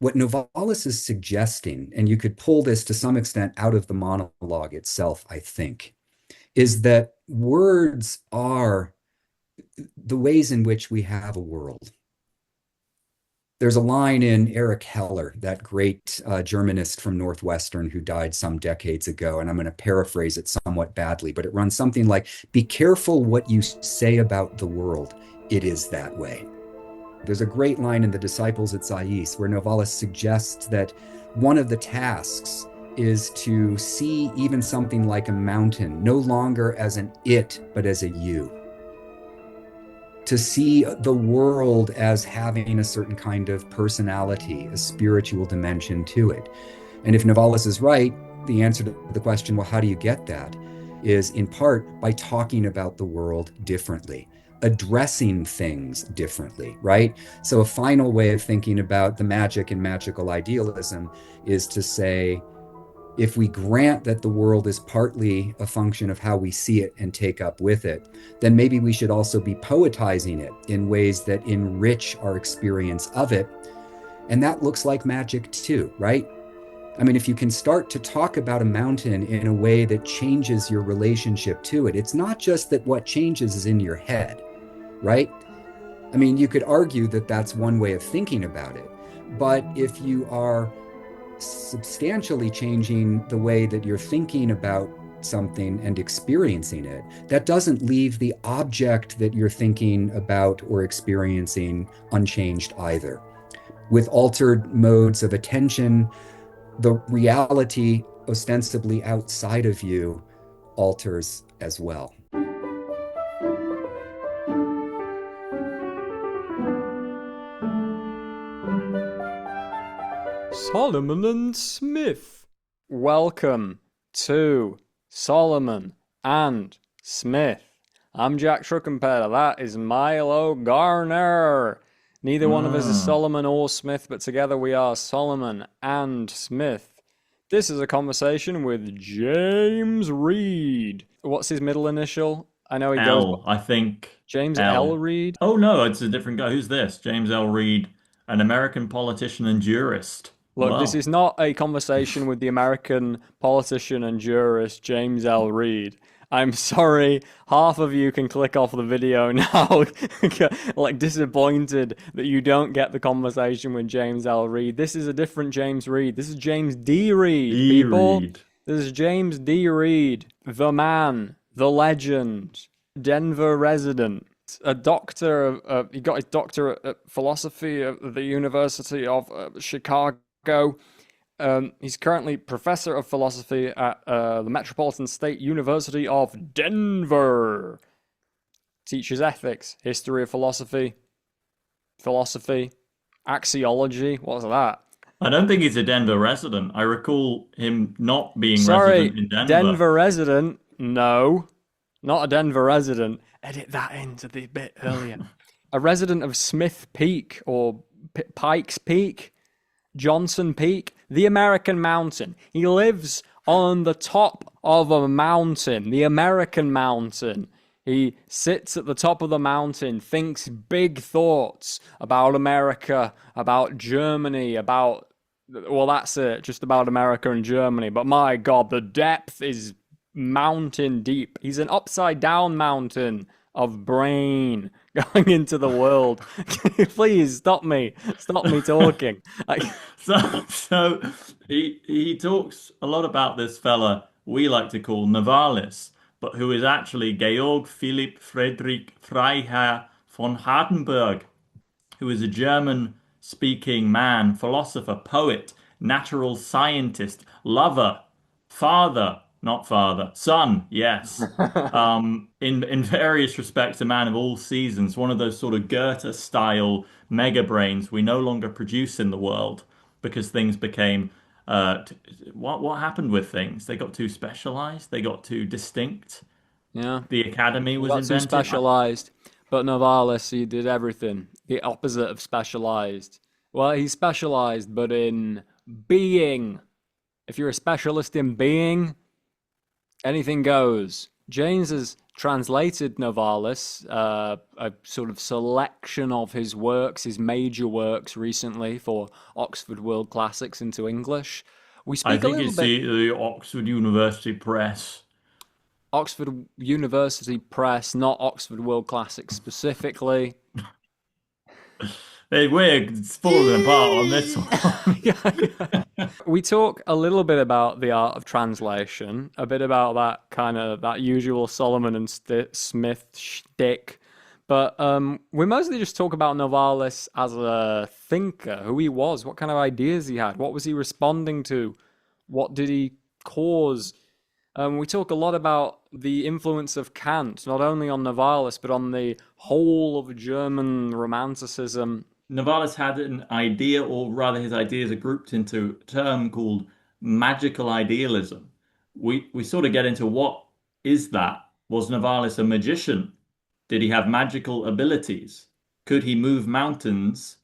what Novalis is suggesting, and you could pull this to some extent out of the monologue itself, I think, is that words are the ways in which we have a world. There's a line in Erich Heller, that great Germanist from Northwestern who died some decades ago, and I'm going to paraphrase it somewhat badly, but it runs something like, "Be careful what you say about the world. It is that way." There's a great line in The Disciples at Sais where Novalis suggests that one of the tasks is to see even something like a mountain no longer as an it, but as a you. To see the world as having a certain kind of personality, a spiritual dimension to it. And if Novalis is right, the answer to the question, well, how do you get that, is in part by talking about the world differently, addressing things differently, right? So a final way of thinking about the magic and magical idealism is to say, if we grant that the world is partly a function of how we see it and take up with it, then maybe we should also be poetizing it in ways that enrich our experience of it. And that looks like magic too, right? I mean, if you can start to talk about a mountain in a way that changes your relationship to it, it's not just that what changes is in your head, right? I mean, you could argue that that's one way of thinking about it. But if you are substantially changing the way that you're thinking about something and experiencing it, that doesn't leave the object that you're thinking about or experiencing unchanged either. With altered modes of attention, the reality ostensibly outside of you alters as well. Solomon and Smith. Welcome to Solomon and Smith. I'm Jack Schruckenpeter. That is Milo Garner. Neither one of us is Solomon or Smith, but together we are Solomon and Smith. This is a conversation with James Reid. What's his middle initial? I know he L, goes... I think. James L. L. Reid? Oh no, it's a different guy. Who's this? James L. Reid, an American politician and jurist. Look, this Well, is not a conversation with the American politician and jurist James L. Reid. I'm sorry, half of you can click off the video now, like disappointed that you don't get the conversation with James L. Reid. This is a different James Reid. This is James D. Reid, E. people. Reid. This is James D. Reid, the man, the legend, Denver resident. A doctor, he got his doctorate at philosophy at the University of Chicago. He's currently professor of philosophy at the Metropolitan State University of Denver. Teaches ethics, history of philosophy, axiology. What's that? I don't think he's a Denver resident. I recall him not being resident Sorry, in Denver. Denver resident. No, not a Denver resident. Edit that into the bit earlier. A resident of Smith Peak or Pikes Peak. Johnson Peak, the American mountain. He lives on the top of a mountain, the American mountain. He sits at the top of the mountain, thinks big thoughts about America, about Germany, about, well, that's it, just about America and Germany. But my God, the depth is mountain deep. He's an upside down mountain of brain going into the world. Please stop me talking. So he talks a lot about this fella we like to call Novalis, but who is actually Georg Philipp Friedrich Freiherr von Hardenberg, who is a German-speaking man, philosopher, poet, natural scientist, lover, father, not father, son, yes. In various respects, a man of all seasons, one of those sort of Goethe-style mega brains we no longer produce in the world because things became what happened with things? They got too specialized, they got too distinct. Yeah, The academy he was got too invented. specialized. But Novalis, he did everything. The opposite of specialized. Well, he specialized, but in being. If you're a specialist in being, anything goes. James has translated Novalis, a sort of selection of his works, his major works recently for Oxford World Classics into English. We I speak a think little it's bit the Oxford University Press. Oxford University Press, not Oxford World Classics specifically. Hey, we're falling apart on this one. We talk a little bit about the art of translation, a bit about that kind of that usual Solomon and Smith shtick, but we mostly just talk about Novalis as a thinker, who he was, what kind of ideas he had, what was he responding to, what did he cause. We talk a lot about the influence of Kant, not only on Novalis, but on the whole of German Romanticism. Novalis had an idea, or rather his ideas are grouped into a term called magical idealism. We sort of get into what is that? Was Novalis a magician? Did he have magical abilities? Could he move mountains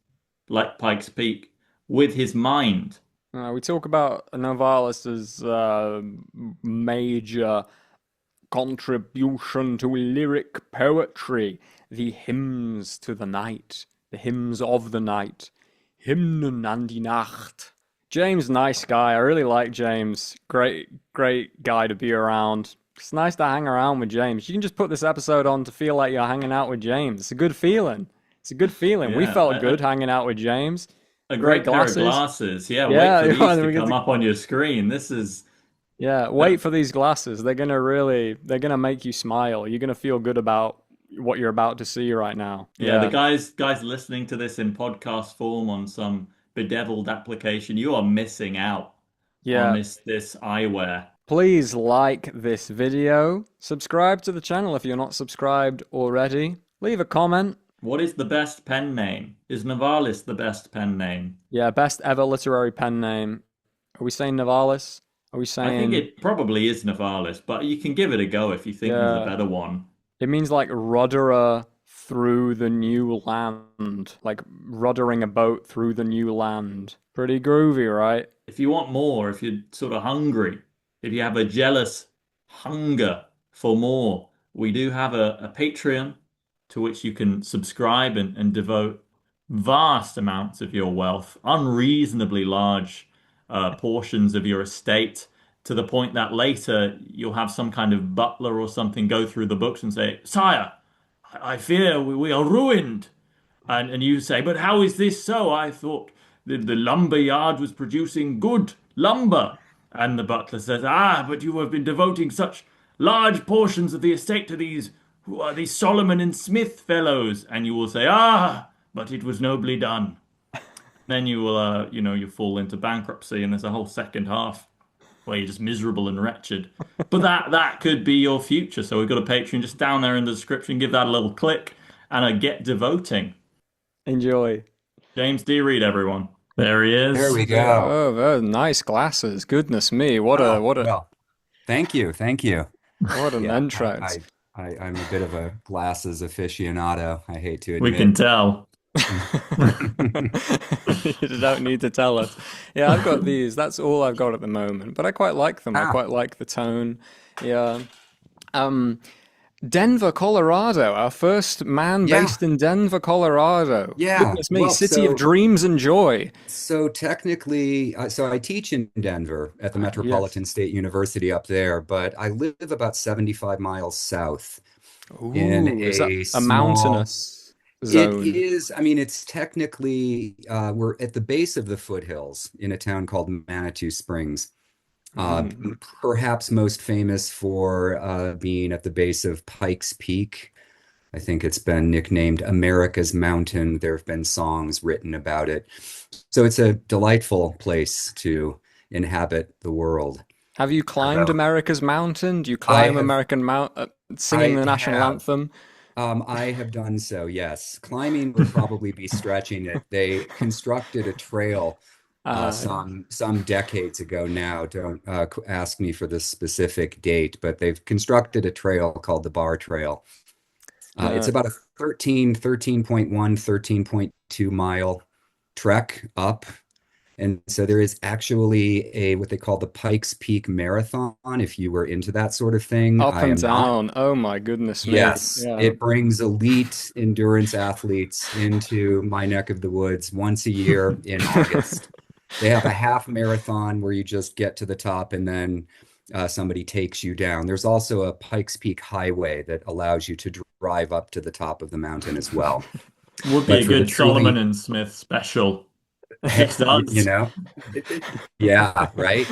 like Pike's Peak with his mind? We talk about Novalis's major contribution to lyric poetry, the hymns to the night, the hymns of the night, Hymnen an die Nacht. James, nice guy. I really like James. Great guy to be around. It's nice to hang around with James. You can just put this episode on to feel like you're hanging out with James. It's a good feeling. It's a good feeling. We Yeah, felt good hanging out with James. a Great great pair of glasses. glasses. Yeah, Yeah, wait for these we to get come to- up on your screen. This is Yeah, wait for these glasses. They're gonna make you smile. You're gonna feel good about what you're about to see right now. yeah, the guys listening to this in podcast form on some bedeviled application, you are missing out on Yeah. this eyewear. Please like this video. Subscribe to the channel if you're not subscribed already. Leave a comment. What is the best pen name? Is Novalis the best pen name? Yeah, best ever literary pen name. Are we saying Novalis? Are we I think saying it probably is Novalis, but you can give it a go if you think there's a yeah? better one. It means like rudderer through the new land, like ruddering a boat through the new land. Pretty groovy, right? If you want more, if you're sort of hungry, if you have a jealous hunger for more, we do have a Patreon to which you can subscribe and devote vast amounts of your wealth, unreasonably large portions of your estate, to the point that later you'll have some kind of butler or something go through the books and say, "Sire, I fear we are ruined." And you say, "But how is this so? I thought the lumber yard was producing good lumber." And the butler says, "Ah, but you have been devoting such large portions of the estate to these who are these Solomon and Smith fellows." And you will say, "Ah, but it was nobly done." Then you will, you fall into bankruptcy, and there's a whole second half where you're just miserable and wretched. But that could be your future. So we've got a Patreon just down there in the description. Give that a little click and get devoting. Enjoy. James D. Reid, everyone. There he is. There we go. Oh, nice glasses. Goodness me. Well, thank you. What an Yeah, entrance. I'm a bit of a glasses aficionado. I hate to We admit. can tell. You don't need to tell us. Yeah, I've got these. That's all I've got at the moment, but I quite like them. I quite like the tone. Yeah. Denver, Colorado. Our first man based in Denver, Colorado. Yeah. Goodness me, Well, city of dreams and joy. So technically, so I teach in Denver at the Metropolitan State University up there, but I live about 75 miles south in Is that a a mountainous zone? It is. I mean, it's technically, we're at the base of the foothills in a town called Manitou Springs. Perhaps most famous for being at the base of Pikes Peak. I think it's been nicknamed America's Mountain. There have been songs written about it. So it's a delightful place to inhabit the world. Have you climbed America's Mountain? Do you I climb have- American Mountain, singing the I national have. anthem? I have done so, yes. Climbing would probably be stretching it. They constructed a trail some decades ago now. Don't ask me for the specific date, but they've constructed a trail called the Bar Trail. It's about a 13.1, 13.2 mile trek up. And so there is actually a what they call the Pikes Peak Marathon, if you were into that sort of thing. Up I and am not. down. Oh my goodness me. Yes, Yeah. it brings elite endurance athletes into my neck of the woods once a year in August. They have a half marathon where you just get to the top and then somebody takes you down. There's also a Pikes Peak Highway that allows you to drive up to the top of the mountain as well. Would be But a for the good Solomon truly, and Smith special. It you does. know, yeah, right.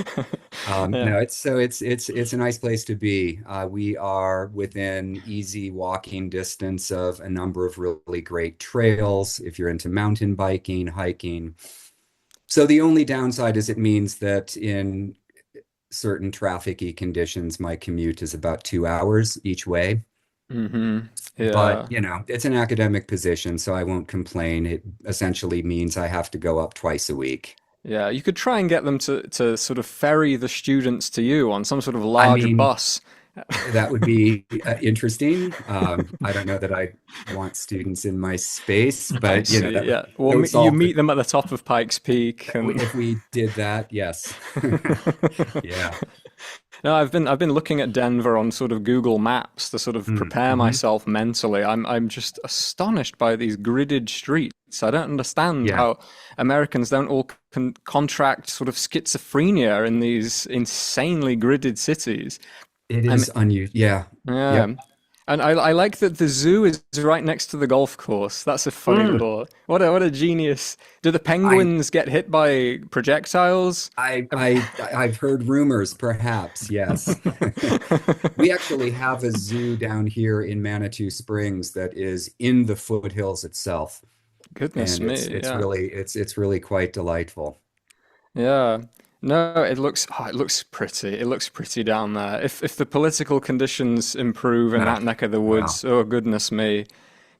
Yeah. No, it's a nice place to be. We are within easy walking distance of a number of really great trails if you're into mountain biking, hiking. So the only downside is it means that in certain trafficy conditions, my commute is about 2 hours each way. Hmm. But, Yeah. it's an academic position, so I won't complain. It essentially means I have to go up twice a week. Yeah. You could try and get them to sort of ferry the students to you on some sort of I large mean, bus. that would be interesting. I don't know that I want students in my space, I but see. Yeah. Well, that would you solve meet them at the top of Pikes Peak, and if we did that, yes. Yeah. no, I've been looking at Denver on sort of Google Maps to sort of prepare Mm-hmm. myself mentally. I'm just astonished by these gridded streets. I don't understand Yeah. how Americans don't all contract sort of schizophrenia in these insanely gridded cities. It I mean, is unusual. Yeah. yeah. Yep. And I like that the zoo is right next to the golf course. That's a funny Mm. little what a genius. Do the I penguins get hit by projectiles? I've heard rumors, perhaps, yes. We actually have a zoo down here in Manitou Springs that is in the foothills itself, Goodness and me, it's yeah. really it's really quite delightful. Yeah. No, it looks pretty. It looks pretty down there. If the political conditions improve in Uh, that neck of the well, woods, oh goodness me.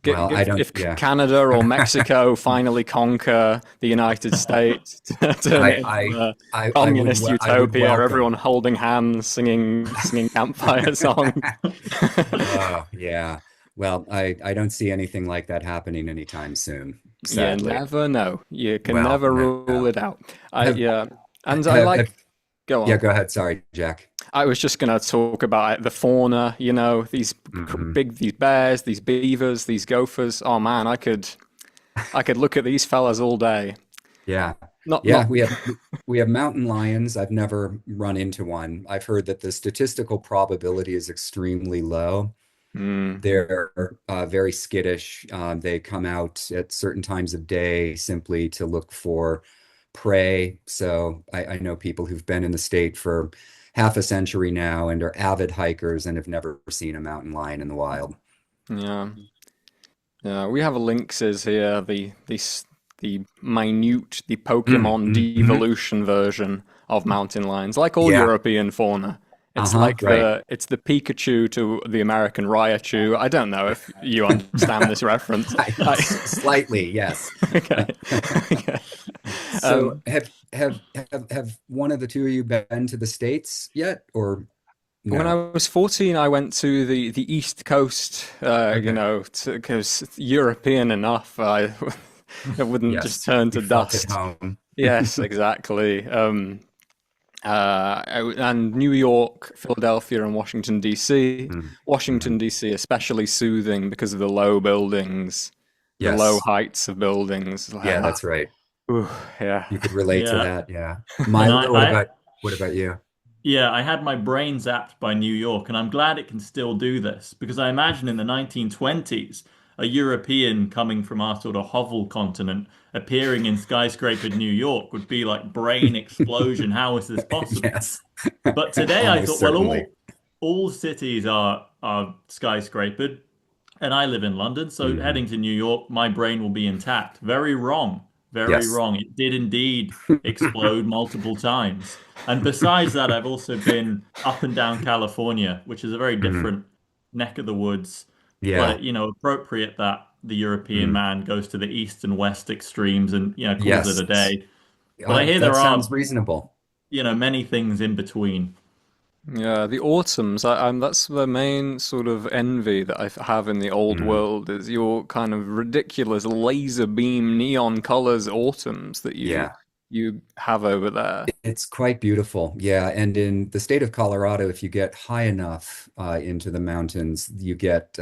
well, I don't. If Yeah, Canada or Mexico finally conquer the United States, turn it I into a I communist would utopia, everyone welcome. holding hands, singing campfire songs. Oh, yeah. Well, I don't see anything like that happening anytime soon, You sadly. never know. You can Well, never no. rule it out. Have, Yeah, and I have, like. have, Go yeah, on. go ahead. Sorry, Jack. I was just going to talk about the fauna, these Hmm. these bears, these beavers, these gophers. Oh man, I could look at these fellas all day. Yeah. Not Yeah, not we have mountain lions. I've never run into one. I've heard that the statistical probability is extremely low. mm, They're very skittish. They come out at certain times of day simply to look for prey. So I know people who've been in the state for half a century now and are avid hikers and have never seen a mountain lion in the wild. yeah. Yeah, we have lynxes here, the minute, the Pokemon Mhm. devolution version of mountain lions, like all Yeah. European fauna. It's Uh-huh. like Right. it's the Pikachu to the American Raichu. I don't know if you understand this reference. Slightly, yes. Okay. Okay. So Um, have one of the two of you been to the States yet, or when I no? was 14, I went to the East Coast, Okay. because European enough, I wouldn't just Yes. turn You to felt at dust. home. Yes, exactly. And New York, Philadelphia, and Washington, D.C. Mm-hmm. Washington, D.C., especially soothing because of the low buildings, the low Yes. heights of buildings. Like, Yeah, that's right. ooh, yeah. You could relate to Yeah. that. Yeah. And Milo, what about you? yeah, I had my brain zapped by New York, and I'm glad it can still do this because I imagine in the 1920s, a European coming from our sort of hovel continent appearing in skyscrapered New York would be like brain explosion. How is this possible? Yes. But today I Almost thought, well, certainly. all cities are skyscrapered, and I live in London, so Mhm. heading to New York, my brain will be intact. Very wrong. Very Yes. wrong. It did indeed explode multiple times. And besides that, I've also been up and down California, which is a very Mhm. different neck of the woods. Yeah. But, appropriate that the European Mhm. man goes to the east and west extremes and, calls it Yes. a day. But I hear That there sounds are, reasonable. many things in between. Yeah, the autumns. That's the main sort of envy that I have in the old Mhm. world is your kind of ridiculous laser beam neon colors autumns that you Yeah. you have over there. It's quite beautiful. Yeah. And in the state of Colorado, if you get high enough into the mountains, you get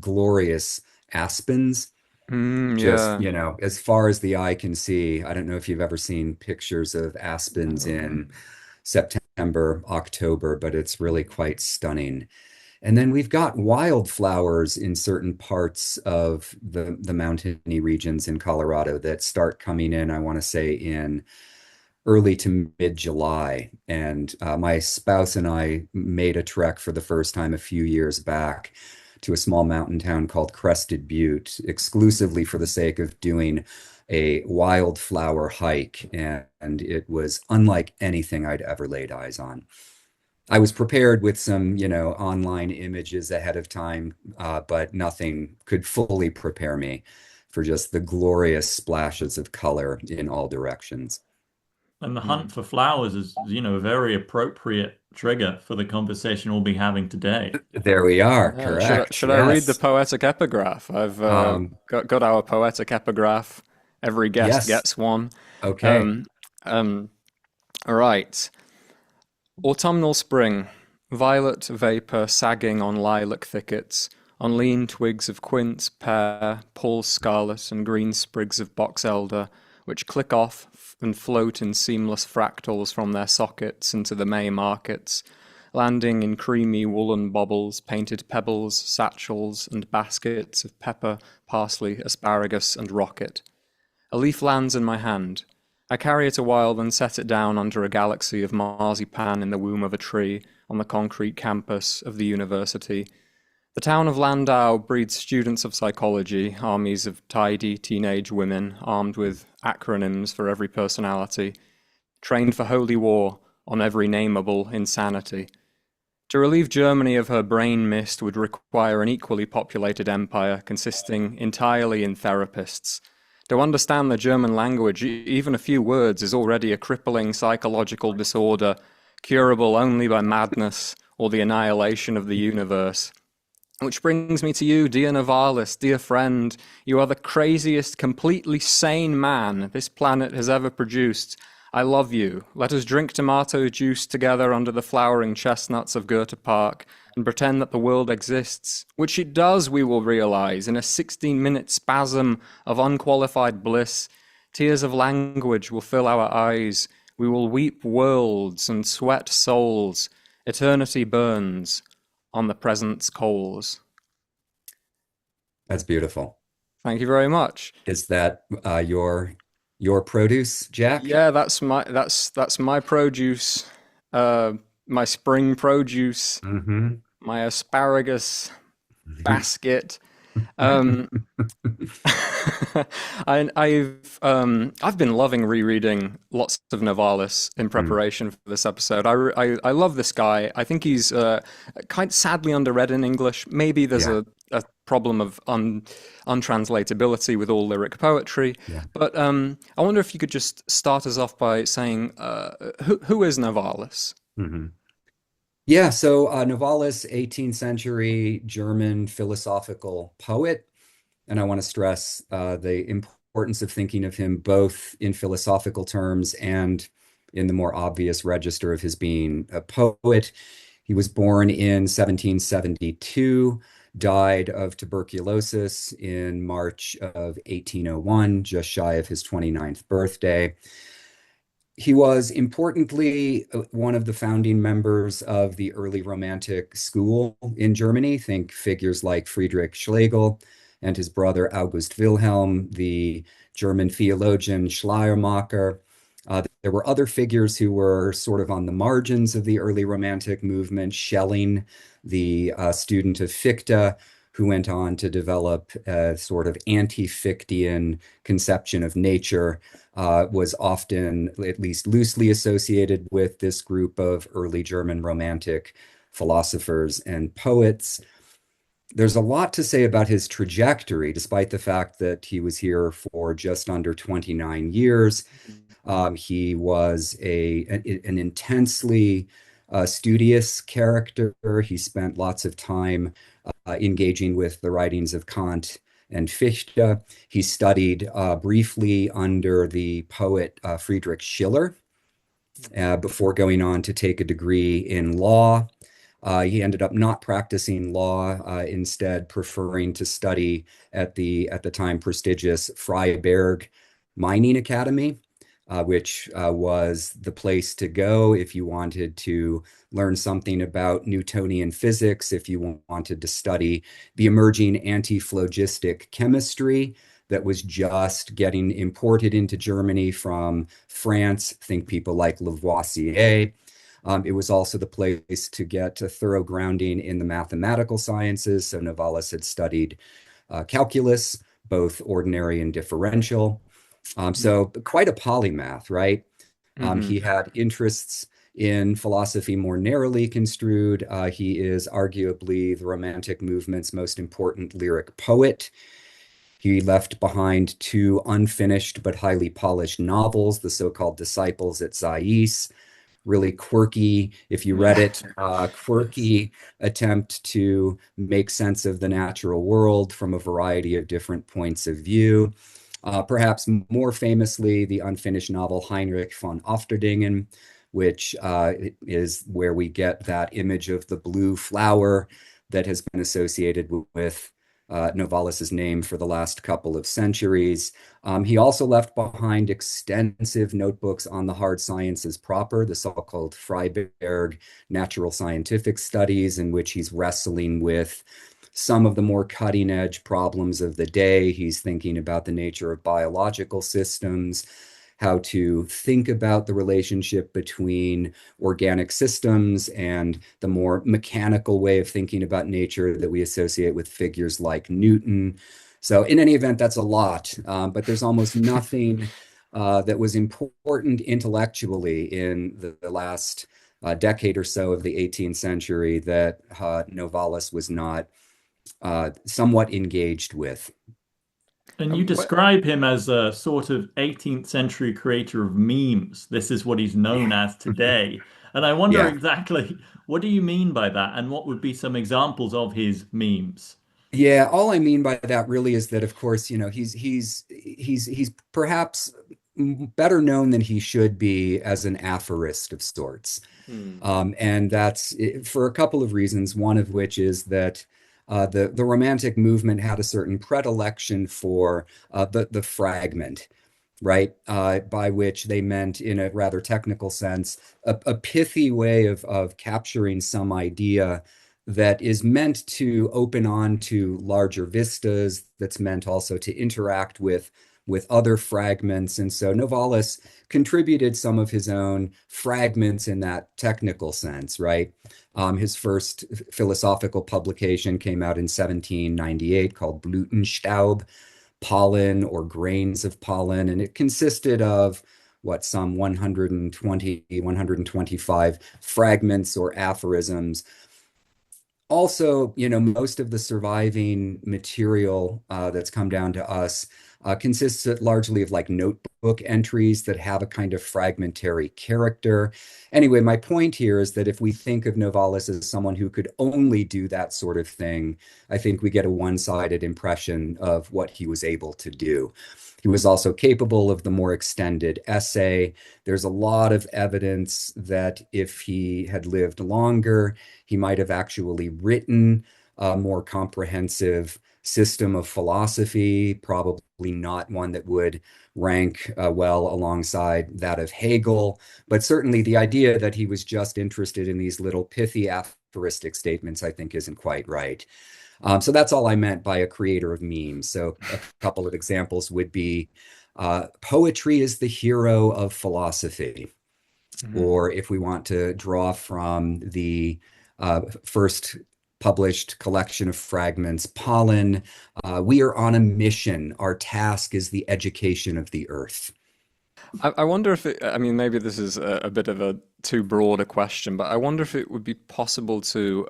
glorious aspens. Just, Yeah. as far as the eye can see. I don't know if you've ever seen pictures of aspens in September, October, but it's really quite stunning. And then we've got wildflowers in certain parts of the mountainy regions in Colorado that start coming in, I want to say, in early to mid-July. And my spouse and I made a trek for the first time a few years back to a small mountain town called Crested Butte, exclusively for the sake of doing a wildflower hike. And it was unlike anything I'd ever laid eyes on. I was prepared with some, online images ahead of time, but nothing could fully prepare me for just the glorious splashes of color in all directions. And the Mm. hunt for flowers is, a very appropriate trigger for the conversation we'll be having today. There we are. Yeah. Should I, Correct. should I read the Yes. poetic epigraph? I've Um, got our poetic epigraph. Every guest yes. gets one. Okay. Um, um, all right. Autumnal spring, violet vapor sagging on lilac thickets, on lean twigs of quince, pear, Paul's scarlet, and green sprigs of box elder, which click off and float in seamless fractals from their sockets into the May markets, landing in creamy woolen baubles, painted pebbles, satchels, and baskets of pepper, parsley, asparagus, and rocket. A leaf lands in my hand. I carry it a while, then set it down under a galaxy of marzipan in the womb of a tree on the concrete campus of the university. The town of Landau breeds students of psychology, armies of tidy teenage women armed with acronyms for every personality, trained for holy war on every nameable insanity. To relieve Germany of her brain mist would require an equally populated empire consisting entirely in therapists. To understand the German language, even a few words is already a crippling psychological disorder, curable only by madness or the annihilation of the universe. Which brings me to you, dear Novalis, dear friend. You are the craziest, completely sane man this planet has ever produced. I love you. Let us drink tomato juice together under the flowering chestnuts of Goethe Park and pretend that the world exists, which it does, we will realize, in a 16-minute spasm of unqualified bliss. Tears of language will fill our eyes. We will weep worlds and sweat souls. Eternity burns on the present's coals. That's beautiful. Thank you very much. Is that your produce, Jack? Yeah, that's my produce, my spring produce, Hmm. my asparagus basket. Um, I've been loving rereading lots of Novalis in preparation for this episode. I love this guy. I think he's kind of sadly underread in English. Maybe there's Yeah. a problem of untranslatability with all lyric poetry. Yeah. But I wonder if you could just start us off by saying who is Novalis? Hmm. Yeah, so Novalis, 18th century German philosophical poet. And I want to stress the importance of thinking of him both in philosophical terms and in the more obvious register of his being a poet. He was born in 1772, died of tuberculosis in March of 1801, just shy of his 29th birthday. He was importantly one of the founding members of the early Romantic school in Germany. Think figures like Friedrich Schlegel and his brother August Wilhelm, the German theologian Schleiermacher. There were other figures who were sort of on the margins of the early Romantic movement. Schelling, the student of Fichte, who went on to develop a sort of anti-Fichtean conception of nature, was often, at least loosely associated with this group of early German Romantic philosophers and poets. There's a lot to say about his trajectory, despite the fact that he was here for just under 29 years. He was an intensely studious character. He spent lots of time engaging with the writings of Kant and Fichte. He studied briefly under the poet Friedrich Schiller before going on to take a degree in law. He ended up not practicing law, instead preferring to study at the time prestigious Freiberg Mining Academy, which was the place to go if you wanted to learn something about Newtonian physics, if you wanted to study the emerging antiphlogistic chemistry that was just getting imported into Germany from France. Think people like Lavoisier. It was also the place to get a thorough grounding in the mathematical sciences. So Novalis had studied calculus, both ordinary and differential. So quite a polymath, right? He had interests in philosophy more narrowly construed. He is arguably the Romantic movement's most important lyric poet. He left behind two unfinished but highly polished novels, the so-called Disciples at Sais, really quirky, if you read it, quirky attempt to make sense of the natural world from a variety of different points of view. Perhaps more famously, the unfinished novel Heinrich von Ofterdingen, which is where we get that image of the blue flower that has been associated with Novalis's name for the last couple of centuries. He also left behind extensive notebooks on the hard sciences proper, the so-called Freiberg natural scientific studies, in which he's wrestling with some of the more cutting edge problems of the day. He's thinking about the nature of biological systems, how to think about the relationship between organic systems and the more mechanical way of thinking about nature that we associate with figures like Newton. So in any event, that's a lot, but there's almost nothing that was important intellectually in the last decade or so of the 18th century that Novalis was not somewhat engaged with. And you describe him as a sort of 18th century creator of memes. This is what he's known Yeah. as today. And I wonder Yeah. exactly what do you mean by that, and what would be some examples of his memes? Yeah, all I mean by that really is that, of course, he's perhaps better known than he should be as an aphorist of sorts. Hmm. And that's for a couple of reasons, one of which is that the Romantic movement had a certain predilection for the fragment, right? By which they meant, in a rather technical sense, a pithy way of capturing some idea that is meant to open on to larger vistas, that's meant also to interact with other fragments. And so Novalis contributed some of his own fragments in that technical sense, right? His first philosophical publication came out in 1798 called Blütenstaub, pollen or grains of pollen, and it consisted of some 120, 125 fragments or aphorisms. Also, most of the surviving material that's come down to us consists largely of like notebook entries that have a kind of fragmentary character. Anyway, my point here is that if we think of Novalis as someone who could only do that sort of thing, I think we get a one-sided impression of what he was able to do. He was also capable of the more extended essay. There's a lot of evidence that if he had lived longer, he might have actually written a more comprehensive system of philosophy, probably not one that would rank well alongside that of Hegel, but certainly the idea that he was just interested in these little pithy aphoristic statements, I think, isn't quite right. So that's all I meant by a creator of memes. So a couple of examples would be poetry is the hero of philosophy. Or if we want to draw from the first published collection of fragments, Pollen, we are on a mission. Our task is the education of the earth. I wonder if I mean, maybe this is a bit of a too broad a question, but I wonder if it would be possible to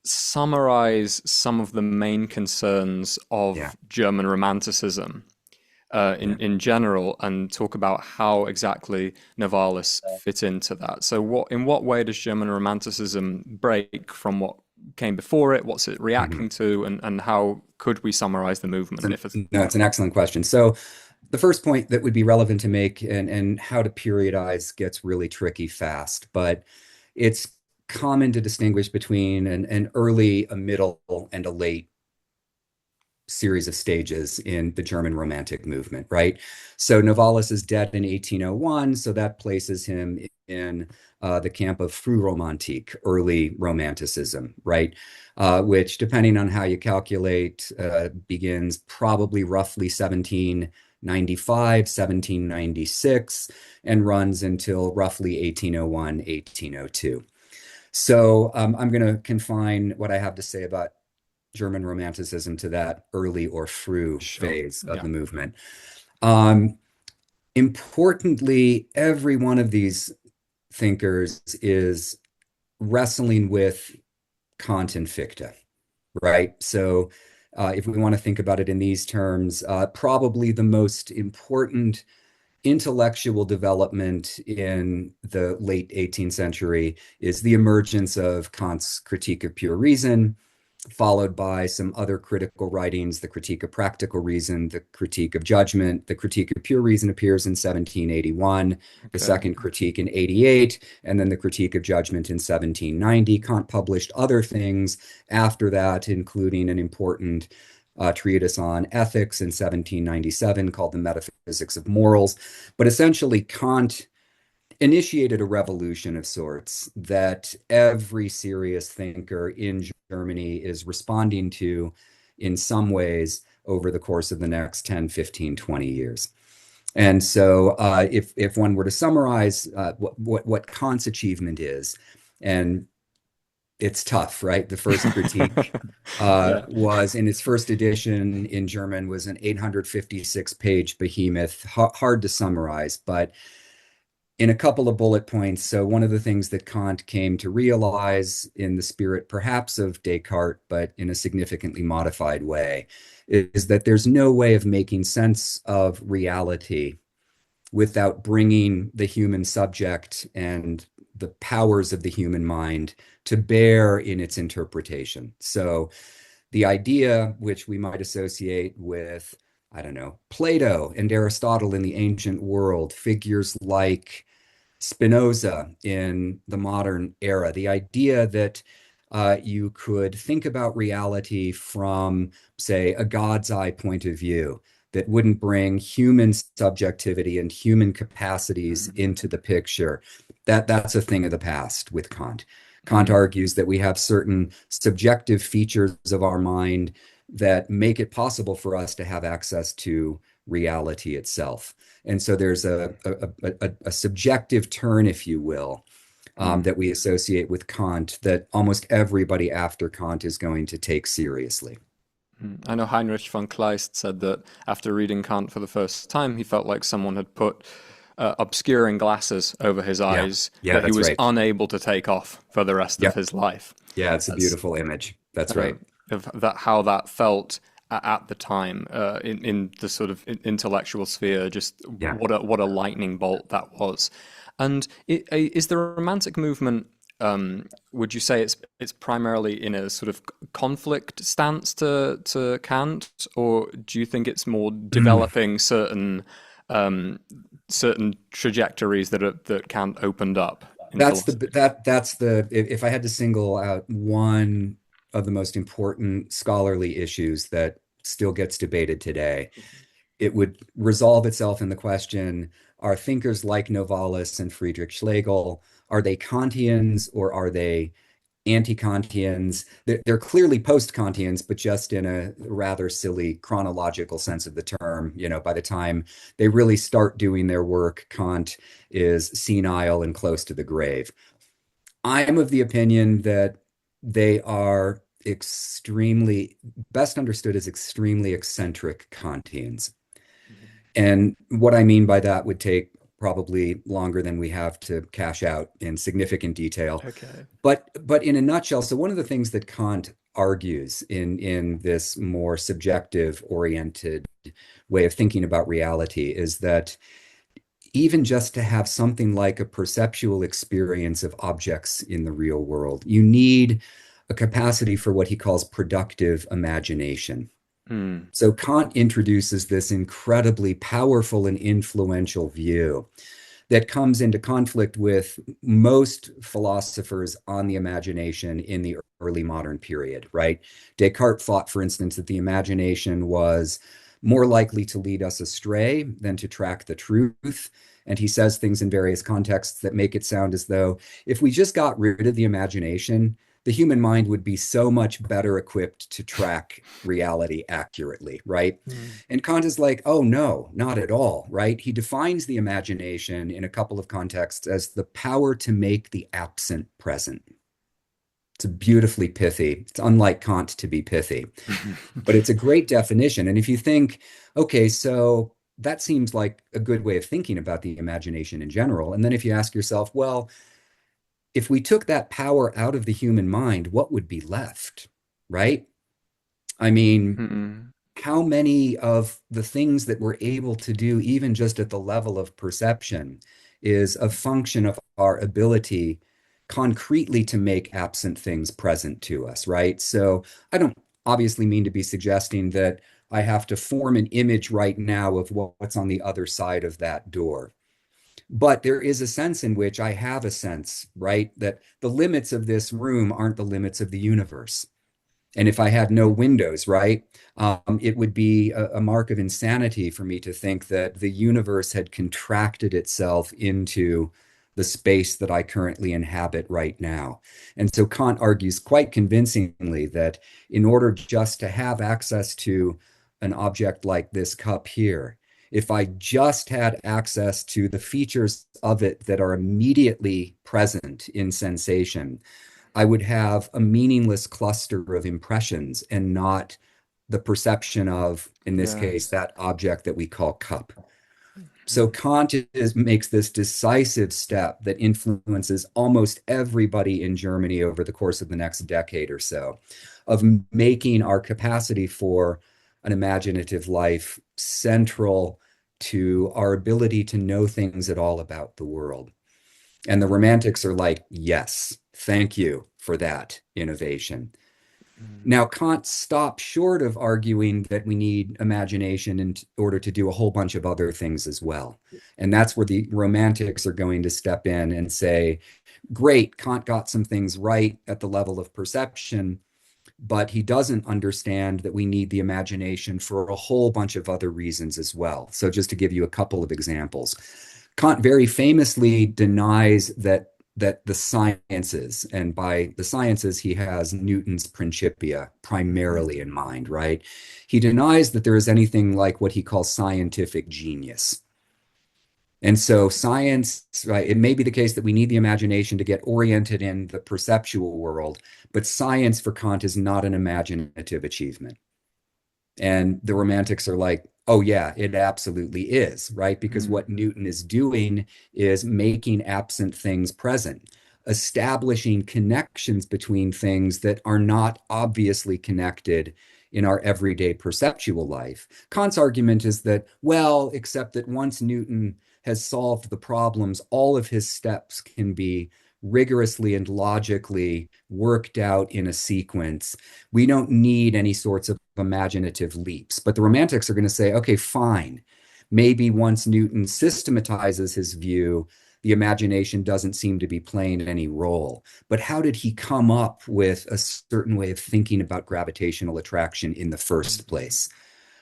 summarize some of the main concerns Yeah. of German Romanticism in general, and talk about how exactly Novalis fit into that. So, in what way does German Romanticism break from what came before it? What's it Mhm. reacting to? And how could we summarize the movement? No, it's an excellent question. So the first point that would be relevant to make, and how to periodize gets really tricky fast, but it's common to distinguish between an early, a middle, and a late series of stages in the German Romantic movement, right? So Novalis is dead in 1801, so that places him in the camp of Frühromantik, early Romanticism, right? Which, depending on how you calculate, begins probably roughly 1795, 1796, and runs until roughly 1801, 1802. So I'm going to confine what I have to say about German Romanticism to that early or Früh Sure. phase of Yeah. the movement. Um, Importantly, every one of these thinkers is wrestling with Kant and Fichte, right? So if we want to think about it in these terms, probably the most important intellectual development in the late 18th century is the emergence of Kant's Critique of Pure Reason, followed by some other critical writings, the Critique of Practical Reason, the Critique of Judgment. The Critique of Pure Reason appears in 1781, the Okay. second critique in 88, and then the Critique of Judgment in 1790. Kant published other things after that, including an important treatise on ethics in 1797 called the Metaphysics of Morals. But essentially, Kant initiated a revolution of sorts that every serious thinker in Germany is responding to in some ways over the course of the next 10, 15, 20 years. And so if one were to summarize what Kant's achievement is, and it's tough, right? The first critique Yeah. was in its first edition in German was an 856-page behemoth, hard to summarize, but in a couple of bullet points. So one of the things that Kant came to realize in the spirit perhaps of Descartes, but in a significantly modified way, is that there's no way of making sense of reality without bringing the human subject and the powers of the human mind to bear in its interpretation. So the idea which we might associate with, I don't know, Plato and Aristotle in the ancient world, figures like Spinoza in the modern era, the idea that you could think about reality from, say, a God's eye point of view that wouldn't bring human subjectivity and human capacities into the picture. That's a thing of the past with Kant. Kant Mm. argues that we have certain subjective features of our mind that make it possible for us to have access to reality itself. And so there's a subjective turn, if you will, Mm. that we associate with Kant that almost everybody after Kant is going to take seriously. I know Heinrich von Kleist said that after reading Kant for the first time, he felt like someone had put obscuring glasses over his Yeah, eyes yeah, that he that's was right. unable to take off for the rest of Yeah, his life. yeah, it's a That's beautiful image. That's uh, right. of that how that felt at the time in the sort of intellectual sphere. Just Yeah. what a lightning bolt that was. And is the Romantic movement? Would you say it's primarily in a sort of conflict stance to Kant, or do you think it's more Mm. developing um, certain trajectories that Kant opened up in That's the philosophy? that's the if I had to single out one of the most important scholarly issues that still gets debated today, it would resolve itself in the question, are thinkers like Novalis and Friedrich Schlegel, are they Kantians or are they anti-Kantians? They're clearly post-Kantians, but just in a rather silly chronological sense of the term. You know, by the time they really start doing their work, Kant is senile and close to the grave. I'm of the opinion that they are extremely, best understood as extremely eccentric Kantians. And what I mean by that would take probably longer than we have to cash out in significant detail. Okay. But in a nutshell, so one of the things that Kant argues in this more subjective oriented way of thinking about reality is that even just to have something like a perceptual experience of objects in the real world, you need a capacity for what he calls productive imagination. Mm. So Kant introduces this incredibly powerful and influential view that comes into conflict with most philosophers on the imagination in the early modern period, right? Descartes thought, for instance, that the imagination was more likely to lead us astray than to track the truth. And he says things in various contexts that make it sound as though if we just got rid of the imagination, the human mind would be so much better equipped to track reality accurately, right? Mm. And Kant is like, oh, no, not at all, right? He defines the imagination in a couple of contexts as the power to make the absent present. It's beautifully pithy. It's unlike Kant to be pithy, but it's a great definition. And if you think, okay, so that seems like a good way of thinking about the imagination in general. And then if you ask yourself, well, if we took that power out of the human mind, what would be left, right? I mean, Mm. how many of the things that we're able to do, even just at the level of perception, is a function of our ability concretely to make absent things present to us, right? So I don't obviously mean to be suggesting that I have to form an image right now of what's on the other side of that door. But there is a sense in which I have a sense, right, that the limits of this room aren't the limits of the universe. And if I had no windows, right, it would be a mark of insanity for me to think that the universe had contracted itself into the space that I currently inhabit right now. And so Kant argues quite convincingly that in order just to have access to an object like this cup here, if I just had access to the features of it that are immediately present in sensation, I would have a meaningless cluster of impressions and not the perception of, in this case, Yes. that object that we call cup. So Kant makes this decisive step that influences almost everybody in Germany over the course of the next decade or so, of making our capacity for an imaginative life central to our ability to know things at all about the world. And the Romantics are like, yes, thank you for that innovation. Mm. Now, Kant stops short of arguing that we need imagination in order to do a whole bunch of other things as well. And that's where the Romantics are going to step in and say, great, Kant got some things right at the level of perception, but he doesn't understand that we need the imagination for a whole bunch of other reasons as well. So just to give you a couple of examples, Kant very famously denies that the sciences, and by the sciences he has Newton's Principia primarily in mind, right? He denies that there is anything like what he calls scientific genius. And so science, right, it may be the case that we need the imagination to get oriented in the perceptual world, but science for Kant is not an imaginative achievement. And the Romantics are like, oh, yeah, it absolutely is, right? Because what Newton is doing is making absent things present, establishing connections between things that are not obviously connected in our everyday perceptual life. Kant's argument is that, well, except that once Newton has solved the problems, all of his steps can be rigorously and logically worked out in a sequence. We don't need any sorts of imaginative leaps. But the Romantics are going to say, okay, fine. Maybe once Newton systematizes his view, the imagination doesn't seem to be playing any role. But how did he come up with a certain way of thinking about gravitational attraction in the first place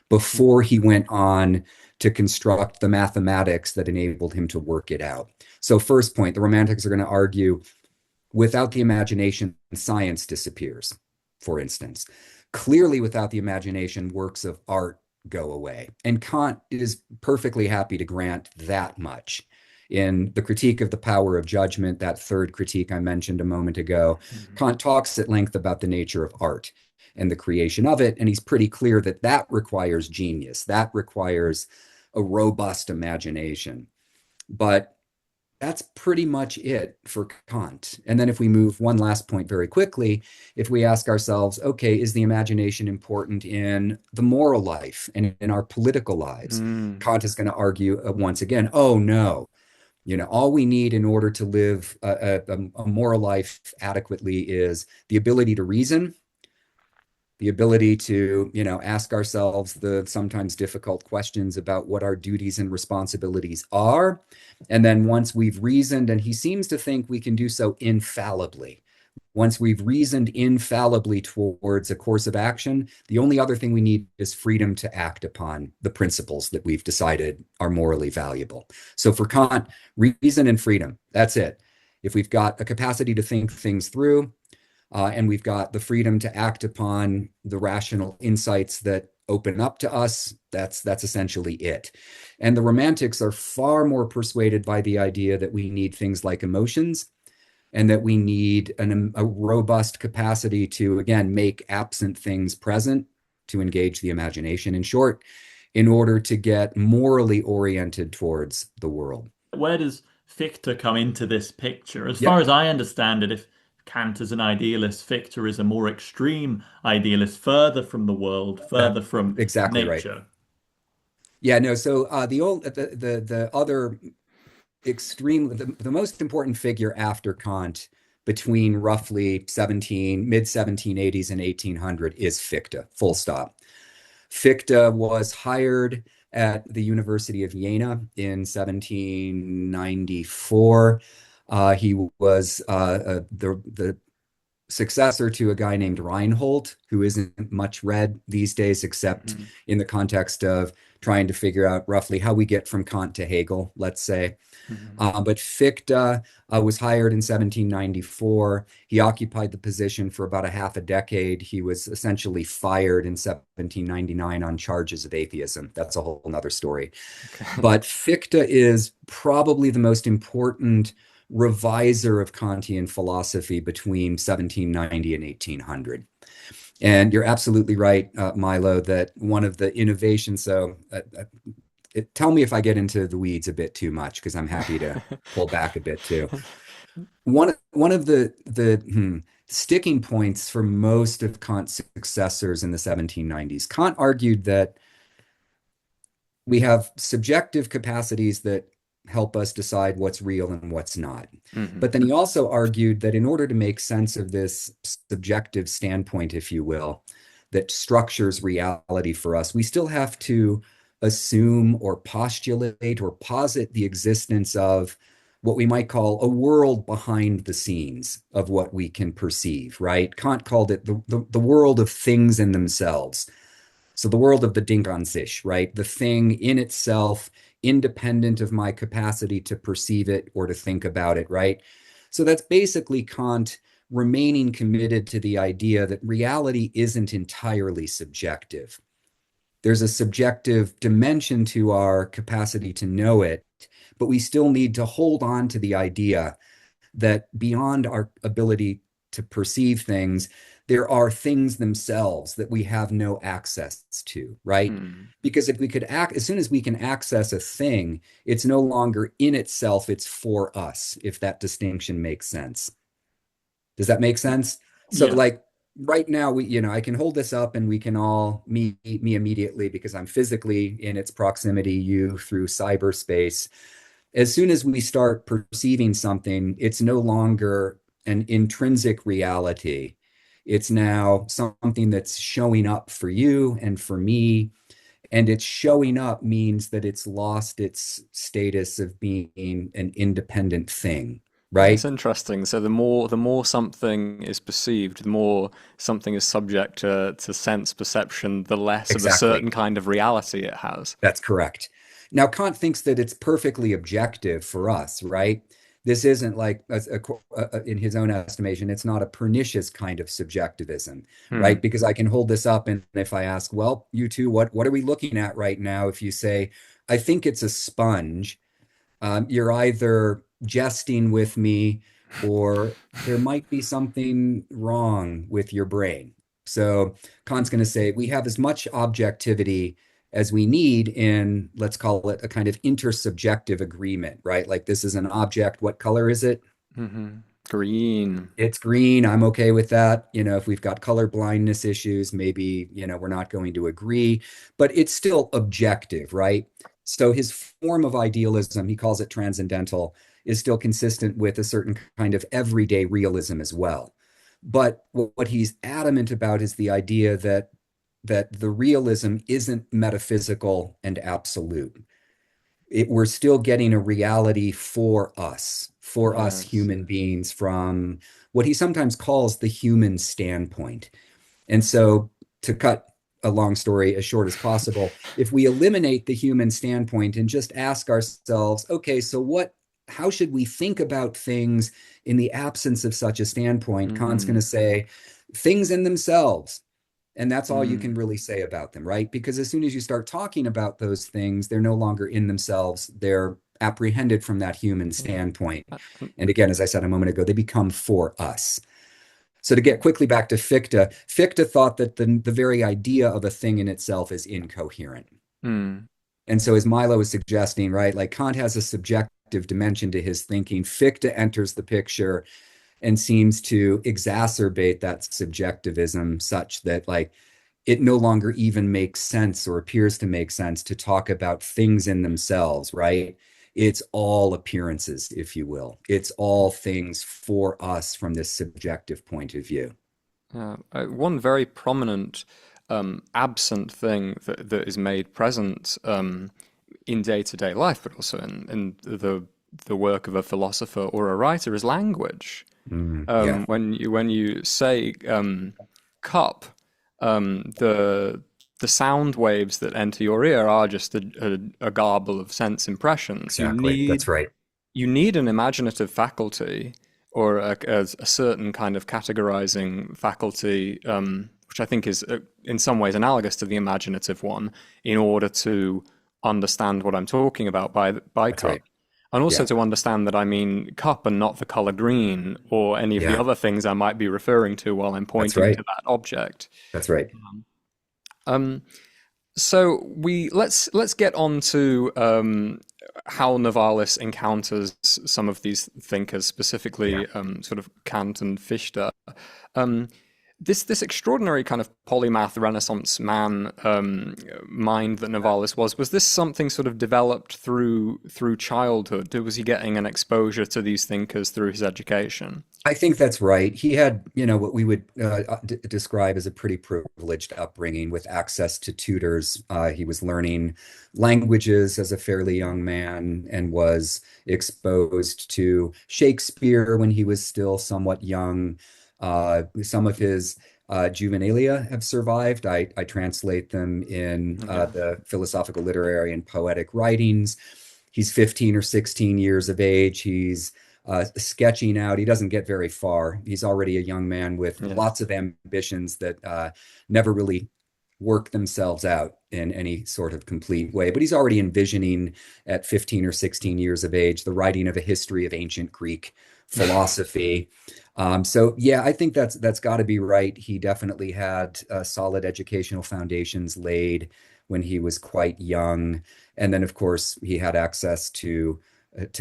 before he went on to construct the mathematics that enabled him to work it out? So first point, the Romantics are going to argue without the imagination, science disappears, for instance. Clearly, without the imagination, works of art go away. And Kant is perfectly happy to grant that much. In the critique of the power of judgment, that third critique I mentioned a moment ago, Kant talks at length about the nature of art and the creation of it. And he's pretty clear that that requires genius, that requires a robust imagination. But that's pretty much it for Kant. And then if we move one last point very quickly, if we ask ourselves, okay, is the imagination important in the moral life and in our political lives? Kant is going to argue once again, oh no, All we need in order to live a moral life adequately is the ability to reason, the ability to, ask ourselves the sometimes difficult questions about what our duties and responsibilities are. And then once we've reasoned, and he seems to think we can do so infallibly, once we've reasoned infallibly towards a course of action, the only other thing we need is freedom to act upon the principles that we've decided are morally valuable. So for Kant, reason and freedom, that's it. If we've got a capacity to think things through, and we've got the freedom to act upon the rational insights that open up to us, that's essentially it. And the Romantics are far more persuaded by the idea that we need things like emotions, and that we need a robust capacity to, again, make absent things present, to engage the imagination, in short, in order to get morally oriented towards the world. Where does Fichte come into this picture? As Yep. far as I understand it, if Kant is an idealist, Fichte is a more extreme idealist, further from the world, further from Exactly right. nature. Yeah, no. So the other extreme, the most important figure after Kant between roughly mid 1780s and 1800 is Fichte, full stop. Fichte was hired at the University of Jena in 1794. He was the successor to a guy named Reinhold, who isn't much read these days, except in the context of trying to figure out roughly how we get from Kant to Hegel, let's say. But Fichte was hired in 1794. He occupied the position for about a half a decade. He was essentially fired in 1799 on charges of atheism. That's a whole nother story. Okay. But Fichte is probably the most important reviser of Kantian philosophy between 1790 and 1800. And you're absolutely right, Milo, that one of the innovations, tell me if I get into the weeds a bit too much, because I'm happy to pull back a bit too. One of the sticking points for most of Kant's successors in the 1790s, Kant argued that we have subjective capacities that help us decide what's real and what's not. But then he also argued that in order to make sense of this subjective standpoint, if you will, that structures reality for us, we still have to assume or postulate or posit the existence of what we might call a world behind the scenes of what we can perceive, right? Kant called it the world of things in themselves. So the world of the Ding an sich, right? The thing in itself, independent of my capacity to perceive it or to think about it, right? So that's basically Kant remaining committed to the idea that reality isn't entirely subjective. There's a subjective dimension to our capacity to know it, but we still need to hold on to the idea that beyond our ability to perceive things, there are things themselves that we have no access to, right? Because if we could as soon as we can access a thing, it's no longer in itself, it's for us, if that distinction makes sense. Does that make sense? So Yeah. like right now, I can hold this up and we can all meet me immediately because I'm physically in its proximity, you through cyberspace. As soon as we start perceiving something, it's no longer an intrinsic reality. It's now something that's showing up for you and for me. And it's showing up means that it's lost its status of being an independent thing, It's right? interesting. So the more something is perceived, the more something is subject to sense perception, the less of a Exactly. certain kind of reality it has. That's correct. Now, Kant thinks that it's perfectly objective for us, right? This isn't like, in his own estimation, it's not a pernicious kind of subjectivism, right? Because I can hold this up, and if I ask, well, you two, what are we looking at right now? If you say, I think it's a sponge, you're either jesting with me or there might be something wrong with your brain. So Kant's going to say we have as much objectivity as we need in, let's call it a kind of intersubjective agreement, right? Like this is an object. What color is it? Green. It's green. I'm okay with that. If we've got color blindness issues, maybe, we're not going to agree, but it's still objective, right? So his form of idealism, he calls it transcendental, is still consistent with a certain kind of everyday realism as well. But what he's adamant about is the idea that the realism isn't metaphysical and absolute. We're still getting a reality for us Yes. human beings from what he sometimes calls the human standpoint. And so, to cut a long story as short as possible, if we eliminate the human standpoint and just ask ourselves, okay, so how should we think about things in the absence of such a standpoint? Kant's going to Mm, say things in themselves. And that's all you mm, can really say about them, right? Because as soon as you start talking about those things, they're no longer in themselves. They're apprehended from that human yeah. standpoint. Uh, mm, And again, as I said a moment ago, they become for us. So to get quickly back to Fichte, Fichte thought that the very idea of a thing in itself is incoherent. mm, And so as Milo was suggesting, right, like Kant has a subjective dimension to his thinking. Fichte enters the picture and seems to exacerbate that subjectivism such that like it no longer even makes sense or appears to make sense to talk about things in themselves, right? It's all appearances, if you will. It's all things for us from this subjective point of view. one very prominent absent thing that is made present in day-to-day life, but also in the work of a philosopher or a writer is language. Yeah, When you say cup, the sound waves that enter your ear are just a garble of sense impressions. exactly. That's right. You need an imaginative faculty or a certain kind of categorizing faculty, which I think is in some ways analogous to the imaginative one, in order to understand what I'm talking about by That's right. cup. And also Yeah, to understand that I mean cup and not the color green or any of the yeah. other things I might be referring to while I'm That's pointing to right. that object. That's right. Um, so let's get on to how Novalis encounters some of these thinkers, Yeah. specifically sort of Kant and Fichte. Um, this extraordinary kind of polymath Renaissance man mind that Novalis was this something sort of developed through childhood? Was he getting an exposure to these thinkers through his education? I think that's right. He had, what we would describe as a pretty privileged upbringing with access to tutors. He was learning languages as a fairly young man and was exposed to Shakespeare when he was still somewhat young. Some of his juvenilia have survived. I translate them in Yeah. the philosophical, literary, and poetic writings. He's 15 or 16 years of age. He's sketching out. He doesn't get very far. He's already a young man with Yes. lots of ambitions that never really work themselves out in any sort of complete way. But he's already envisioning at 15 or 16 years of age the writing of a history of ancient Greek philosophy. So yeah, I think that's got to be right. He definitely had solid educational foundations laid when he was quite young, and then of course he had access to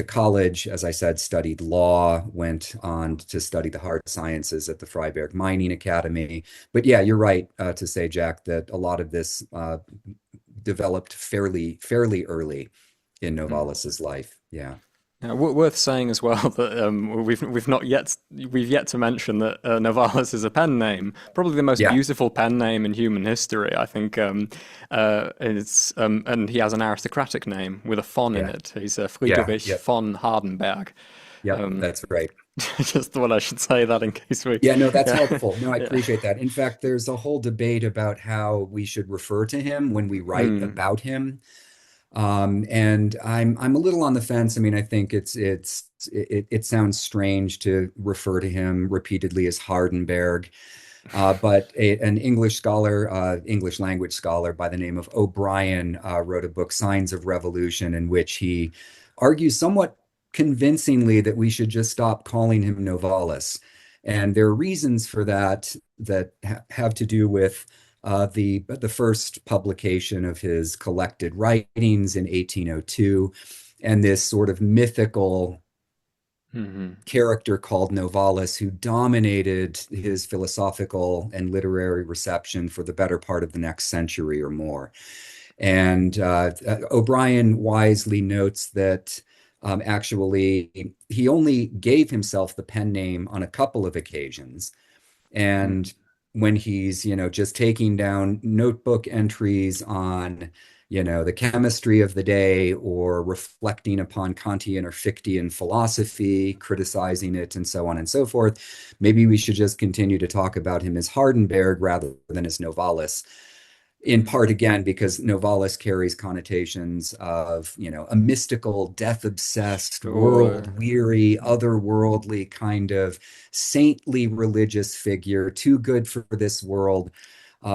college, as I said, studied law, went on to study the hard sciences at the Freiberg Mining Academy. But yeah, you're right to say, Jack, that a lot of this developed fairly early in Novalis's life. Yeah. Yeah, worth saying as well that we've yet to mention that Novalis is a pen name, probably the most Yeah. beautiful pen name in human history. I think it's and he has an aristocratic name with a von in Yeah. it. He's Yeah. Friedrich Yep. von Hardenberg. Yep. Um, That's right. just thought I should say that in case we. Yeah, no, that's Yeah, helpful. No, I yeah. appreciate that. In fact, there's a whole debate about how we should refer to him when we write Mm, about him. And I'm a little on the fence. I mean, I think it sounds strange to refer to him repeatedly as Hardenberg. But an English scholar, English language scholar by the name of O'Brien, wrote a book, Signs of Revolution, in which he argues somewhat convincingly that we should just stop calling him Novalis. And there are reasons for that that have to do with the first publication of his collected writings in 1802, and this sort of mythical mhm. character called Novalis, who dominated his philosophical and literary reception for the better part of the next century or more. And O'Brien wisely notes that actually he only gave himself the pen name on a couple of occasions. And when he's, just taking down notebook entries on, the chemistry of the day or reflecting upon Kantian or Fichtean philosophy, criticizing it, and so on and so forth, maybe we should just continue to talk about him as Hardenberg rather than as Novalis. In part, again, because Novalis carries connotations of, a mystical, death-obsessed, Sure. world-weary, otherworldly kind of saintly religious figure, too good for this world,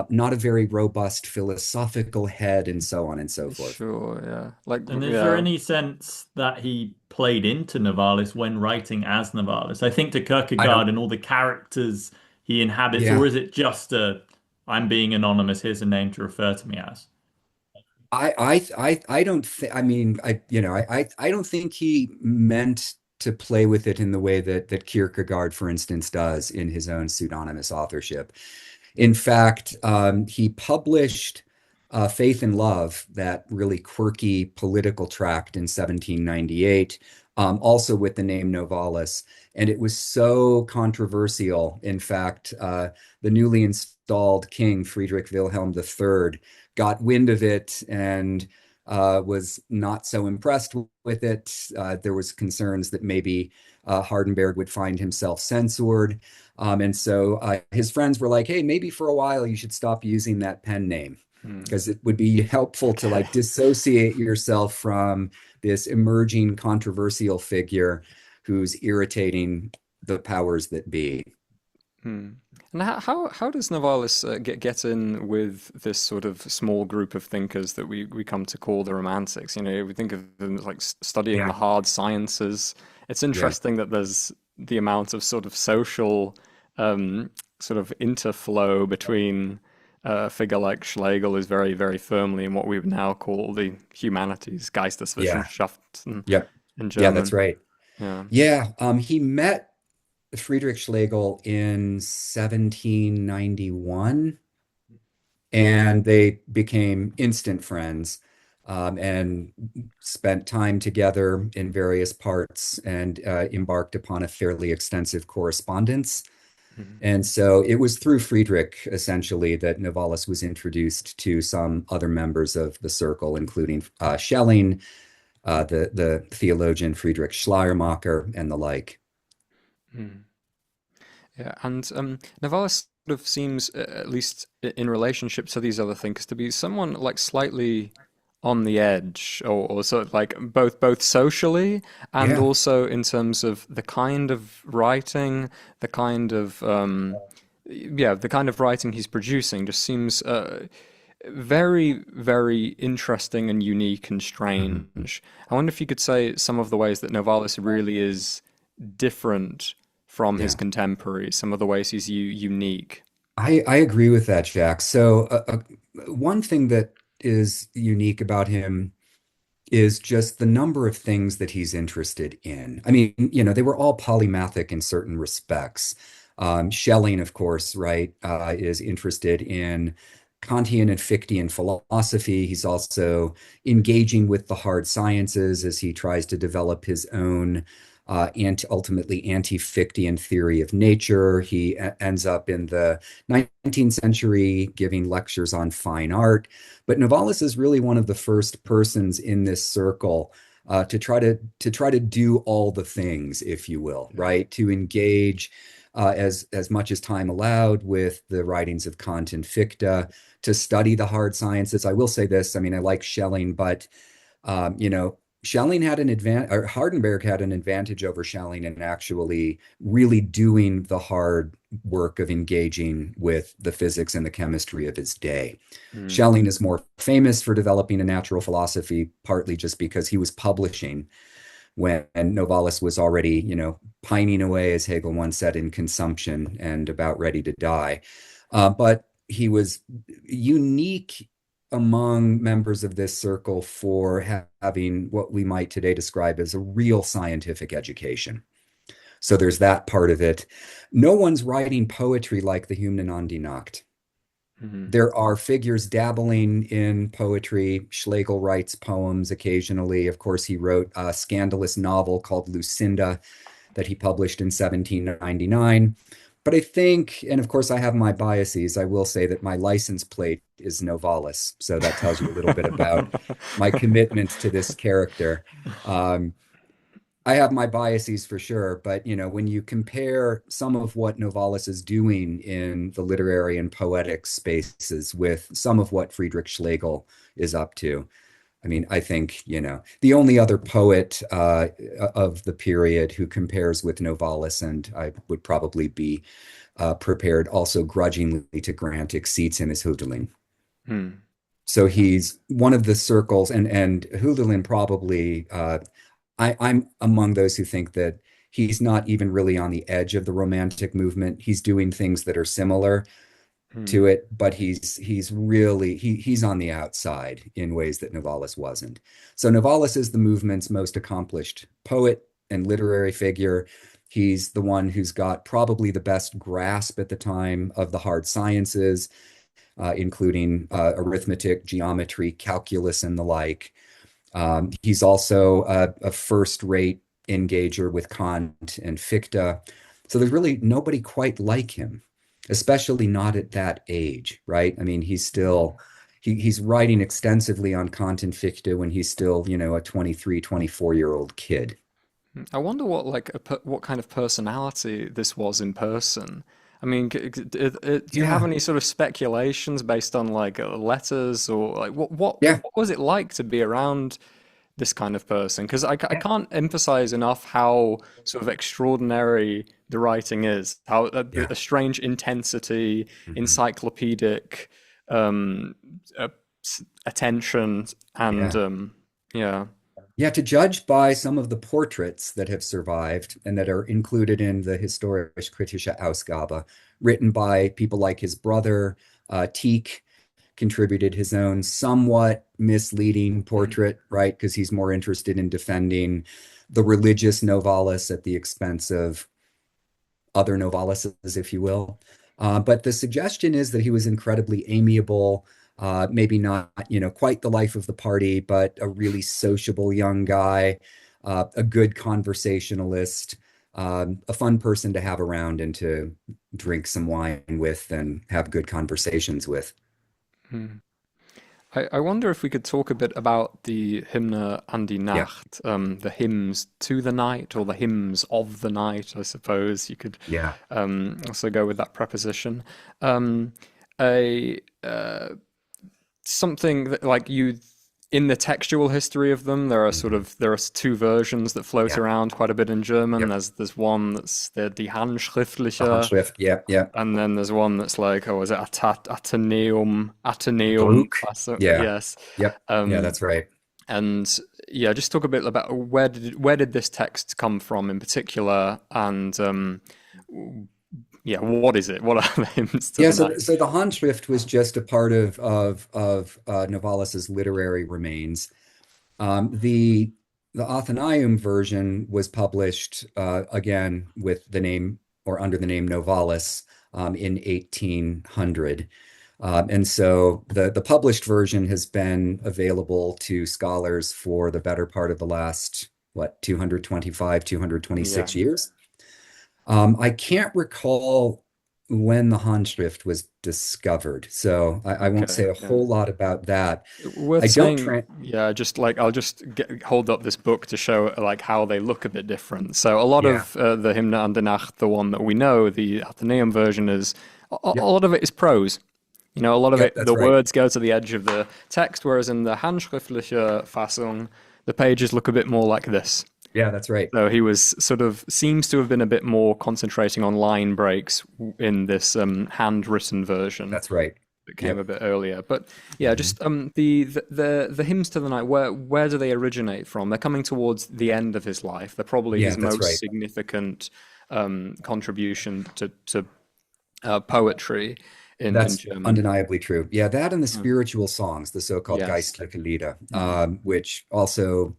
not a very robust philosophical head, and so on and so forth. Sure, yeah. Like, And is there yeah. any sense that he played into Novalis when writing as Novalis? I think to I Kierkegaard don't, and all the characters he inhabits, or yeah. is it just a I'm being anonymous, here's a name to refer to me as? I don't think, I mean, I don't think he meant to play with it in the way that Kierkegaard, for instance, does in his own pseudonymous authorship. In fact, he published Faith and Love, that really quirky political tract in 1798, also with the name Novalis. And it was so controversial. In fact, the newly installed king, Friedrich Wilhelm III, got wind of it and was not so impressed with it. There was concerns that maybe Hardenberg would find himself censored. And so his friends were like, hey, maybe for a while you should stop using that pen name Hmm. because it would be helpful to Okay. like dissociate yourself from this emerging controversial figure who's irritating the powers that be. Hmm. And how does Novalis get in with this sort of small group of thinkers that we come to call the Romantics? We think of them as like studying the Yeah, hard sciences. It's yeah. interesting that there's the amount of sort of social sort of interflow between a figure like Schlegel is very, very firmly in what we would now call the humanities, Yeah. Geisteswissenschaften Yep. in Yeah, that's German. right. Yeah. Yeah, he met Friedrich Schlegel in 1791, and they became instant friends, and spent time together in various parts and embarked upon a fairly extensive correspondence. Mhm. And so it was through Friedrich, essentially, that Novalis was introduced to some other members of the circle, including Schelling, the theologian Friedrich Schleiermacher, and the like. Mhm. Yeah, and Novalis sort of seems, at least in relationship to these other thinkers, to be someone like slightly on the edge, or sort of like both socially and Yeah. also in terms of the kind of writing, the kind of yeah, the kind of writing he's producing just seems very, very interesting and unique and Mhm. strange. I wonder if you could say some of the ways that Novalis really is different from his Yeah. contemporaries, some of the ways he's unique. I agree with that, Jack. So, one thing that is unique about him is just the number of things that he's interested in. I mean, they were all polymathic in certain respects. Schelling, of course, right, is interested in Kantian and Fichtean philosophy. He's also engaging with the hard sciences as he tries to develop his own ultimately anti-Fichtean theory of nature. He ends up in the 19th century giving lectures on fine art. But Novalis is really one of the first persons in this circle to try to do all the things, if you will, right? To engage as much as time allowed with the writings of Kant and Fichte, to study the hard sciences. I will say this: I mean, I like Schelling, but Schelling had an advantage, or Hardenberg had an advantage over Schelling in actually really doing the hard work of engaging with the physics and the chemistry of his day. Mm, Schelling is more famous for developing a natural philosophy, partly just because he was publishing when Novalis was already, pining away, as Hegel once said, in consumption and about ready to die. But he was unique among members of this circle for having what we might today describe as a real scientific education. So there's that part of it. No one's writing poetry like the Hymnen an die Nacht. Mhm. There are figures dabbling in poetry. Schlegel writes poems occasionally. Of course, he wrote a scandalous novel called Lucinda that he published in 1799. But I think, and of course, I have my biases. I will say that my license plate is Novalis. So that tells you a little bit about my commitment to this character. Um, I have my biases for sure, but when you compare some of what Novalis is doing in the literary and poetic spaces with some of what Friedrich Schlegel is up to, I mean, I think, the only other poet of the period who compares with Novalis, and I would probably be prepared also grudgingly to grant exceeds him, is Hölderlin. Hmm. So he's one of the circles, and Hölderlin probably I'm among those who think that he's not even really on the edge of the Romantic movement. He's doing things that are similar Hmm. to it, but he's really he's on the outside in ways that Novalis wasn't. So Novalis is the movement's most accomplished poet and literary figure. He's the one who's got probably the best grasp at the time of the hard sciences, including arithmetic, geometry, calculus, and the like. He's also a first-rate engager with Kant and Fichte. So there's really nobody quite like him, especially not at that age, right? I mean, he's writing extensively on Kant and Fichte when he's still, a 23, 24-year-old kid. I wonder what what kind of personality this was in person. I mean, do you have Yeah, any sort of speculations based on like letters or like yeah, what was it like to be around this kind of person? Because I yeah, can't emphasize enough how sort of extraordinary the writing is, how yeah. a strange intensity, Mhm. encyclopedic um, uh, attention, and Yeah. yeah. Yeah, to judge by some of the portraits that have survived and that are included in the Historisch-Kritische Ausgabe, written by people like his brother, Tieck, contributed his own somewhat misleading portrait, right? Because he's more interested in defending the religious Novalis at the expense of other Novalises, if you will. But the suggestion is that he was incredibly amiable, maybe not, quite the life of the party, but a really sociable young guy, a good conversationalist, a fun person to have around and to drink some wine with and have good conversations with. Mm. I wonder if we could talk a bit about the Hymne an die Yeah, Nacht, the hymns to the night, or the hymns of the night, I suppose you could yeah. also go with that preposition. Um, a something that like you in the textual history of them, Mhm. there are two versions that float Yeah, around quite a bit in German. yep. There's one that's the die The Handschriftliche, Handschrift, yep, yep. and then there's one that's like, oh, is it Athenaeum? Gluck, So, yeah, yes. yep, yeah, Um, that's right. and yeah, just talk a bit about where did this text come from in particular, and yeah, what is it? What are the hymns to Yeah, the so night? so the Handschrift was just a part of Novalis's literary remains. The Athenaeum version was published again with the name or under the name Novalis in 1800. And so the published version has been available to scholars for the better part of the last, what, 225, Yeah. 226 years. I can't recall when the Handschrift was discovered, so I won't Okay. say a Yeah. whole lot about that. Worth I don't saying, tra yeah, just like I'll hold up this book to show like how they look a bit different. So a lot Yeah, of the Hymne an der Nacht, the one that we know, the Athenaeum version is a yep, lot of it is prose. You know, a lot of yep, it, that's the right. words go to the edge of the text, whereas in the Handschriftliche Fassung, the pages look a bit more like this. Yeah, that's right. So he was sort of seems to have been a bit more concentrating on line breaks in this handwritten version That's right. that came a Yep. bit earlier. But yeah, Mhm. just the hymns to the night. Where do they originate from? They're coming towards the end of his life. They're probably Yeah, his that's most right. significant contribution to poetry in That's German. undeniably true. Yeah, that and the Mm. spiritual songs, the so-called Yes. Geistliche Lieder, Mm. which also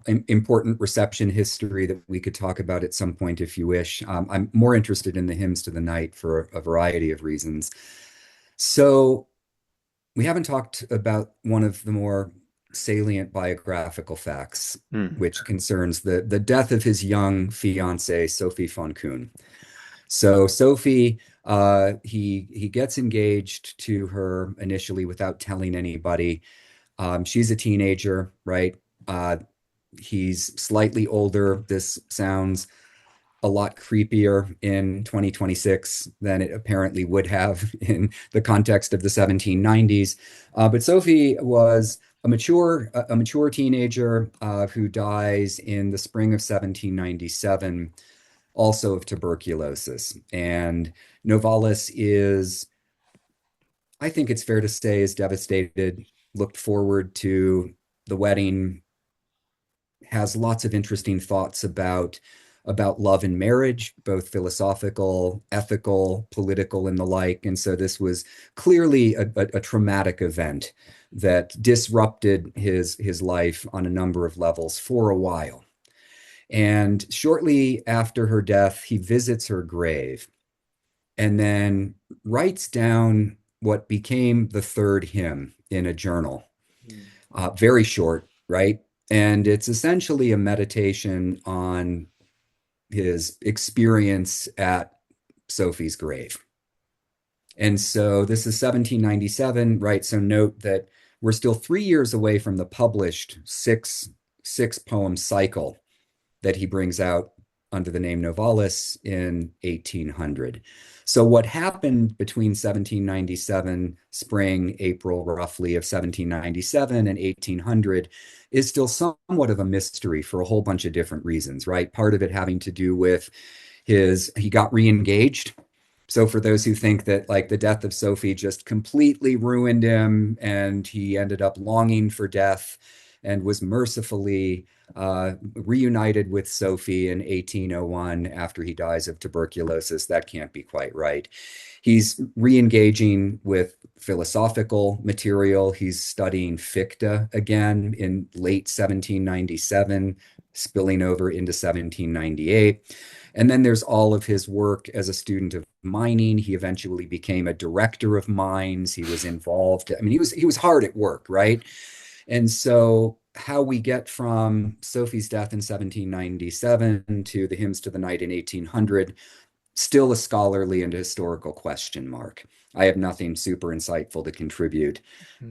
important reception history that we could talk about at some point if you wish. I'm more interested in the hymns to the night for a variety of reasons. So we haven't talked about one of the more salient biographical facts, which concerns the death of his young fiancée, Sophie von Kuhn. So Sophie, he gets engaged to her initially without telling anybody. She's a teenager, right? He's slightly older. This sounds a lot creepier in 2026 than it apparently would have in the context of the 1790s. But Sophie was a mature teenager who dies in the spring of 1797, also of tuberculosis. And Novalis is, I think it's fair to say, is devastated, looked forward to the wedding, has lots of interesting thoughts about love and marriage, both philosophical, ethical, political, and the like. And so this was clearly a traumatic event that disrupted his life on a number of levels for a while. And shortly after her death, he visits her grave and then writes down what became the third hymn in a journal. Very short, right? And it's essentially a meditation on his experience at Sophie's grave. And so this is 1797, right? So note that we're still 3 years away from the published six poem cycle that he brings out under the name Novalis in 1800. So what happened between 1797, spring, April, roughly, of 1797 and 1800 is still somewhat of a mystery for a whole bunch of different reasons, right? Part of it having to do with he got re-engaged. So for those who think that like the death of Sophie just completely ruined him and he ended up longing for death and was mercifully reunited with Sophie in 1801 after he dies of tuberculosis, that can't be quite right. He's re-engaging with philosophical material. He's studying Fichte again in late 1797, spilling over into 1798. And then there's all of his work as a student of mining. He eventually became a director of mines. He was involved. I mean, he was hard at work, right? And so how we get from Sophie's death in 1797 to the hymns to the night in 1800, still a scholarly and historical question mark. I have nothing super insightful to contribute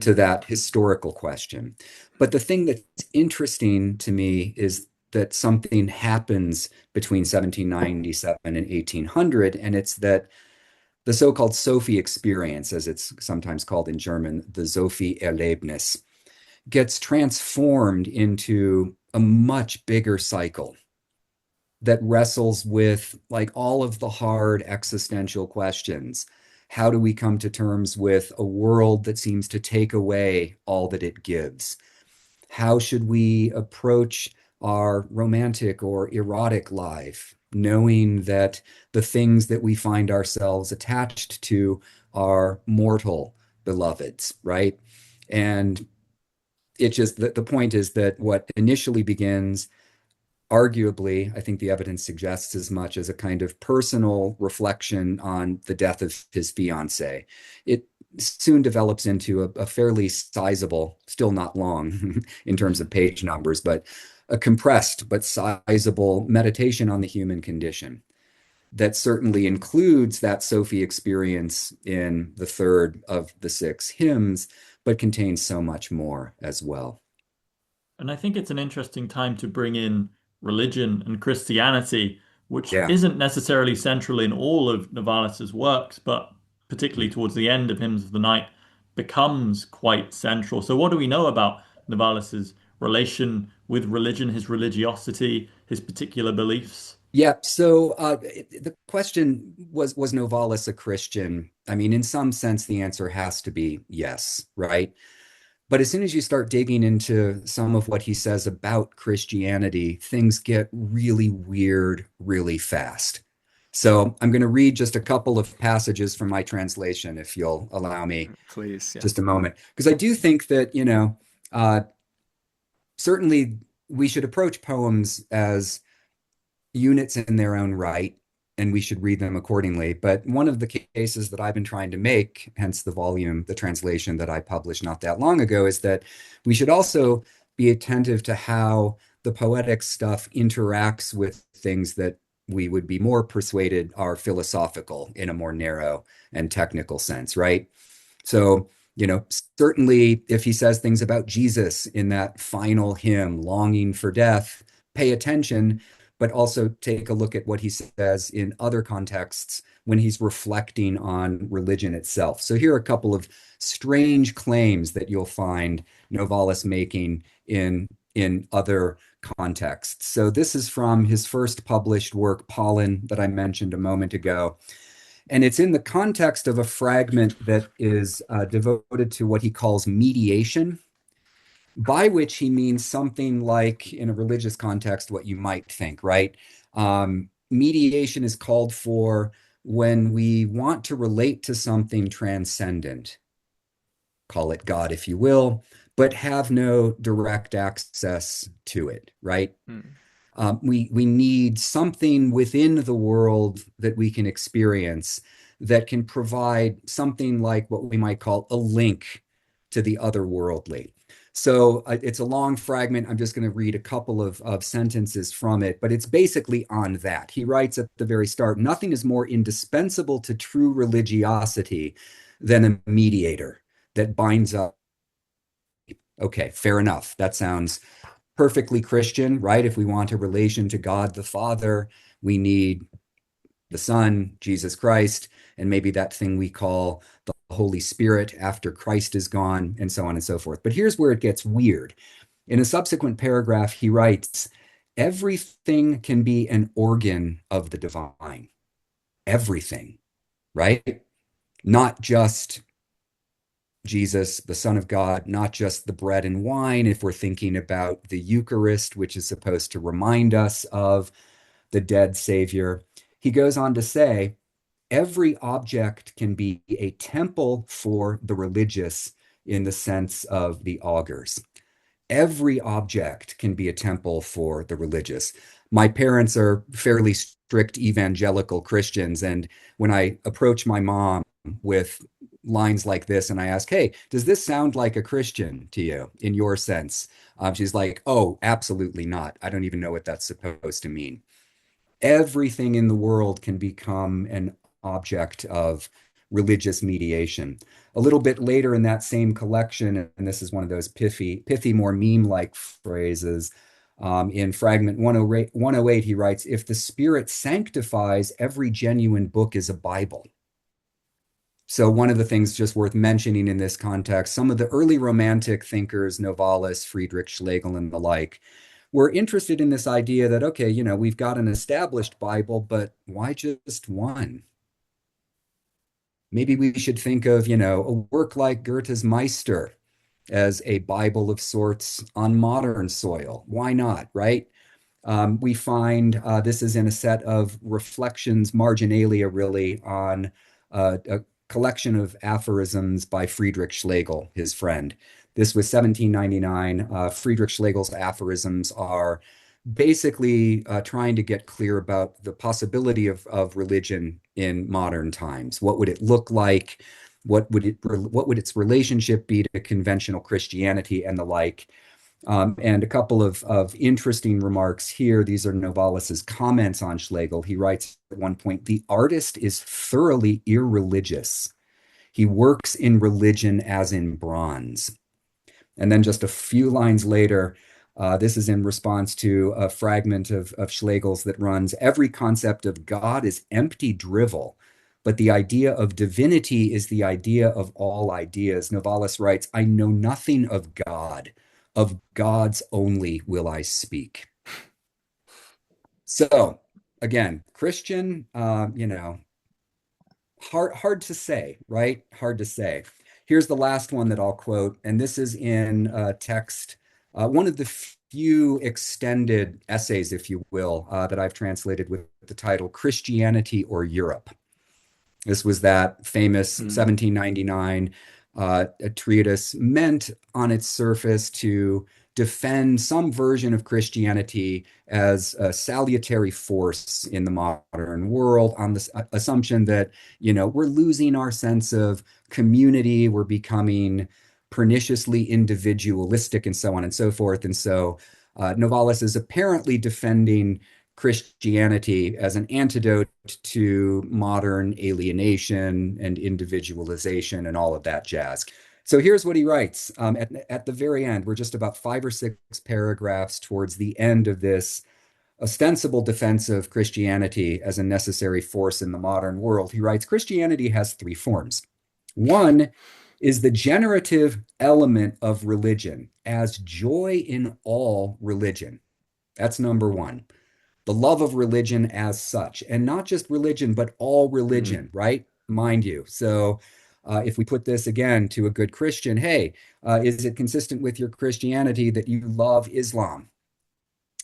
to that historical question. But the thing that's interesting to me is that something happens between 1797 and 1800, and it's that the so-called Sophie experience, as it's sometimes called in German, the Sophie-Erlebnis, gets transformed into a much bigger cycle that wrestles with like all of the hard existential questions. How do we come to terms with a world that seems to take away all that it gives? How should we approach our romantic or erotic life, knowing that the things that we find ourselves attached to are mortal beloveds, right? And it just, the point is that what initially begins, arguably, I think the evidence suggests as much, as a kind of personal reflection on the death of his fiancée, it soon develops into a fairly sizable, still not long in terms of page numbers, but a compressed but sizable meditation on the human condition that certainly includes that Sophie experience in the third of the six hymns, but contains so much more as well. And I think it's an interesting time to bring in religion and Christianity, which Yeah. isn't necessarily central in all of Novalis's works, but particularly towards the end of Hymns of the Night, becomes quite central. So, what do we know about Novalis's relation with religion, his religiosity, his particular beliefs? Yeah, so the question was Novalis a Christian? I mean, in some sense, the answer has to be yes, right? But as soon as you start digging into some of what he says about Christianity, things get really weird really fast. So I'm going to read just a couple of passages from my translation, if you'll allow me Please, yeah. just a moment, because I do think that, uh, certainly we should approach poems as units in their own right, and we should read them accordingly. But one of the cases that I've been trying to make, hence the volume, the translation that I published not that long ago, is that we should also be attentive to how the poetic stuff interacts with things that we would be more persuaded are philosophical in a more narrow and technical sense, right? So, certainly if he says things about Jesus in that final hymn, longing for death, pay attention, but also take a look at what he says in other contexts when he's reflecting on religion itself. So here are a couple of strange claims that you'll find Novalis making in other contexts. So this is from his first published work, Pollen, that I mentioned a moment ago. And it's in the context of a fragment that is devoted to what he calls mediation, by which he means something like, in a religious context, what you might think, right? Mediation is called for when we want to relate to something transcendent, call it God if you will, but have no direct access to it, right? We need something within the world that we can experience that can provide something like what we might call a link to the otherworldly. So it's a long fragment. I'm just going to read a couple of sentences from it, but it's basically on that. He writes at the very start, nothing is more indispensable to true religiosity than a mediator that binds up. Okay, fair enough. That sounds perfectly Christian, right? If we want a relation to God the Father, we need the Son, Jesus Christ, and maybe that thing we call the Holy Spirit after Christ is gone, and so on and so forth. But here's where it gets weird. In a subsequent paragraph, he writes, everything can be an organ of the divine. Everything, right? Not just Jesus, the Son of God, not just the bread and wine, if we're thinking about the Eucharist, which is supposed to remind us of the dead Savior. He goes on to say, every object can be a temple for the religious in the sense of the augurs. Every object can be a temple for the religious. My parents are fairly strict evangelical Christians, and when I approach my mom with lines like this and I ask, hey, does this sound like a Christian to you in your sense? She's like, oh, absolutely not. I don't even know what that's supposed to mean. Everything in the world can become an object of religious mediation. A little bit later in that same collection, and this is one of those pithy, more meme-like phrases, in fragment 108, he writes, if the Spirit sanctifies, every genuine book is a Bible. So one of the things just worth mentioning in this context, some of the early Romantic thinkers, Novalis, Friedrich Schlegel, and the like, were interested in this idea that, okay, we've got an established Bible, but why just one? Maybe we should think of, a work like Goethe's Meister as a Bible of sorts on modern soil. Why not, right? We find this is in a set of reflections, marginalia really, on a collection of aphorisms by Friedrich Schlegel, his friend. This was 1799. Friedrich Schlegel's aphorisms are basically trying to get clear about the possibility of religion in modern times. What would it look like? What would its relationship be to conventional Christianity and the like? And a couple of interesting remarks here. These are Novalis's comments on Schlegel. He writes at one point, the artist is thoroughly irreligious. He works in religion as in bronze. And then just a few lines later, this is in response to a fragment of Schlegel's that runs, every concept of God is empty drivel, but the idea of divinity is the idea of all ideas. Novalis writes, I know nothing of God. Of gods only will I speak. So again, Christian, hard to say, right? Hard to say. Here's the last one that I'll quote, and this is in text, one of the few extended essays, if you will, that I've translated with the title Christianity or Europe. This was that famous 1799 a treatise meant on its surface to defend some version of Christianity as a salutary force in the modern world on the assumption that, we're losing our sense of community, we're becoming perniciously individualistic, and so on and so forth. And so Novalis is apparently defending Christianity as an antidote to modern alienation and individualization and all of that jazz. So here's what he writes at the very end. We're just about 5 or 6 paragraphs towards the end of this ostensible defense of Christianity as a necessary force in the modern world. He writes, Christianity has 3 forms. One is the generative element of religion as joy in all religion. That's number 1. The love of religion as such, and not just religion, but all religion, right? Mind you. So if we put this again to a good Christian, hey, is it consistent with your Christianity that you love Islam?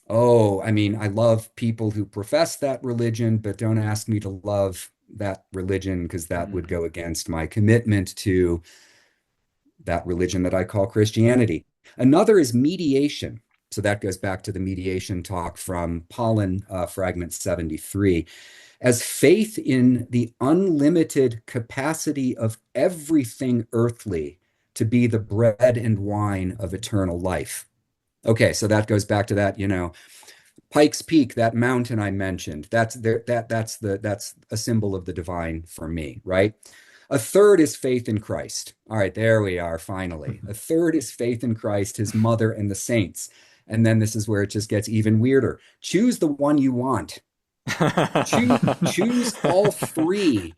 Oh, I mean, I love people who profess that religion, but don't ask me to love that religion because that would go against my commitment to that religion that I call Christianity. Another is mediation. So that goes back to the mediation talk from Pollen, fragment 73, as faith in the unlimited capacity of everything earthly to be the bread and wine of eternal life. Okay, so that goes back to that, Pikes Peak, that mountain I mentioned. That's a symbol of the divine for me, right? A third is faith in Christ. All right, there we are, finally. A third is faith in Christ, his mother, and the saints. And then this is where it just gets even weirder. Choose the one you want. Choose all 3.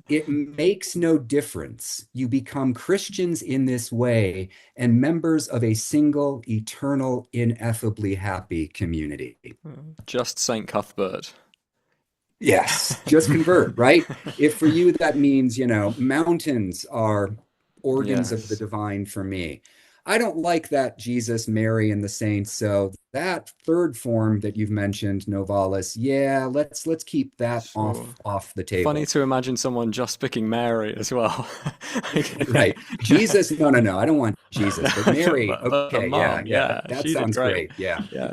It makes no difference. You become Christians in this way and members of a single, eternal, ineffably happy community. Just St. Cuthbert. Yes, just convert, right? If for you that means, mountains are organs of the divine for me. I don't like that Jesus, Mary, and the saints. So that third form that you've mentioned, Novalis, let's keep that off the table. Funny to imagine someone just picking Mary as well. Right. Jesus, no. I don't want Jesus, but Mary. Okay, mom, that sounds great. Yeah.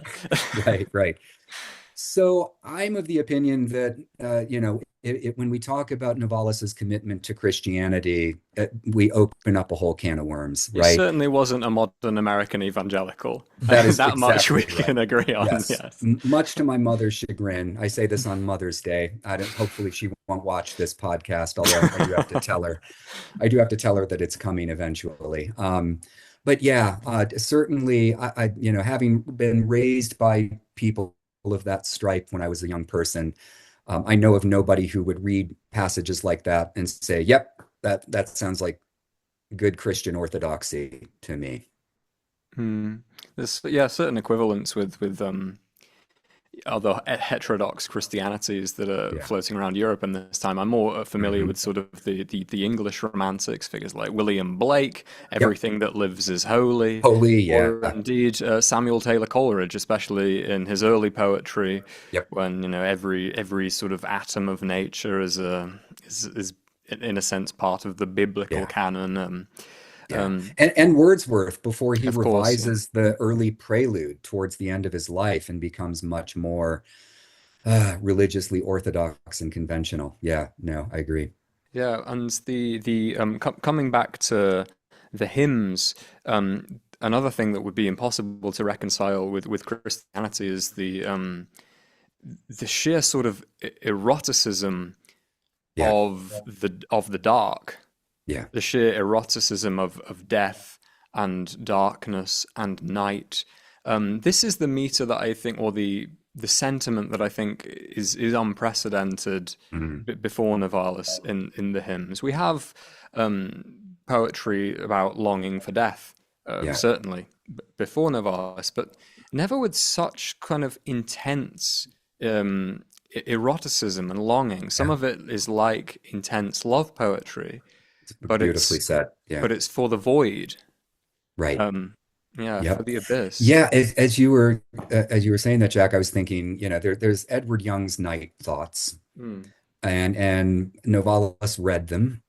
Right. So I'm of the opinion that, when we talk about Novalis's commitment to Christianity, we open up a whole can of worms, right? He certainly wasn't a modern American evangelical. That is that exactly much we right. can agree on. Yes. Much to my mother's chagrin. I say this on Mother's Day. Hopefully she won't watch this podcast, although I do have to tell her. I do have to tell her that it's coming eventually. But certainly, I having been raised by people of that stripe when I was a young person, I know of nobody who would read passages like that and say, yep, that sounds like good Christian orthodoxy to me. There's certain equivalents with other heterodox Christianities that are floating around Europe in this time. I'm more familiar with sort of the English Romantics, figures like William Blake, everything that lives is holy. Or indeed Samuel Taylor Coleridge, especially in his early poetry, when every sort of atom of nature is in a sense part of the biblical canon. And Wordsworth, before he revises the early prelude towards the end of his life and becomes much more religiously orthodox and conventional. Yeah, no, I agree. Yeah, and the coming back to the hymns, another thing that would be impossible to reconcile with Christianity is the sheer sort of eroticism of the dark. Yeah. The sheer eroticism of death and darkness and night. This is the meter that I think, or the sentiment that I think is unprecedented before Novalis in the hymns. We have poetry about longing for death, certainly before Novalis, but never with such kind of intense eroticism and longing. Some of it is like intense love poetry. But beautifully said. Yeah. But it's for the void. Right. For the abyss. Yeah, as you were saying that, Jack, I was thinking, there's Edward Young's Night Thoughts. And Novalis read them.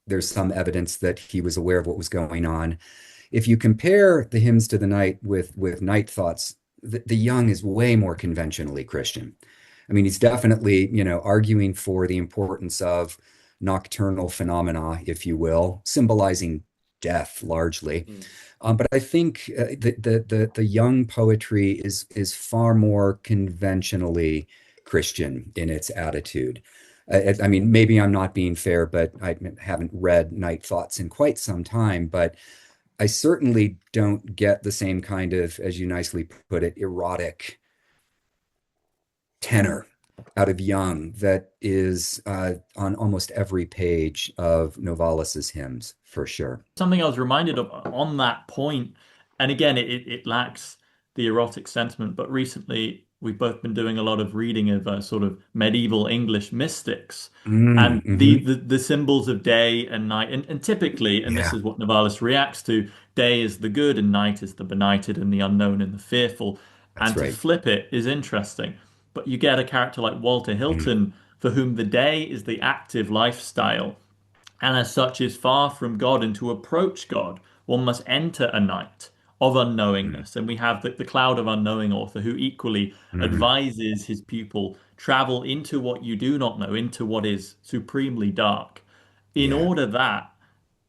There's some evidence that he was aware of what was going on. If you compare the hymns to the night with Night Thoughts, the Young is way more conventionally Christian. I mean, he's definitely, arguing for the importance of nocturnal phenomena, if you will, symbolizing death largely. Mm. But I think the Young poetry is far more conventionally Christian in its attitude. I mean, maybe I'm not being fair, but I haven't read Night Thoughts in quite some time. But I certainly don't get the same kind of, as you nicely put it, erotic tenor out of Young that is on almost every page of Novalis's hymns, for sure. Something I was reminded of on that point, and again, it lacks the erotic sentiment, but recently we've both been doing a lot of reading of sort of medieval English mystics and Mm-hmm. the symbols of day and night. And typically, and this Yeah, is what Novalis reacts to, day is the good and night is the benighted and the unknown and the fearful. that's And to right. flip it is interesting. But you get a character like Walter Mm, Hilton, for whom the day is the active lifestyle and as such is far from God. And to approach God, one must enter a night of mm, unknowingness. And we have the cloud of unknowing author who equally mm. advises his pupil travel into what you do not know, into what is supremely dark, in Yeah, order that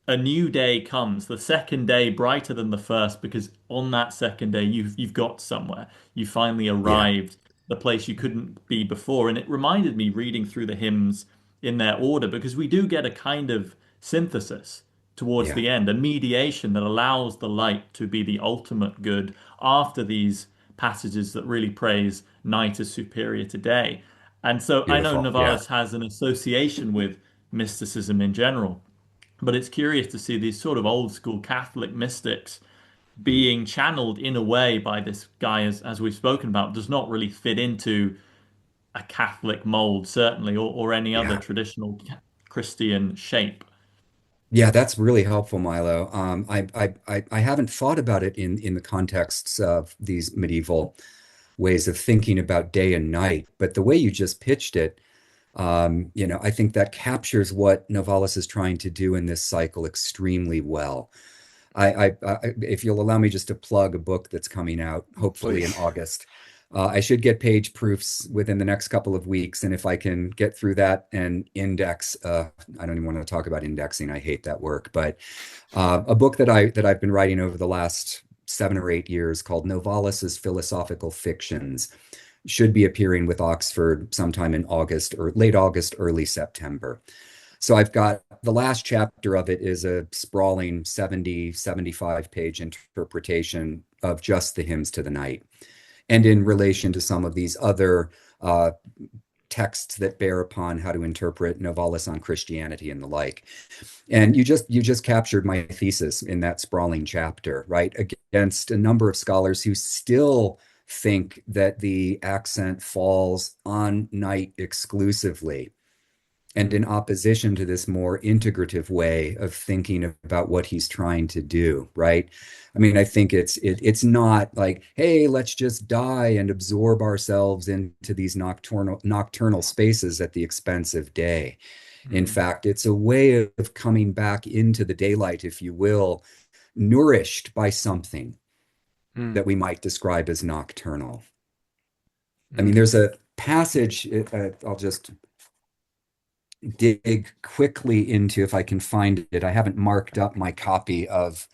a new day comes, the second day brighter than the first, because on that second day you've got somewhere. You finally yeah, arrived the place you couldn't be before. And it reminded me reading through the hymns in their order, because we do get a kind of synthesis towards yeah, the end, a mediation that allows the light to be the ultimate good after these passages that really praise night as superior to day. And so I know beautiful. Yeah, Novalis has an association with mysticism in general. But it's curious to see these sort of old school Catholic mystics mm, being channeled in a way by this guy, as we've spoken about, does not really fit into a Catholic mold, certainly, or any other yeah. traditional Christian shape. Yeah, that's really helpful, Milo. I haven't thought about it in the contexts of these medieval ways of thinking about day and night, but the way you just pitched it, I think that captures what Novalis is trying to do in this cycle extremely well. If you'll allow me just to plug a book that's coming out, hopefully in Please. August. I should get page proofs within the next couple of weeks, and if I can get through that and index, I don't even want to talk about indexing. I hate that work, but a book that I've been writing over the last 7 or 8 years called Novalis's Philosophical Fictions should be appearing with Oxford sometime in August or late August, early September. So I've got the last chapter of it is a sprawling 70, 75 page interpretation of just the hymns to the night. And in relation to some of these other texts that bear upon how to interpret Novalis on Christianity and the like. And you just captured my thesis in that sprawling chapter, right? Against a number of scholars who still think that the accent falls on night exclusively, and in Mm. opposition to this more integrative way of thinking about what he's trying to do, right? I mean, I think it's not like, hey, let's just die and absorb ourselves into these nocturnal spaces at the expense of day. In Mm. fact, it's a way of coming back into the daylight, if you will, nourished by something Mm. that we might describe as nocturnal. I mean, Mm. there's a passage, I'll just dig quickly into if I can find it. I haven't marked up my copy of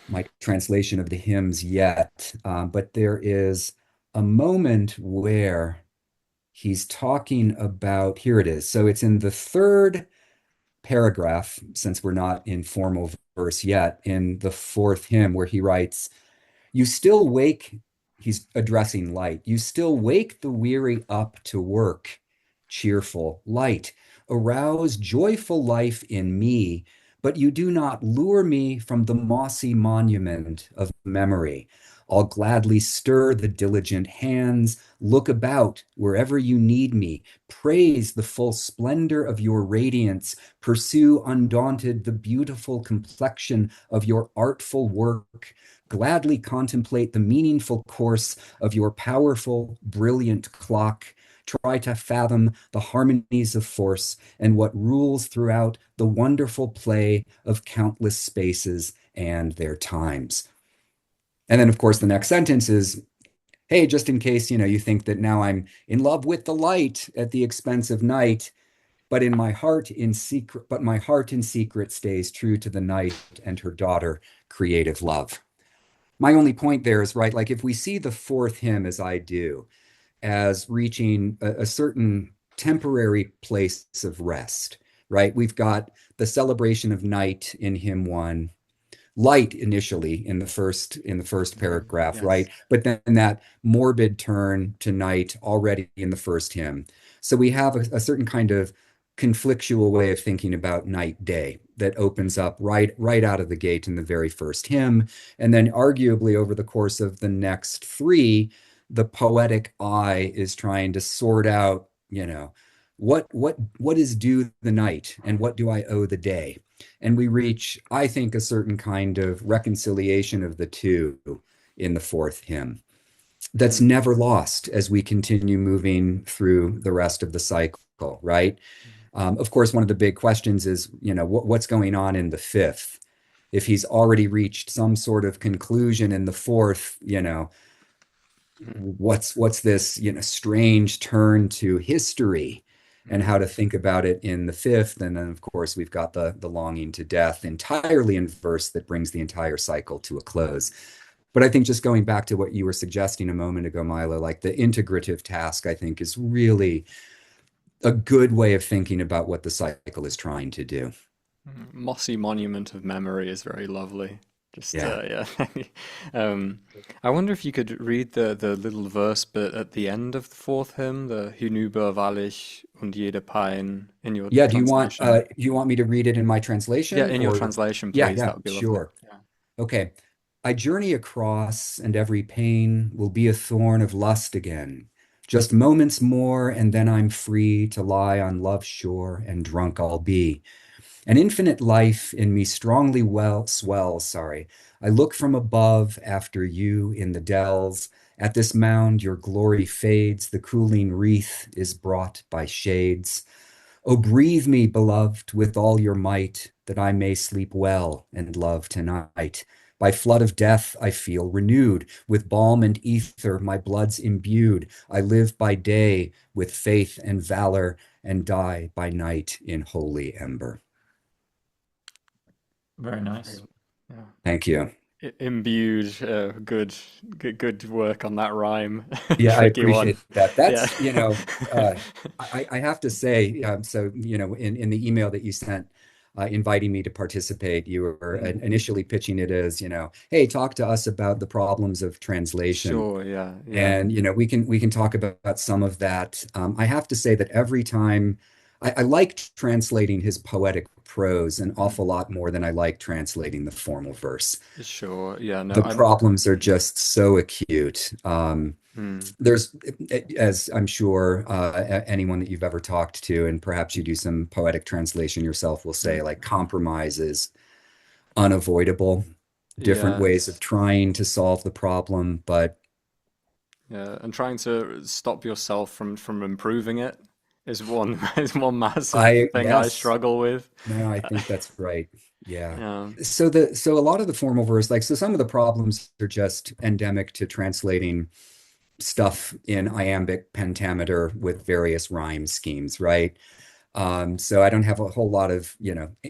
my translation of the hymns yet, but there is a moment where he's talking about, here it is. So it's in the third paragraph, since we're not in formal verse yet, in the fourth hymn, where he writes, you still wake, he's addressing light. You still wake the weary up to work, cheerful, light. Arouse joyful life in me, but you do not lure me from the mossy monument of memory. I'll gladly stir the diligent hands, look about wherever you need me, praise the full splendor of your radiance, pursue undaunted the beautiful complexion of your artful work, gladly contemplate the meaningful course of your powerful, brilliant clock. Try to fathom the harmonies of force and what rules throughout the wonderful play of countless spaces and their times. And then, of course, the next sentence is, hey, just in case, you think that now I'm in love with the light at the expense of night, but my heart in secret stays true to the night and her daughter, creative love. My only point there is, right, like if we see the fourth hymn as I do, as reaching a certain temporary place of rest, right? We've got the celebration of night in hymn one, light initially in the first paragraph, Yes. right? But then that morbid turn to night already in the first hymn. So we have a certain kind of conflictual way of thinking about night day that opens up right out of the gate in the very first hymn. And then arguably over the course of the next three, the poetic eye is trying to sort out, what is due the night and what do I owe the day? And we reach, I think, a certain kind of reconciliation of the two in the fourth hymn that's never lost as we continue moving through the rest of the cycle, right? Of course, one of the big questions is, what's going on in the fifth? If he's already reached some sort of conclusion in the fourth, what's this, strange turn to history and how to think about it in the fifth. And then, of course, we've got the longing to death entirely in verse that brings the entire cycle to a close. But I think just going back to what you were suggesting a moment ago, Milo, like the integrative task, I think, is really a good way of thinking about what the cycle is trying to do. Mossy monument of memory is very lovely. Just Yeah. yeah. I wonder if you could read the little verse bit at the end of the fourth hymn, the Hinüber Wallich und jede Pein in your Yeah, translation. do you want me to read it in my Yeah, translation in your or translation, yeah, please. yeah, That would be lovely. sure. Yeah. Okay. I journey across, and every pain will be a thorn of lust again. Just moments more, and then I'm free to lie on love's shore, and drunk I'll be. An infinite life in me strongly swells, sorry. I look from above after you in the dells. At this mound your glory fades, the cooling wreath is brought by shades. Oh, breathe me, beloved, with all your might, that I may sleep well and love tonight. By flood of death I feel renewed, with balm and ether my blood's imbued. I live by day with faith and valor, and die by night in holy ember. Very nice. Yeah. Thank you. Imbued, good work on that rhyme. Yeah, I Tricky one. appreciate that. Yeah. That's, I have to say, so, in the email that you sent, inviting me to participate, you were initially pitching it as, hey, talk to us about the problems of translation. Sure, yeah, yeah. And, we can talk about some of that. I have to say that every time I liked translating his poetic prose an awful lot more than I like translating the formal verse. Sure, yeah, no, The problems are just so acute. There's, as I'm sure anyone that you've ever talked to, and perhaps you do some poetic translation yourself, will say, like, compromise is unavoidable. Different ways of yes. trying to solve the problem, but Yeah, and trying to stop yourself from improving it is one is one massive thing I yes, struggle with. no, I think that's right. Yeah. Yeah, So a lot of the formal verse, like, so some of the problems are just endemic to translating stuff in iambic pentameter with various rhyme schemes, right? So I don't have a whole lot of,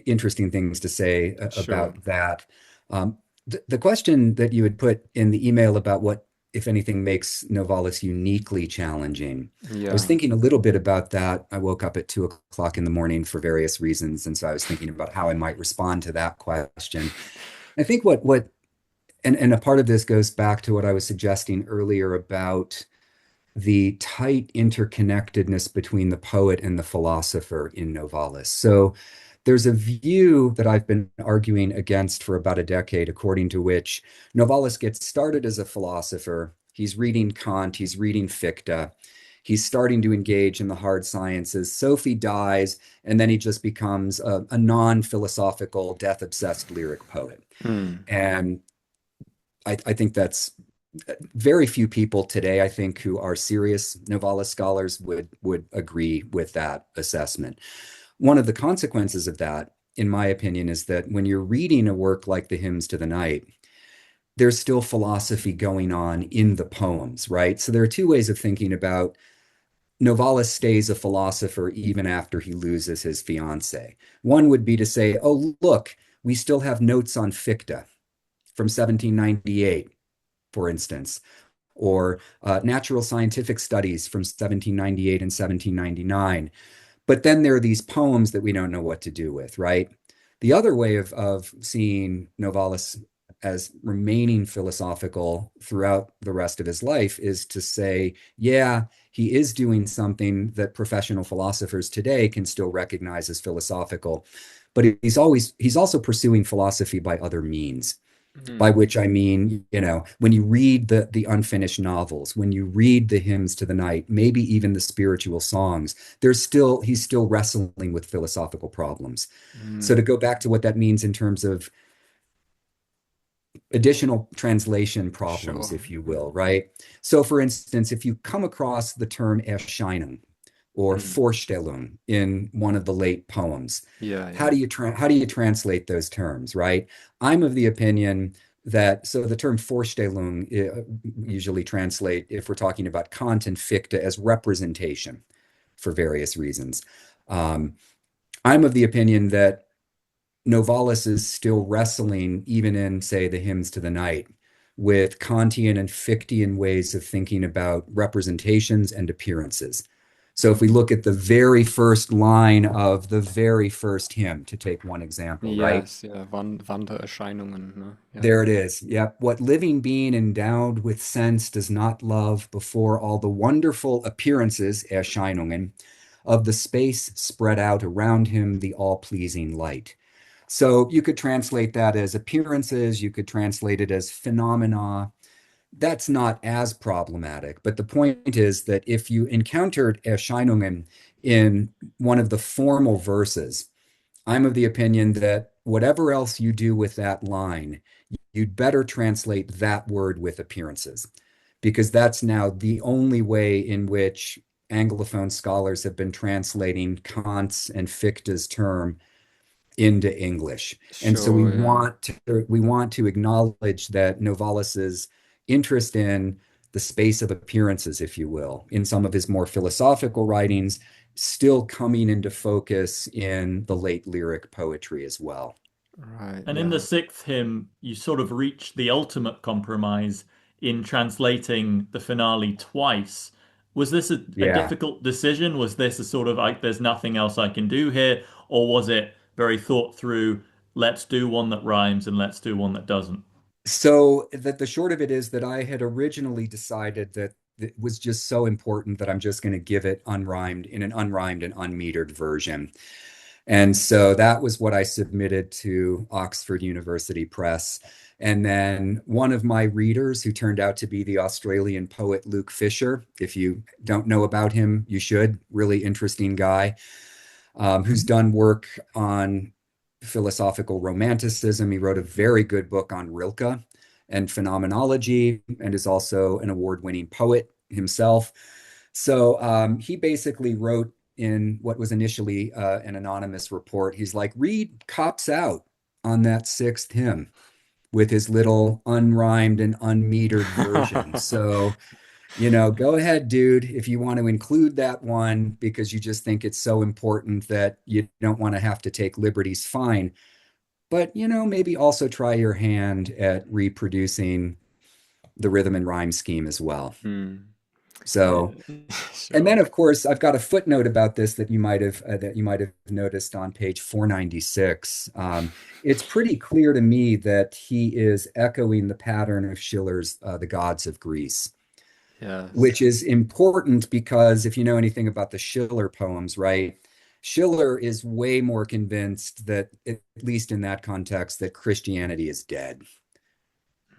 interesting things to say sure. about that. The question that you had put in the email about what, if anything, makes Novalis uniquely challenging. I was Yeah, thinking a little bit about that. I woke up at 2 o'clock in the morning for various reasons, and so I was thinking about how I might respond to that question. I think and a part of this goes back to what I was suggesting earlier about the tight interconnectedness between the poet and the philosopher in Novalis. So there's a view that I've been arguing against for about a decade, according to which Novalis gets started as a philosopher. He's reading Kant, he's reading Fichte, he's starting to engage in the hard sciences. Sophie dies, and then he just becomes a non-philosophical, death-obsessed lyric poet. And I think that's very few people today, I think, who are serious Novalis scholars would agree with that assessment. One of the consequences of that in my opinion, is that when you're reading a work like the Hymns to the Night, there's still philosophy going on in the poems, right? So there are two ways of thinking about Novalis stays a philosopher even after he loses his fiancée. One would be to say, oh, look, we still have notes on Fichte from 1798, for instance, or natural scientific studies from 1798 and 1799. But then there are these poems that we don't know what to do with, right? The other way of seeing Novalis as remaining philosophical throughout the rest of his life is to say, yeah, he is doing something that professional philosophers today can still recognize as philosophical, but he's also pursuing philosophy by other means. By which I mean, when you read the unfinished novels, when you read the Hymns to the Night, maybe even the spiritual songs, he's still wrestling with philosophical problems. So to go back to what that means in terms of additional translation problems, Sure. if you will, right? So for instance, if you come across the term Erscheinung or Vorstellung in one of the late poems, Yeah, how yeah. do you translate those terms, right? I'm of the opinion that the term Vorstellung usually translate, if we're talking about Kant and Fichte, as representation for various reasons. I'm of the opinion that Novalis is still wrestling, even in, say, the Hymns to the Night, with Kantian and Fichtean ways of thinking about representations and appearances. So if we look at the very first line of the very first hymn, to take one example, right? Yes, yeah, Wandererscheinungen, ne? Yeah. There it is. Yep. What living being endowed with sense does not love before all the wonderful appearances, Erscheinungen, of the space spread out around him, the all-pleasing light. So you could translate that as appearances, you could translate it as phenomena. That's not as problematic. But the point is that if you encountered Erscheinungen in one of the formal verses, I'm of the opinion that whatever else you do with that line, you'd better translate that word with appearances, because that's now the only way in which Anglophone scholars have been translating Kant's and Fichte's term into English. And so Sure, yeah. we want to acknowledge that Novalis's interest in the space of appearances, if you will, in some of his more philosophical writings, still coming into focus in the late lyric poetry as well. Right, And in the yeah. sixth hymn, you sort of reach the ultimate compromise in translating the finale twice. Was this a Yeah. difficult decision? Was this a sort of like, there's nothing else I can do here? Or was it very thought through, let's do one that rhymes and let's do one that doesn't? So that the short of it is that I had originally decided that it was just so important that I'm just going to give it unrhymed in an unrhymed and unmetered version. And so that was what I submitted to Oxford University Press. And then one of my readers, who turned out to be the Australian poet Luke Fisher, if you don't know about him, you should, really interesting guy, who's done work on philosophical romanticism. He wrote a very good book on Rilke and phenomenology, and is also an award-winning poet himself. So he basically wrote in what was initially an anonymous report. He's like, Reid cops out on that sixth hymn with his little unrhymed and unmetered version. So, go ahead, dude, if you want to include that one because you just think it's so important that you don't want to have to take liberties, fine. But, maybe also try your hand at reproducing the rhythm and rhyme scheme as well. Hmm. So, Yeah. and Sure. then of course I've got a footnote about this that you might have noticed on page 496. It's pretty clear to me that he is echoing the pattern of Schiller's The Gods of Greece, Yes. which is important because if you know anything about the Schiller poems, right? Schiller is way more convinced that, at least in that context, that Christianity is dead.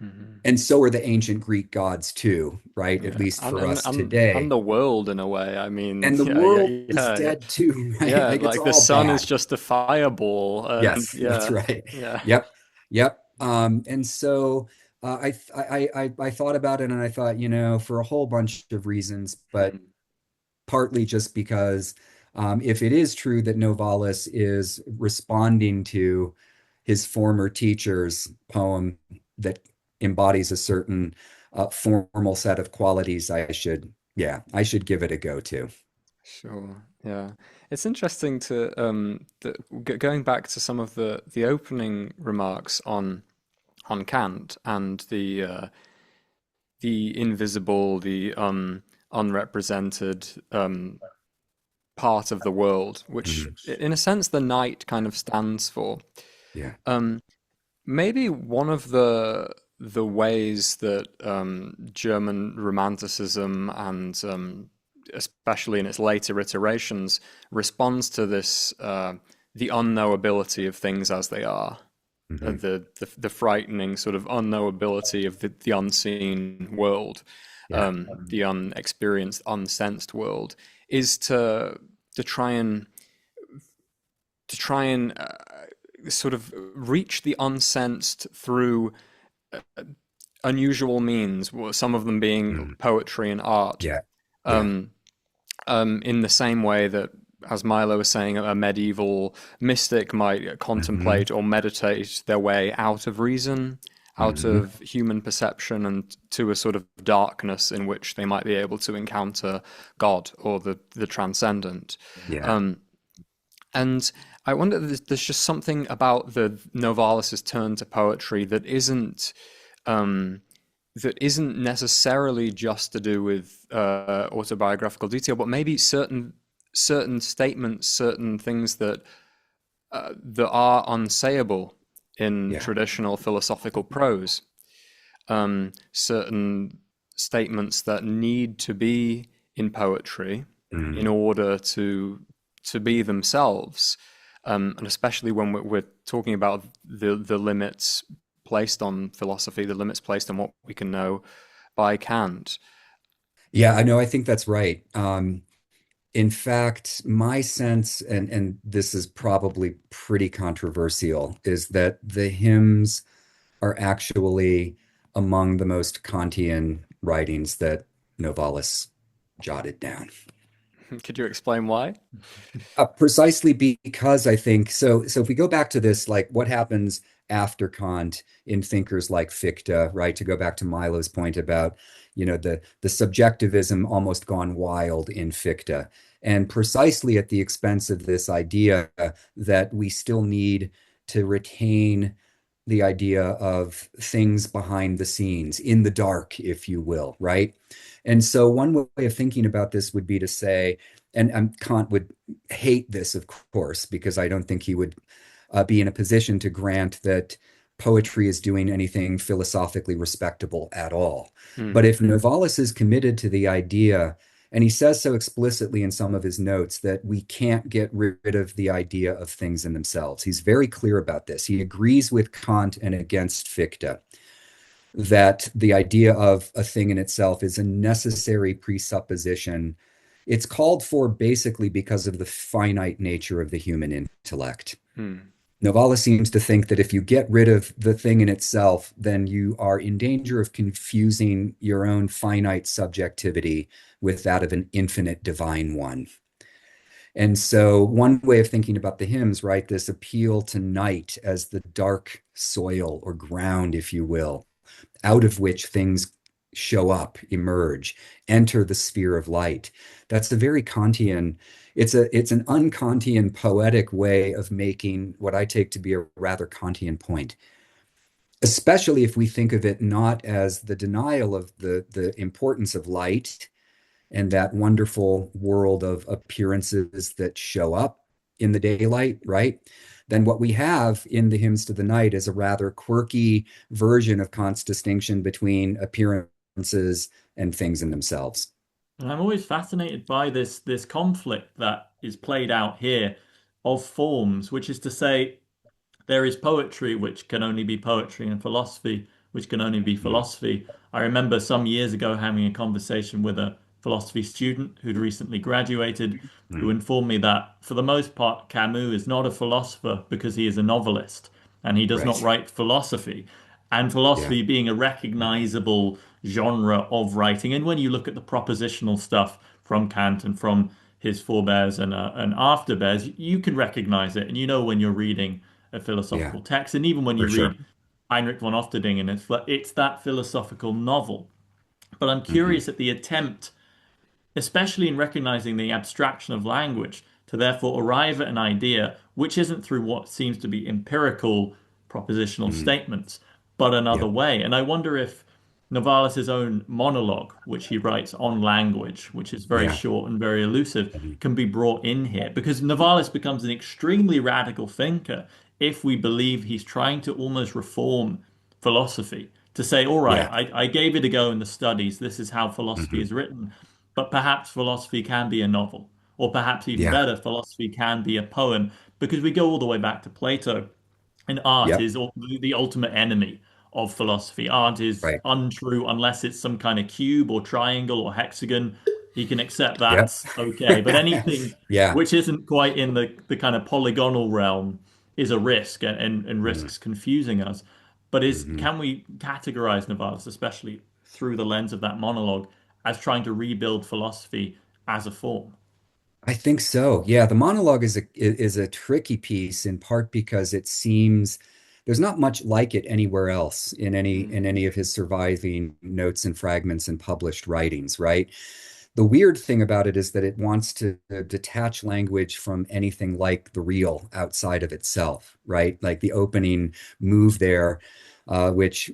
Mhm. And so are the ancient Greek gods too, right? At Yeah. least And, for and us and today. the world in a way. I mean, And the yeah, yeah, world is yeah, yeah. dead too, right? Yeah, Like it's like the all sun is bad. just a fireball and Yes, that's yeah. right. Yeah. Yep, yep. And so I thought about it and I thought, for a whole bunch of reasons, but Hmm. partly just because If it is true that Novalis is responding to his former teacher's poem that embodies a certain formal set of qualities, I should give it a go too. Sure. Yeah. It's interesting to going back to some of the opening remarks on Kant and the invisible, the unrepresented part of the world, which Mhm. in a sense the night kind of stands for. Yeah. Um, Maybe one of the ways that German Romanticism and especially in its later iterations responds to this the unknowability of things as they are, Hmm. the frightening sort of unknowability of the unseen world, Yeah. the unexperienced, unsensed world, is to try and to try and sort of reach the unsensed through unusual means, some of them being Mm. poetry and art, Yeah. Yeah. um, in the same way that, as Milo was saying, a medieval mystic might Hmm. contemplate or meditate their way out of reason, out Hmm. of human perception, and to a sort of darkness in which they might be able to encounter God or the transcendent. Yeah. Um, and I wonder, there's just something about the Novalis's turn to poetry um, that isn't necessarily just to do with autobiographical detail, but maybe certain statements, certain things that are unsayable in Yeah. traditional philosophical prose, certain statements that need to be in poetry in Mm. order to be themselves, and especially when we're talking about the limits placed on philosophy, the limits placed on what we can know by Kant. Yeah, I know. I think that's right. In fact, my sense, and this is probably pretty controversial, is that the hymns are actually among the most Kantian writings that Novalis jotted down. Could you explain why? Precisely because I think so. So if we go back to this, like what happens after Kant in thinkers like Fichte, right? To go back to Milo's point about, the subjectivism almost gone wild in Fichte, and precisely at the expense of this idea that we still need to retain the idea of things behind the scenes, in the dark, if you will, right? And so one way of thinking about this would be to say, and Kant would hate this, of course, because I don't think he would be in a position to grant that poetry is doing anything philosophically respectable at all. Hmm. But if Novalis is committed to the idea, and he says so explicitly in some of his notes, that we can't get rid of the idea of things in themselves. He's very clear about this. He agrees with Kant and against Fichte that the idea of a thing in itself is a necessary presupposition. It's called for basically because of the finite nature of the human intellect. Hmm. Novalis seems to think that if you get rid of the thing in itself, then you are in danger of confusing your own finite subjectivity with that of an infinite divine one. And so, one way of thinking about the hymns, right, this appeal to night as the dark soil or ground, if you will, out of which things show up, emerge, enter the sphere of light. That's a very Kantian, it's an un-Kantian poetic way of making what I take to be a rather Kantian point. Especially if we think of it not as the denial of the importance of light and that wonderful world of appearances that show up in the daylight, right? Then what we have in the Hymns to the Night is a rather quirky version of Kant's distinction between appearances and things in themselves. And I'm always fascinated by this conflict that is played out here of forms, which is to say, there is poetry which can only be poetry and philosophy which can only be Mm. philosophy. I remember some years ago having a conversation with a philosophy student who'd recently graduated, who Mm. informed me that for the most part, Camus is not a philosopher because he is a novelist and he does not Right. write philosophy. And Yeah. philosophy being a recognizable genre of writing. And when you look at the propositional stuff from Kant and from his forebears and afterbears, you can recognize it, and you know when you're reading a Yeah, philosophical text, and even when for you sure. read Heinrich von Ofterdingen, it's that philosophical novel. But I'm Hmm. curious at the attempt, especially in recognizing the abstraction of language, to therefore arrive at an idea which isn't through what seems to be empirical propositional Hmm. statements, but another Yep. way. And I wonder if Novalis' own monologue, which he writes on language, which is very Yeah. short and very elusive, Mhm. can be brought in here. Because Novalis becomes an extremely radical thinker if we believe he's trying to almost reform philosophy. To say, all right, Yeah. I gave it a go in the studies. This is how philosophy Hmm. is written. But perhaps philosophy can be a novel, or perhaps even Yeah. better, philosophy can be a poem, because we go all the way back to Plato, and art Yep. is the ultimate enemy of philosophy. Art is Right. untrue unless it's some kind of cube or triangle or hexagon. He can accept Yep. that's okay, but anything Yeah. which isn't quite in the kind of polygonal realm is a risk and Mm-hmm. risks confusing us. But is Mm-hmm. can we categorize Novalis, especially through the lens of that monologue, as trying to rebuild philosophy as a form? I think so. Yeah, the monologue is a tricky piece in part because it seems there's not much like it anywhere else in any of his surviving notes and fragments and published writings, right? The weird thing about it is that it wants to detach language from anything like the real outside of itself, right? Like the opening move there, which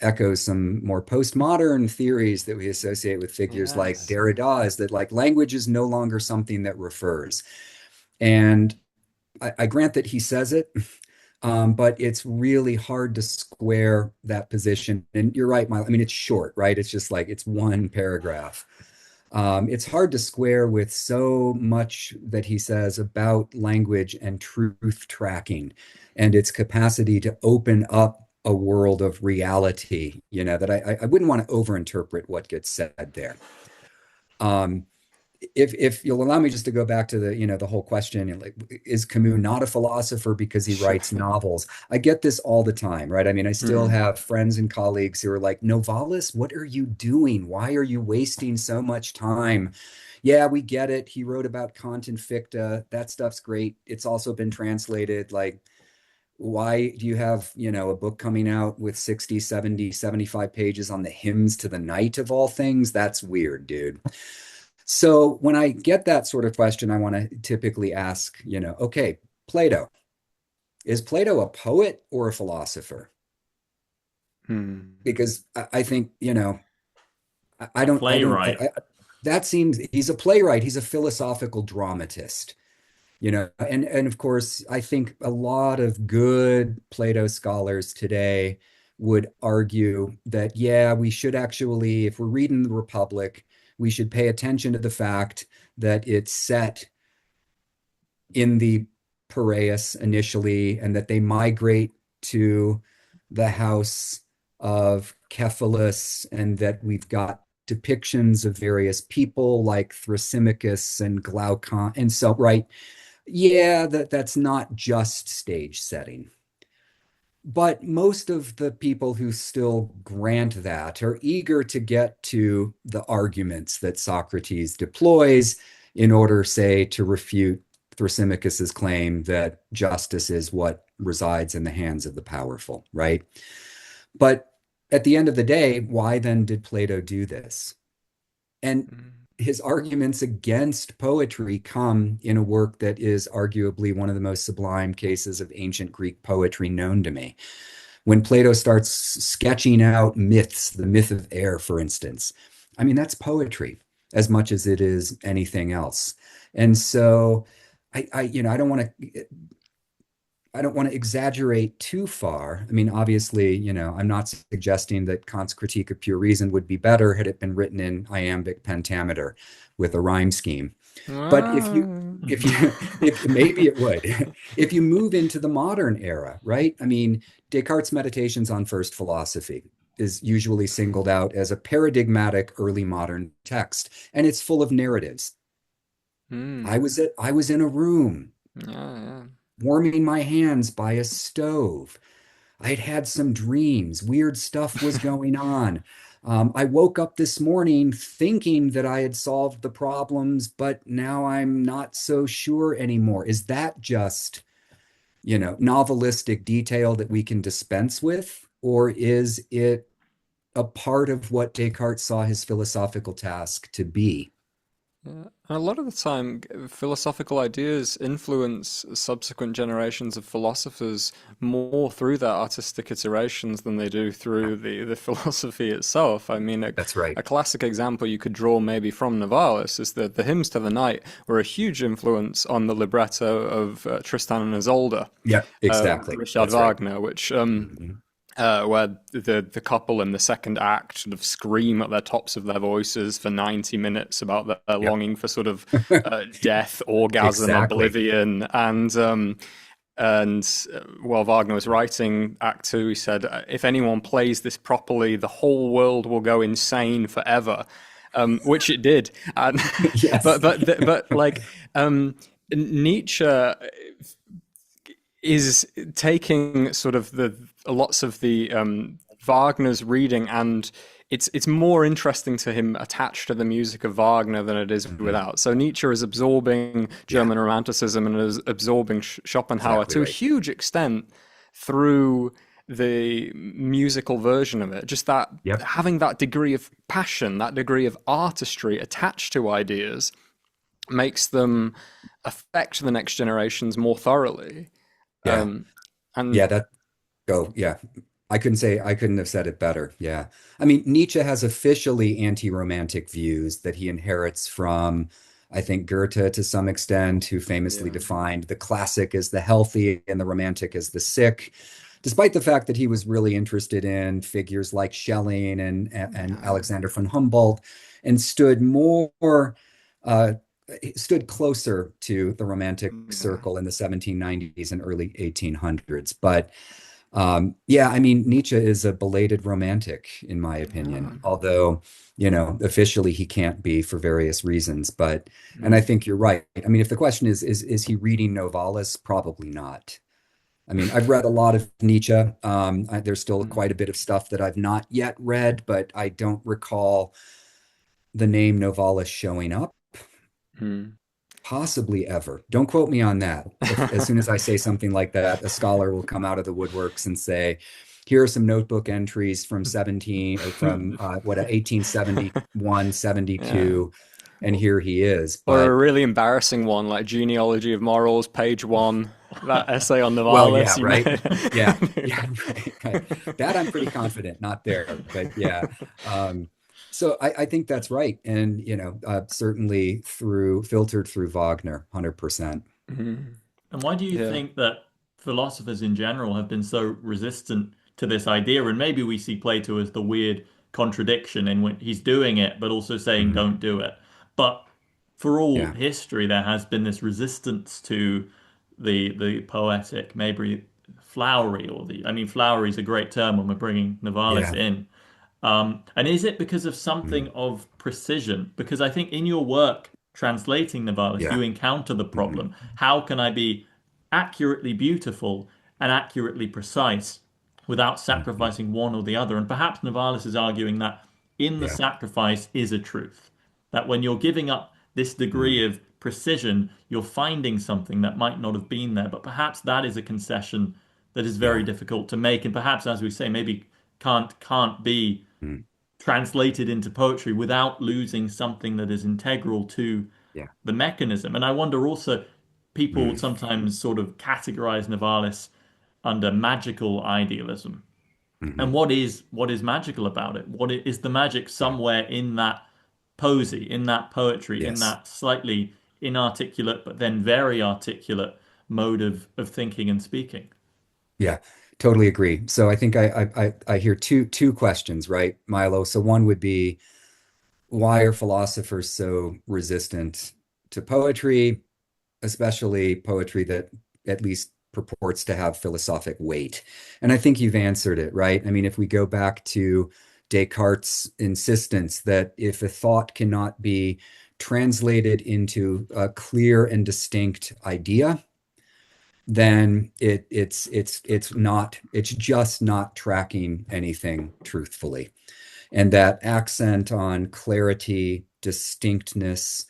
echoes some more postmodern theories that we associate with figures like Yes. Derrida, is that like language is no longer something that refers. And I grant that he says it, but it's really hard to square that position. And you're right, Milo. I mean, it's short, right? It's just like it's one paragraph. It's hard to square with so much that he says about language and truth tracking and its capacity to open up a world of reality, that I wouldn't want to overinterpret what gets said there. Um, if you'll allow me just to go back to the whole question, like, is Camus not a philosopher because he Sure. writes novels? I get this all the time, right? I mean, I still Hmm. have friends and colleagues who are like, Novalis, what are you doing? Why are you wasting so much time? Yeah, we get it. He wrote about Kant and Fichte. That stuff's great. It's also been translated. Like, why do you have, a book coming out with 60, 70, 75 pages on the hymns to the night of all things? That's weird, dude. So when I get that sort of question, I want to typically ask, okay, Plato, is Plato a poet or a philosopher? Hmm. Because I think, I A don't, playwright. that seems, he's a playwright, he's a philosophical dramatist, and of course, I think a lot of good Plato scholars today would argue that, yeah, we should actually, if we're reading the Republic, we should pay attention to the fact that it's set in the Piraeus initially, and that they migrate to the house of Cephalus, and that we've got depictions of various people like Thrasymachus and Glaucon. And so, right, yeah, that's not just stage setting. But most of the people who still grant that are eager to get to the arguments that Socrates deploys in order, say, to refute Thrasymachus's claim that justice is what resides in the hands of the powerful, right? But at the end of the day, why then did Plato do this? And Hmm. his arguments against poetry come in a work that is arguably one of the most sublime cases of ancient Greek poetry known to me. When Plato starts sketching out myths, the myth of air, for instance, I mean, that's poetry as much as it is anything else. And so I don't want to exaggerate too far. I mean, obviously, I'm not suggesting that Kant's Critique of Pure Reason would be better had it been written in iambic pentameter with a rhyme scheme. But Ah. if maybe it would, if you move into the modern era, right? I mean, Descartes' Meditations on First Philosophy is usually singled out as a paradigmatic early modern text, and it's full of narratives. Hmm. I was in a room Yeah, yeah. warming my hands by a stove. I'd had some dreams. Weird stuff was going on. I woke up this morning thinking that I had solved the problems, but now I'm not so sure anymore. Is that just, novelistic detail that we can dispense with? Or is it a part of what Descartes saw his philosophical task to be? Yeah. And a lot of the time, philosophical ideas influence subsequent generations of philosophers more through their artistic iterations than they do through the philosophy itself. I mean, That's right. a classic example you could draw maybe from Novalis is that the hymns to the night were a huge influence on the libretto of Tristan and Isolde, Yeah, exactly. Richard That's right. Wagner, which Mhm. where the couple in the second act sort of scream at the tops of their voices for 90 minutes about their Yep. longing for sort of death, orgasm, Exactly. oblivion, and while Wagner was writing Act Two, he said, "If anyone plays this properly, the whole world will go insane forever," which it did. And Yes. but like Nietzsche is taking sort of the lots of the Wagner's reading, and it's more interesting to him attached to the music of Wagner than it is Mhm. without. So Nietzsche is absorbing Yeah, German Romanticism and is absorbing Schopenhauer exactly to a right. huge extent through the musical version of it. Just that Yep. having that degree of passion, that degree of artistry attached to ideas makes them affect the next generations more thoroughly. Yeah. Um, and Yeah, that go. Yeah. I couldn't have said it better. Yeah. I mean, Nietzsche has officially anti-romantic views that he inherits from, I think, Goethe to some extent, who famously yeah, defined the classic as the healthy and the romantic as the sick, despite the fact that he was really interested in figures like Schelling and Alexander von Humboldt and uh, stood closer to the romantic yeah, circle in the 1790s and early 1800s. But yeah, I mean, Nietzsche is a belated romantic, in my yeah. opinion, although, officially he can't be for various reasons. And I Mm. think you're right. I mean, if the question is he reading Novalis? Probably not. I mean, I've read a lot of Nietzsche. There's still Mm. quite a bit of stuff that I've not yet read, but I don't recall the name Novalis showing up. Mm. Possibly ever. Don't quote me on that. If as soon as I say something like that, a scholar will come out of the woodworks and say, here are some notebook entries from 17 or from 1871, Yeah. 72, and here he is. Or a But really embarrassing one like Genealogy of Morals, page one, that essay on well, Novalis yeah, you right. Yeah, made. yeah, right, right. That I'm pretty confident, not there, but yeah. Um, so I think that's right. And certainly filtered through Wagner, 100%. Mhm. And why do you Yeah. think that philosophers in general have been so resistant to this idea? And maybe we see Plato as the weird contradiction in when he's doing it, but also saying Mhm. don't do it. But for all Yeah. history, there has been this resistance to the poetic, maybe flowery, or the I mean, flowery is a great term when we're bringing Novalis Yeah. in. And is it because of something Mm. of precision? Because I think in your work translating Novalis, Yeah. you encounter the Mhm. problem. How can I be accurately beautiful and accurately precise without Mhm. sacrificing one or the other? And perhaps Novalis is arguing that in the Yeah. sacrifice is a truth. That when you're giving up this degree Mm. of precision, you're finding something that might not have been there. But perhaps that is a concession that is very Yeah. difficult to make. And perhaps, as we say, maybe can't be Mm. translated into poetry without losing something that is integral to Yeah. the mechanism. And I wonder also, people Mm. sometimes sort of categorize Novalis under magical idealism. And Mhm. what is magical about it? Is the magic Yeah. somewhere in that poesy, in that poetry, in Yes. that slightly inarticulate but then very articulate mode of thinking and speaking? Yeah. Totally agree. So I think I hear two questions, right, Milo? So one would be, why are philosophers so resistant to poetry, especially poetry that at least purports to have philosophic weight? And I think you've answered it, right? I mean, if we go back to Descartes' insistence that if a thought cannot be translated into a clear and distinct idea, then it's just not tracking anything truthfully. And that accent on clarity, distinctness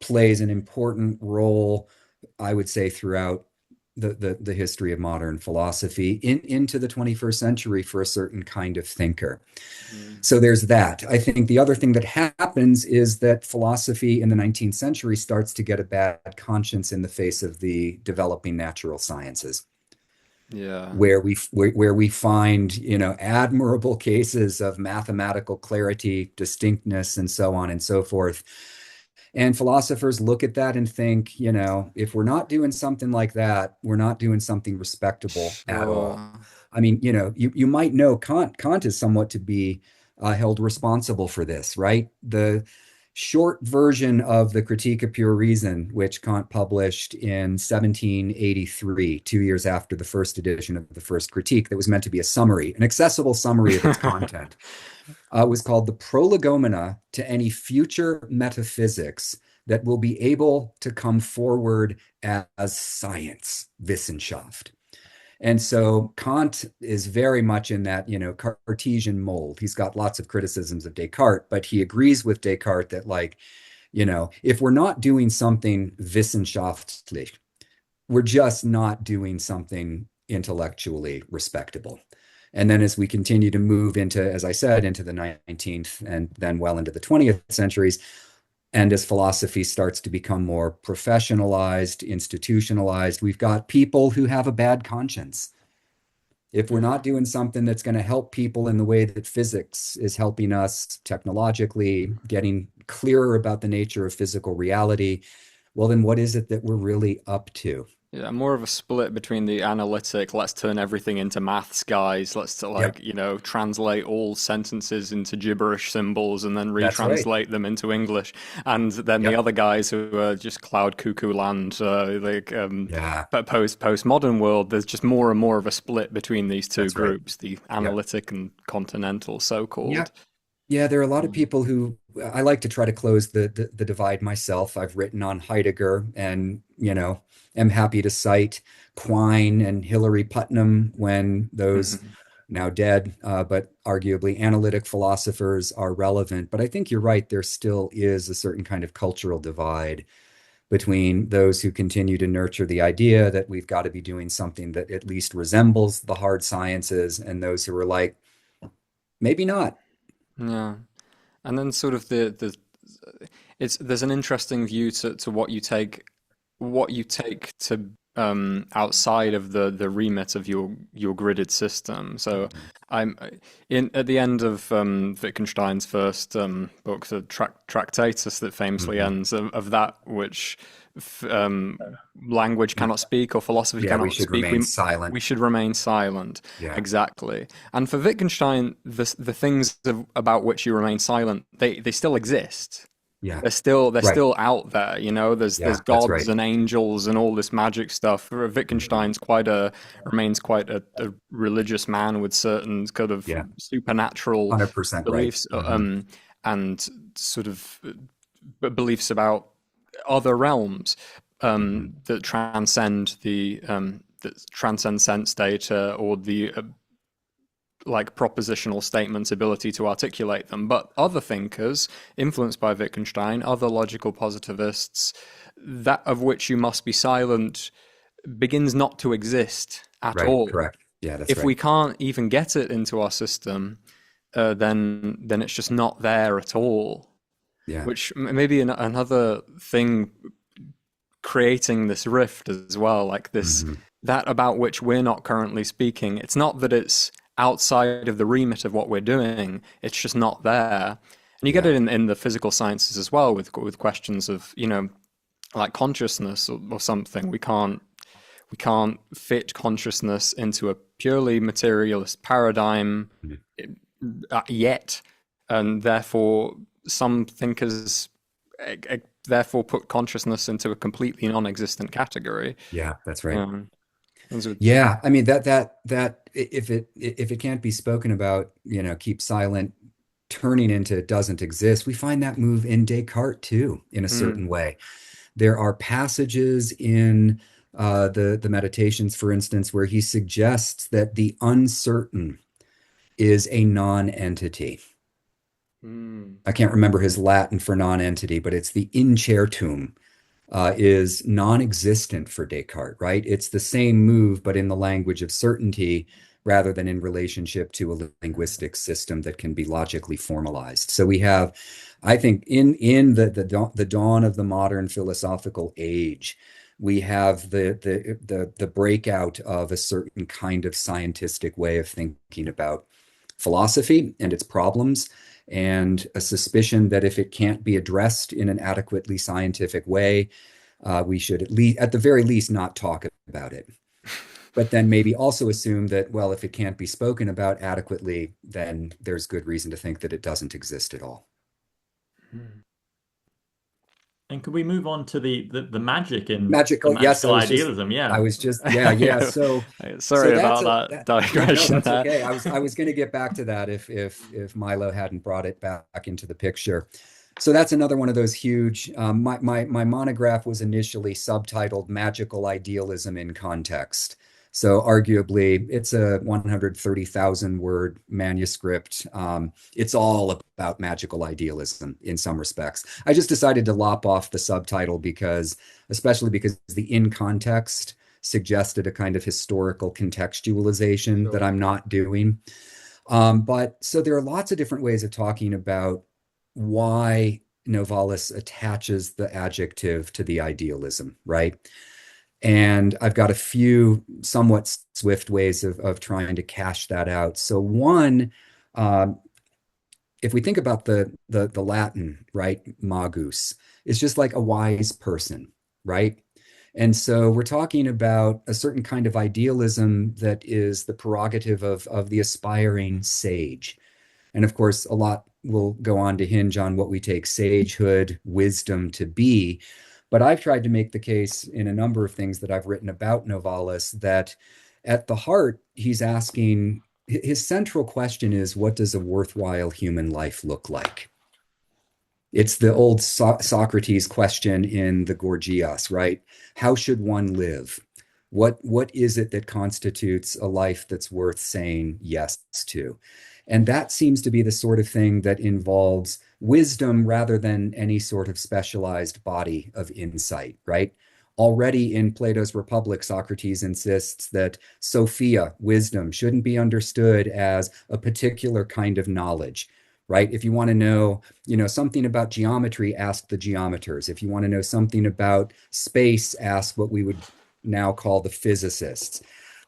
plays an important role, I would say, throughout the history of modern philosophy into the 21st century for a certain kind of thinker. So there's that. I think the other thing that happens is that philosophy in the 19th century starts to get a bad conscience in the face of the developing natural sciences, Yeah. where we find, admirable cases of mathematical clarity, distinctness, and so on and so forth. And philosophers look at that and think, if we're not doing something like that, we're not doing something respectable at all. Sure. I mean, you might know Kant is somewhat to be held responsible for this, right? The short version of the Critique of Pure Reason, which Kant published in 1783, 2 years after the first edition of the first Critique, that was meant to be a summary, an accessible summary of its content, was called the Prolegomena to any future metaphysics that will be able to come forward as science, Wissenschaft. And so Kant is very much in that, Cartesian mold. He's got lots of criticisms of Descartes, but he agrees with Descartes that, like, if we're not doing something wissenschaftlich, we're just not doing something intellectually respectable. And then as we continue to move into, as I said, into the 19th and then well into the 20th centuries, and as philosophy starts to become more professionalized, institutionalized, we've got people who have a bad conscience. If we're not doing something that's going to help people in the way that physics is helping us technologically, getting clearer about the nature of physical reality, well, then what is it that we're really up to? Yeah, more of a split between the analytic, let's turn everything into maths guys, let's Yep, translate all sentences into gibberish symbols and then that's right. retranslate them into English. And then the Yep. other guys who are just cloud cuckoo land, Yeah, but postmodern world, there's just more and more of a split between these two that's right. groups, the Yep. analytic and continental so-called. Yep. Yeah, there are a lot of people who I like to try to close the divide myself. I've written on Heidegger and, am happy to cite Quine and Hilary Putnam when those Mhm. now dead, but arguably analytic philosophers are relevant. But I think you're right. There still is a certain kind of cultural divide between those who continue to nurture the idea that we've got to be doing something that at least resembles the hard sciences and those who are like, maybe not. Yeah. And then sort of it's there's an interesting view to what you take to outside of the remit of your gridded system. So Mhm. I'm in at the end of Wittgenstein's first book, the Tractatus that famously Mhm. ends of that which f- um, language cannot speak or philosophy Yeah, we cannot should speak. remain We silent. should remain silent. Yeah, Exactly. And for Wittgenstein, the things about which you remain silent, they still exist. yeah, They're right. still out there, you know. There's Yeah, that's right. gods and angels and all this magic stuff. Mhm. Wittgenstein's remains quite a religious man with certain kind of Yeah, supernatural 100% right. beliefs, and sort of beliefs about other realms Hmm. that transcend sense data or the like propositional statements' ability to articulate them. But other thinkers, influenced by Wittgenstein, other logical positivists, that of which you must be silent begins not to exist at Right, all. correct. Yeah, that's If right. we can't even get it into our system, then it's just not there at all. Yeah. Which maybe another thing creating this rift as well, like this Hmm. that about which we're not currently speaking. It's not that it's outside of the remit of what we're doing; it's just not there. And you get Yeah, it in the physical sciences as well with questions of like consciousness or something. We can't fit consciousness into a purely materialist paradigm mhm. yet, and therefore some thinkers therefore put consciousness into a completely non-existent category. Yeah, that's right. Um, those are- Yeah, I mean that if it can't be spoken about, keep silent, turning into it doesn't exist. We find that move in Descartes too, in a certain mm, way. There are passages in the Meditations, for instance, where he suggests that the uncertain is a non-entity. Mm. I can't remember his Latin for non-entity, but it's the incertum, is non-existent for Descartes, right? It's the same move, but in the language of certainty rather than in relationship to a linguistic system that can be logically formalized. So we have, I think, in the dawn of the modern philosophical age, we have the breakout of a certain kind of scientific way of thinking about philosophy and its problems, and a suspicion that if it can't be addressed in an adequately scientific way, we should at the very least, not talk about it. But then maybe also assume that, well, if it can't be spoken about adequately, then there's good reason to think that it doesn't exist at all. Mm. And could we move on to the magic in the Magical, yes, magical idealism? I Yeah. was just, yeah. So Sorry that's about that no, digression that's there. okay. I was going to get back to that if Milo hadn't brought it back into the picture. So that's another one of those huge. My monograph was initially subtitled "Magical Idealism in Context." So arguably, it's a 130,000 word manuscript. It's all about magical idealism in some respects. I just decided to lop off the subtitle especially because the in context suggested a kind of historical contextualization that Sure. I'm not doing. But so there are lots of different ways of talking about why Novalis attaches the adjective to the idealism, right? And I've got a few somewhat swift ways of trying to cash that out. So one, um, if we think about the Latin, right, magus, is just like a wise person, right? And so we're talking about a certain kind of idealism that is the prerogative of the aspiring sage. And of course, a lot will go on to hinge on what we take sagehood, wisdom to be. But I've tried to make the case in a number of things that I've written about Novalis that at the heart, he's asking, his central question is, what does a worthwhile human life look like? It's the old Socrates question in the Gorgias, right? How should one live? What is it that constitutes a life that's worth saying yes to? And that seems to be the sort of thing that involves wisdom rather than any sort of specialized body of insight, right? Already in Plato's Republic, Socrates insists that Sophia, wisdom, shouldn't be understood as a particular kind of knowledge, right? If you want to know, something about geometry, ask the geometers. If you want to know something about space, ask what we would now call the physicists.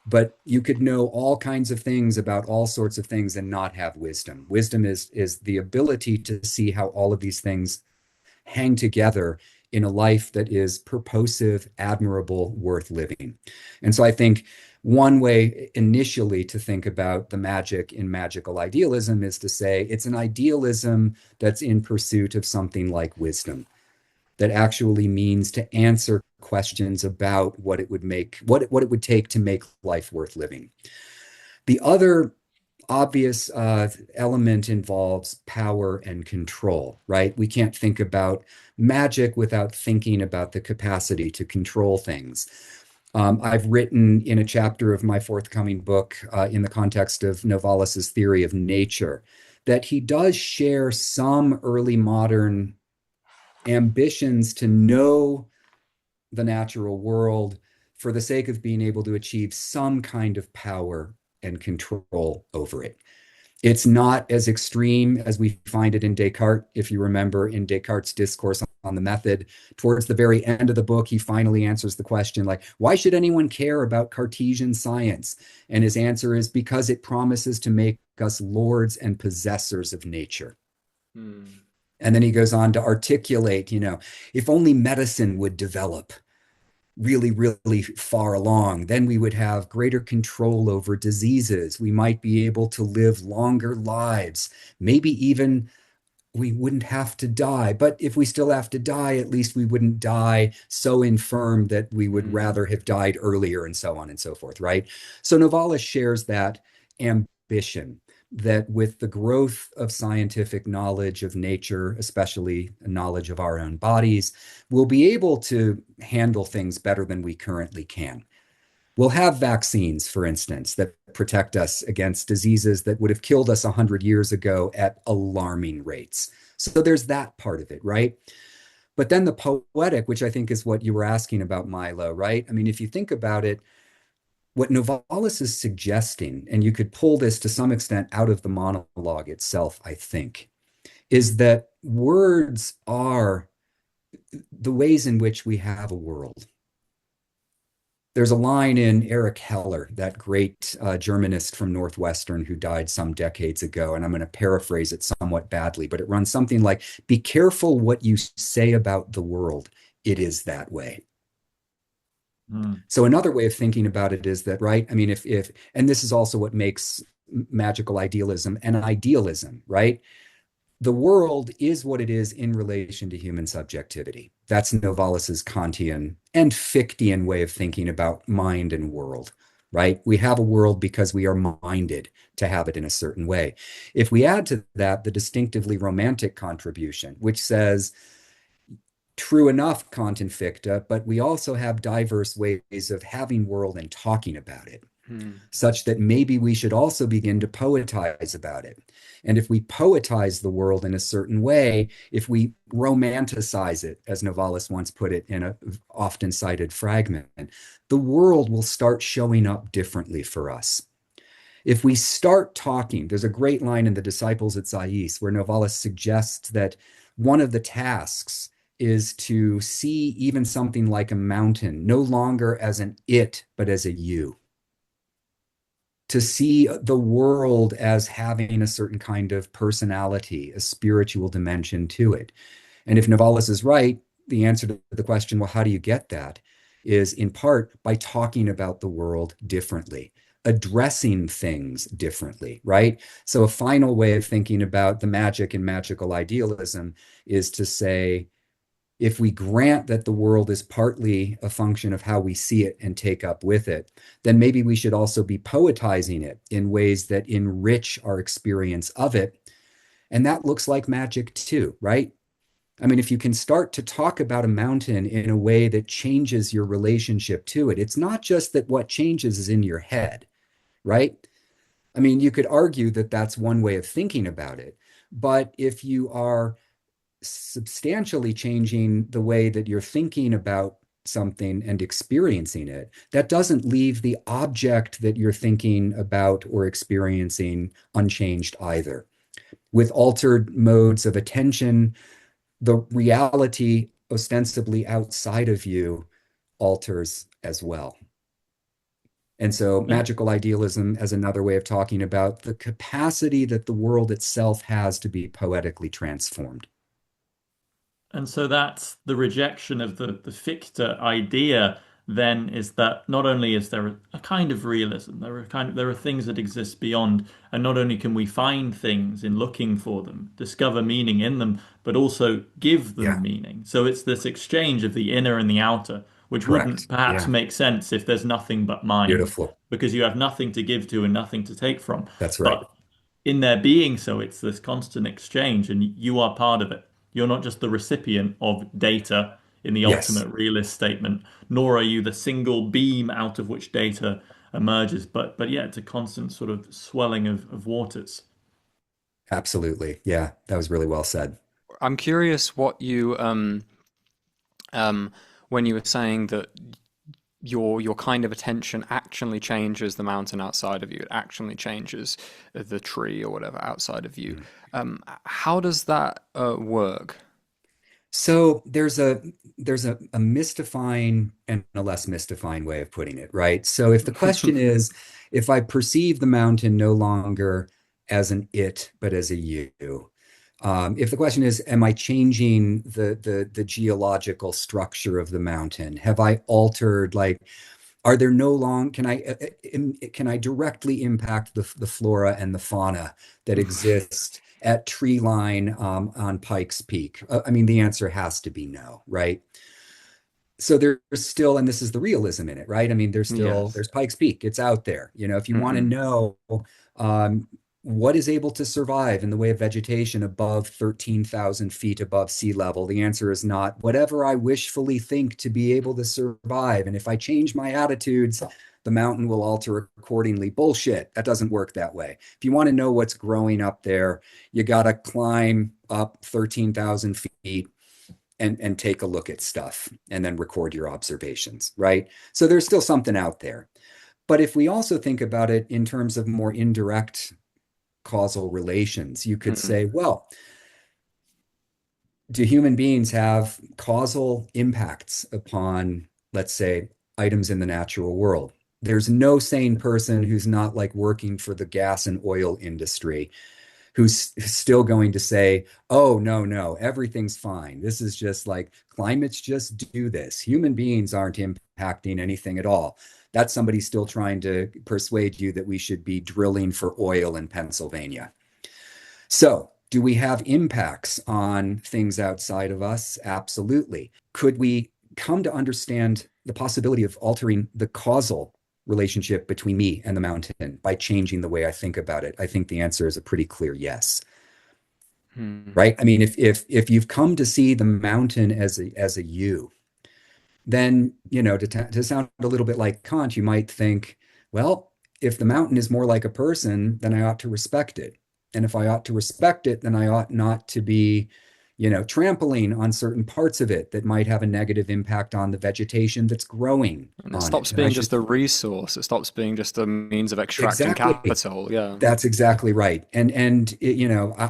But you could know all kinds of things about all sorts of things and not have wisdom. Wisdom is the ability to see how all of these things hang together in a life that is purposive, admirable, worth living. And so I think one way initially to think about the magic in magical idealism is to say it's an idealism that's in pursuit of something like wisdom, that actually means to answer questions about what it would take to make life worth living. The other obvious element involves power and control, right? We can't think about magic without thinking about the capacity to control things. I've written in a chapter of my forthcoming book, in the context of Novalis's theory of nature, that he does share some early modern ambitions to know the natural world for the sake of being able to achieve some kind of power and control over it. It's not as extreme as we find it in Descartes. If you remember in Descartes' discourse on the method, towards the very end of the book, he finally answers the question, like, why should anyone care about Cartesian science? And his answer is because it promises to make us lords and possessors of nature. Mm. And then he goes on to articulate, if only medicine would develop really, really far along, then we would have greater control over diseases. We might be able to live longer lives. Maybe even we wouldn't have to die. But if we still have to die, at least we wouldn't die so infirm that we would rather have died earlier, and so on and so forth, right? So Novalis shares that ambition that with the growth of scientific knowledge of nature, especially knowledge of our own bodies, we'll be able to handle things better than we currently can. We'll have vaccines, for instance, that protect us against diseases that would have killed us 100 years ago at alarming rates. So there's that part of it, right? But then the poetic, which I think is what you were asking about, Milo, right? I mean, if you think about it, what Novalis is suggesting, and you could pull this to some extent out of the monologue itself, I think, is that words are the ways in which we have a world. There's a line in Erich Heller, that great Germanist from Northwestern who died some decades ago, and I'm going to paraphrase it somewhat badly, but it runs something like, be careful what you say about the world. It is that way. So another way of thinking about it is that, right? I mean, and this is also what makes magical idealism an idealism, right? The world is what it is in relation to human subjectivity. That's Novalis's Kantian and Fichtean way of thinking about mind and world, right? We have a world because we are minded to have it in a certain way. If we add to that the distinctively romantic contribution, which says, true enough, Kant and Fichte, but we also have diverse ways of having world and talking about it, such that maybe we should also begin to poetize about it. And if we poetize the world in a certain way, if we romanticize it, as Novalis once put it in a often cited fragment, the world will start showing up differently for us. If we start talking, there's a great line in The Disciples at Sais where Novalis suggests that one of the tasks is to see even something like a mountain no longer as an it, but as a you. To see the world as having a certain kind of personality, a spiritual dimension to it. And if Novalis is right, the answer to the question, well, how do you get that? Is in part by talking about the world differently, addressing things differently, right? So a final way of thinking about the magic and magical idealism is to say, if we grant that the world is partly a function of how we see it and take up with it, then maybe we should also be poetizing it in ways that enrich our experience of it. And that looks like magic too, right? I mean, if you can start to talk about a mountain in a way that changes your relationship to it, it's not just that what changes is in your head, right? I mean, you could argue that that's one way of thinking about it. But if you are substantially changing the way that you're thinking about something and experiencing it, that doesn't leave the object that you're thinking about or experiencing unchanged either. With altered modes of attention, the reality ostensibly outside of you alters as well. And so magical idealism as another way of talking about the capacity that the world itself has to be poetically transformed. And so that's the rejection of the Fichte idea then is that not only is there a kind of realism, there are things that exist beyond, and not only can we find things in looking for them, discover meaning in them, but also give them meaning. So it's this exchange of the inner and the outer, which wouldn't perhaps make sense if there's nothing but mind. Beautiful. Because you have nothing to give to and nothing to take from. That's right. But in their being so, it's this constant exchange, and you are part of it. You're not just the recipient of data in the ultimate realist statement, nor are you the single beam out of which data emerges, but yeah, it's a constant sort of swelling of waters. Absolutely. Yeah, that was really well said. I'm curious what you when you were saying that your kind of attention actually changes the mountain outside of you. It actually changes the tree or whatever outside of you. How does that work? So there's a mystifying and a less mystifying way of putting it, right? So if the question is, if I perceive the mountain no longer as an it, but as a you, if the question is, am I changing the geological structure of the mountain? Have I altered, like, are there no long, can I directly impact the flora and the fauna that exist at tree line on Pikes Peak? I mean, the answer has to be no, right? So there's still, and this is the realism in it, right? I mean, there's Pikes Peak. It's out there. You know, if you want to know what is able to survive in the way of vegetation above 13,000 feet above sea level, the answer is not whatever I wishfully think to be able to survive. And if I change my attitudes, the mountain will alter accordingly. Bullshit. That doesn't work that way. If you want to know what's growing up there, you got to climb up 13,000 feet and take a look at stuff and then record your observations, right? So there's still something out there. But if we also think about it in terms of more indirect causal relations, you could say, well, do human beings have causal impacts upon, let's say, items in the natural world? There's no sane person who's not like working for the gas and oil industry who's still going to say, oh, no, everything's fine. This is just like climates just do this. Human beings aren't impacting anything at all. That's somebody still trying to persuade you that we should be drilling for oil in Pennsylvania. So, do we have impacts on things outside of us? Absolutely. Could we come to understand the possibility of altering the causal relationship between me and the mountain by changing the way I think about it? I think the answer is a pretty clear yes. Right? I mean, if you've come to see the mountain as a you, then, to sound a little bit like Kant, you might think, well, if the mountain is more like a person, then I ought to respect it. And if I ought to respect it, then I ought not to be, trampling on certain parts of it that might have a negative impact on the vegetation that's growing. And it stops being just a resource. It stops being just a means of extracting capital. Yeah, that's exactly right. And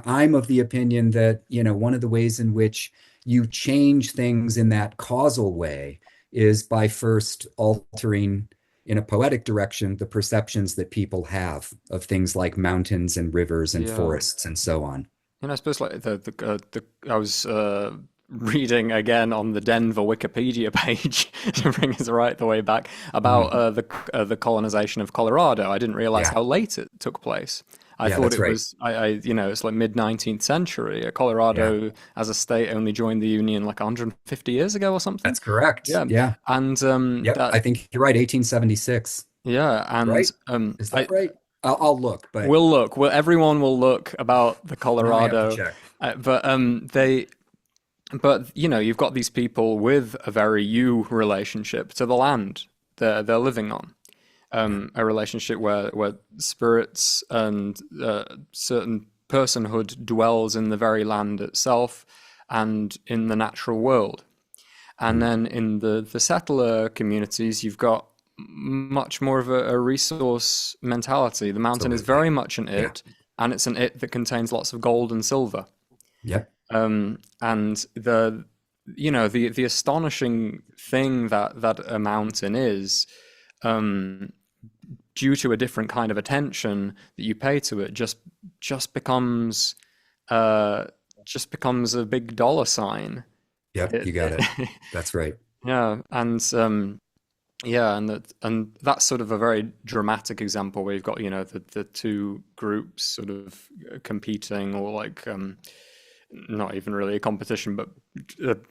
I'm of the opinion that one of the ways in which you change things in that causal way is by first altering, in a poetic direction, the perceptions that people have of things like mountains and rivers and forests and so on. I suppose like I was reading again on the Denver Wikipedia page to bring us right the way back about the colonization of Colorado. I didn't realize how late it took place. I thought it was, it's like mid-19th century. Colorado as a state only joined the Union like 150 years ago or something. That's correct. Yeah. And I think you're right, 1876. Yeah, and right? Is that right? I'll look, but we'll look. Everyone will look about the Colorado. But you've got these people with a very you relationship to the land they're living on. A relationship where spirits and certain personhood dwells in the very land itself and in the natural world. And then in the settler communities, you've got much more of a resource mentality. The mountain is very much an it, and it's an it that contains lots of gold and silver. Yep. And the astonishing thing that a mountain is, due to a different kind of attention that you pay to it, just becomes a big dollar sign. Yep, you got it. That's right. Yeah, and that's sort of a very dramatic example where you've got the two groups sort of competing, or like not even really a competition, but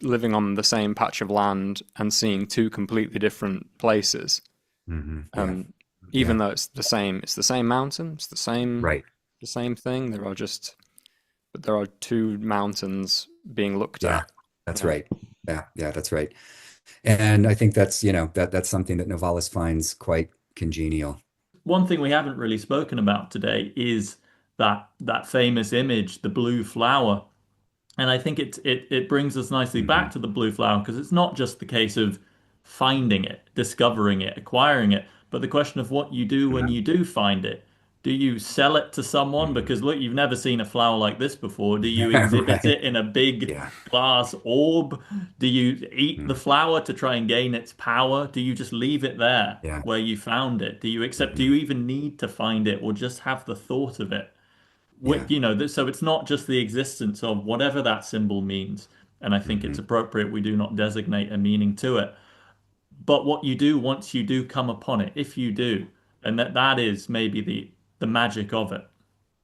living on the same patch of land and seeing two completely different places. Even though it's the same mountain, it's the same thing. There are two mountains being looked at. That's right. Yeah, that's right. And I think that's that's something that Novalis finds quite congenial. One thing we haven't really spoken about today is that famous image, the blue flower. And I think it brings us nicely back to the blue flower, because it's not just the case of finding it, discovering it, acquiring it, but the question of what you do when you do find it. Do you sell it to someone? Because look, you've never seen a flower like this before. Do you exhibit it in a big glass orb? Do you eat the flower to try and gain its power? Do you just leave it there where you found it? Do you do you even need to find it, or just have the thought of it? So it's not just the existence of whatever that symbol means. And I think it's appropriate we do not designate a meaning to it. But what you do once you do come upon it, if you do, and that is maybe the magic of it.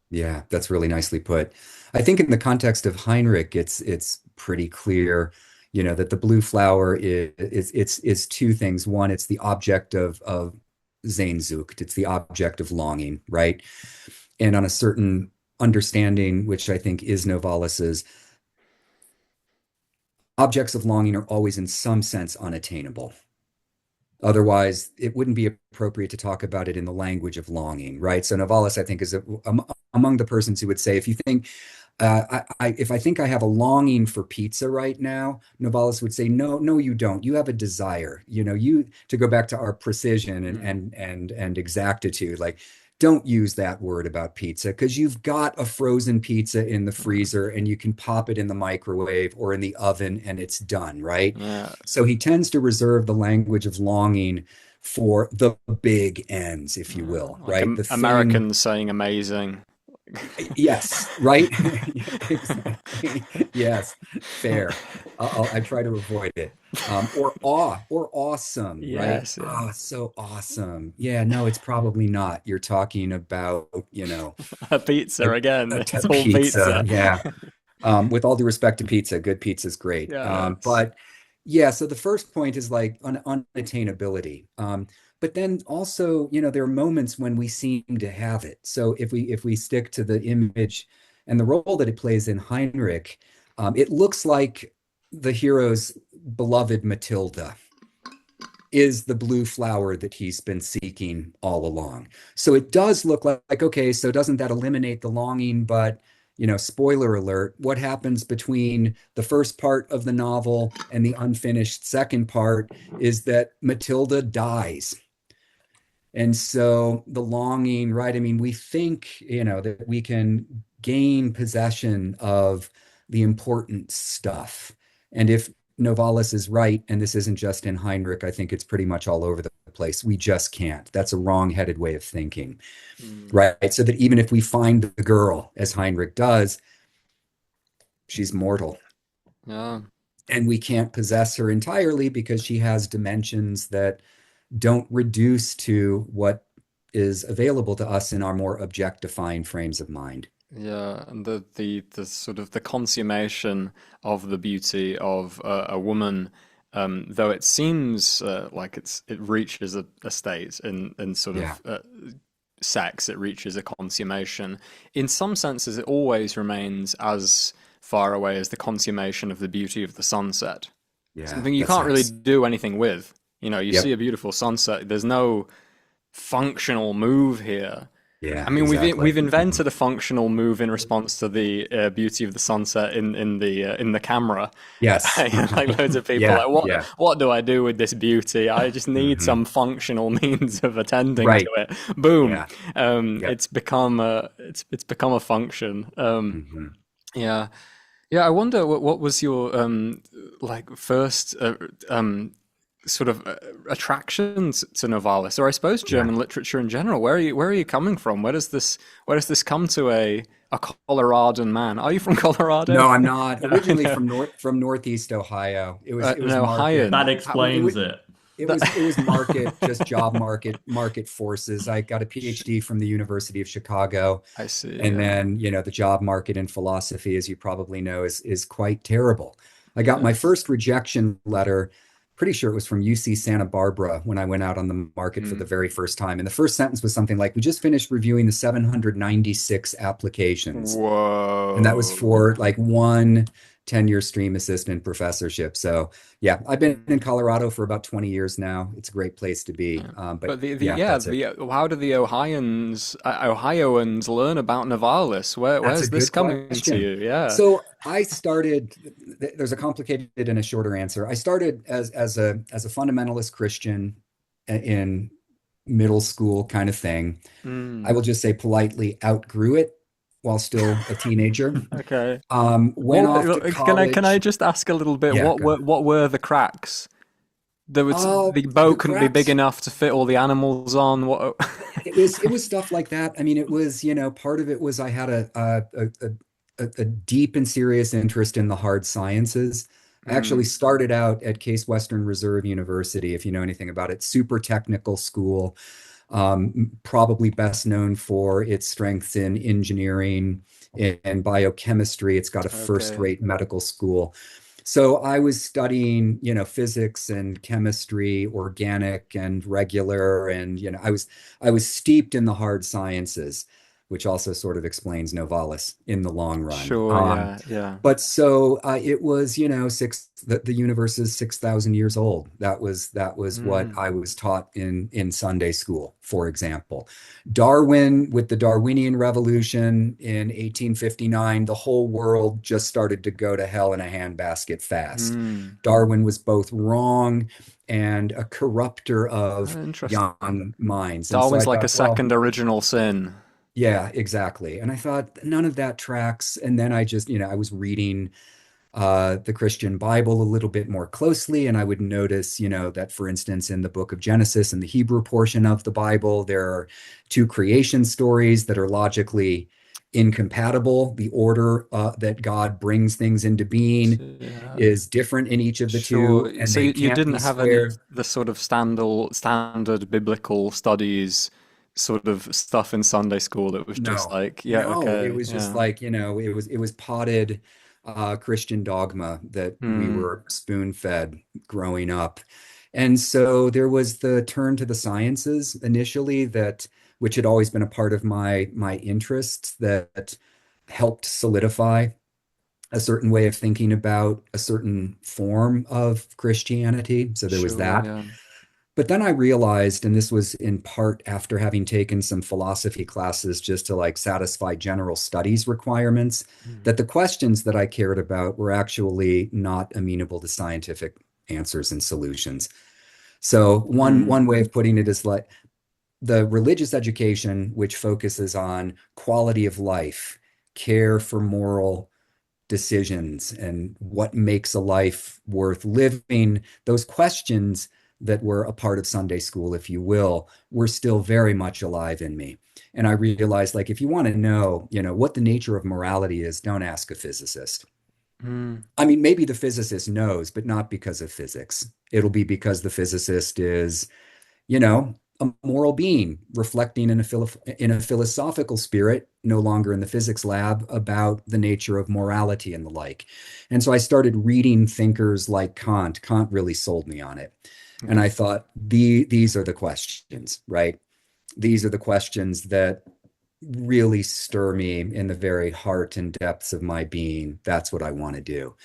Yeah, that's really nicely put. I think in the context of Heinrich, it's pretty clear, that the blue flower is two things. One, it's the object of Sehnsucht. It's the object of longing, right? And on a certain understanding, which I think is Novalis's, objects of longing are always in some sense unattainable. Otherwise, it wouldn't be appropriate to talk about it in the language of longing, right? So Novalis, I think, is among the persons who would say, if you think, if I think I have a longing for pizza right now, Novalis would say, no, no, you don't. You have a desire. You to go back to our precision and exactitude, like don't use that word about pizza because you've got a frozen pizza in the freezer and you can pop it in the microwave or in the oven and it's done, right? Yeah. So he tends to reserve the language of longing for the big ends, if you will, Like right? The thing. Americans saying amazing. Yes, right? Exactly. Yes, fair. I try to avoid it. Or awe or awesome, right? Yes, yeah. Oh, so awesome. Yeah, no, it's probably not. You're talking about, A pizza again. It's a all pizza. pizza. Yeah. With all due respect to pizza, good pizza is great. Yeah, But yeah, so the first point is like unattainability. But then also, there are moments when we seem to have it. So if we stick to the image and the role that it plays in Heinrich, it looks like the hero's beloved Matilda is the blue flower that he's been seeking all along. So it does look like, okay, so doesn't that eliminate the longing? But, spoiler alert, what happens between the first part of the novel and the unfinished second part is that Matilda dies. And so the longing, right? I mean, we think, that we can gain possession of the important stuff. And if Novalis is right, and this isn't just in Heinrich, I think it's pretty much all over the place. We just can't. That's a wrong-headed way of thinking, right? So that even if we find the girl, as Heinrich does, she's mortal. yeah. And we can't possess her entirely because she has dimensions that don't reduce to what is available to us in our more objectifying frames of mind. Yeah, and the sort of the consummation of the beauty of a woman, though it seems like it reaches a state in sort Yeah. of sex, it reaches a consummation. In some senses, it always remains as far away as the consummation of the beauty of the sunset. Yeah, Something you that's can't really nice. do anything with. You see Yep. a beautiful sunset. There's no functional move here. Yeah, I mean, we've exactly. invented a functional move in response to the beauty of the sunset in the camera. Yes. Like loads of people, Yeah, like yeah. what do I do with this beauty? I just need Hmm. some functional means of attending to Right. it. Boom, Yeah. Yep. it's become a function. Hmm. Yeah, yeah. I wonder what was your like first sort of attractions to Novalis, or I suppose Yeah. German literature in general. Where are you coming from? Where does this come to a Coloradan man? Are you from Colorado? No, I'm not. No, Originally no. from Northeast Ohio. It was No, market. That Hayen. It was explains it. it was market, just job market forces. I got a PhD from the University of Chicago. I see. And Yeah. then, the job market in philosophy, as you probably know, is quite terrible. I got my Yes. first rejection letter, pretty sure it was from UC Santa Barbara when I went out on the market for the Mm. very first time. And the first sentence was something like, "We just finished reviewing the 796 applications." And that was Whoa. for like one 10-year stream assistant professorship. So yeah, I've been in Colorado for about 20 years now. It's a great place to be. But But the yeah, yeah that's it. the how do the Ohioans learn about Novalis? That's a Where's this good coming to question. you? Yeah. So I started, there's a complicated and a shorter answer. I started as a fundamentalist Christian in middle school kind of thing. I Mm. will just say politely outgrew it while still a teenager. Okay. Went off Well, to can I college. just ask a little bit? Yeah, What go were ahead. what were the cracks? There was Oh, the the boat couldn't be big cracks. enough to fit all the animals on. What? It was stuff like that. I mean, it was, part of it was I had a deep and serious interest in the hard sciences. I actually Mm, started out at Case Western Reserve University, if you know anything about it, super technical school, probably best known for its strengths in engineering and biochemistry. It's got a okay. first-rate medical school. So I was studying, physics and chemistry, organic and regular, and I was steeped in the hard sciences, which also sort of explains Novalis in the long run. Sure, yeah, yeah. But so it was, the universe is 6,000 years old. That was what Mm, I was taught in Sunday school, for example. Darwin, with the Darwinian Revolution in 1859, the whole world just started to go to hell in a handbasket fast. mm. Darwin was both wrong and a corrupter of Interesting. young minds. And so I Darwin's like a thought, well, second original sin. yeah, exactly. And I thought none of that tracks. And then I just, I was reading the Christian Bible a little bit more closely, and I would notice, that for instance, in the book of Genesis, in the Hebrew portion of the Bible, there are two creation stories that are logically incompatible. The order that God brings things into being Yeah. is different in each of the two, Sure. and So they you can't didn't be have any of squared. the sort of standard biblical studies sort of stuff in Sunday school. It was just No, like, yeah, no, it okay, was just yeah. like, it was potted Christian dogma that we Hmm. were spoon-fed growing up. And so there was the turn to the sciences initially, that which had always been a part of my interests, that helped solidify a certain way of thinking about a certain form of Christianity. So there was Sure, that. yeah. But then I realized, and this was in part after having taken some philosophy classes just to like satisfy general studies requirements, Hmm. that the questions that I cared about were actually not amenable to scientific answers and solutions. So one Hmm. way of putting it is like the religious education, which focuses on quality of life, care for moral decisions, and what makes a life worth living, those questions that were a part of Sunday school, if you will, were still very much alive in me. And I realized, like, if you want to know, what the nature of morality is, don't ask a physicist. Hmm. I mean, maybe the physicist knows, but not because of physics. It'll be because the physicist is, a moral being reflecting in a philosophical spirit, no longer in the physics lab, about the nature of morality and the like. And so I started reading thinkers like Kant. Kant really sold me on it. And Okay. I thought, these are the questions, right? These are the questions that really stir me in the very heart and depths of my being. That's what I want to do.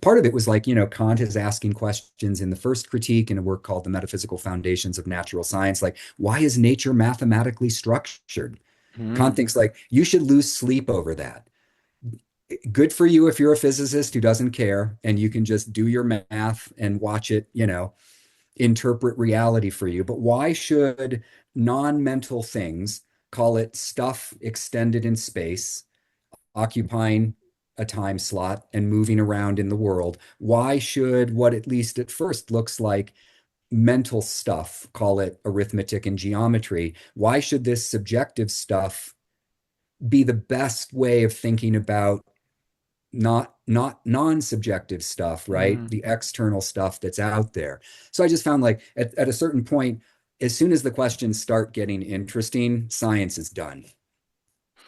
Part of it was like, Kant is asking questions in the first critique in a work called The Metaphysical Foundations of Natural Science, like, why is nature mathematically structured? Kant Hmm. thinks like you should lose sleep over that. Good for you if you're a physicist who doesn't care and you can just do your math and watch it, interpret reality for you. But why should non-mental things, call it stuff extended in space, occupying a time slot and moving around in the world, why should what at least at first looks like mental stuff, call it arithmetic and geometry, why should this subjective stuff be the best way of thinking about not non-subjective stuff, right? Hmm. The external stuff that's out there. So I just found like at a certain point, as soon as the questions start getting interesting, science is done.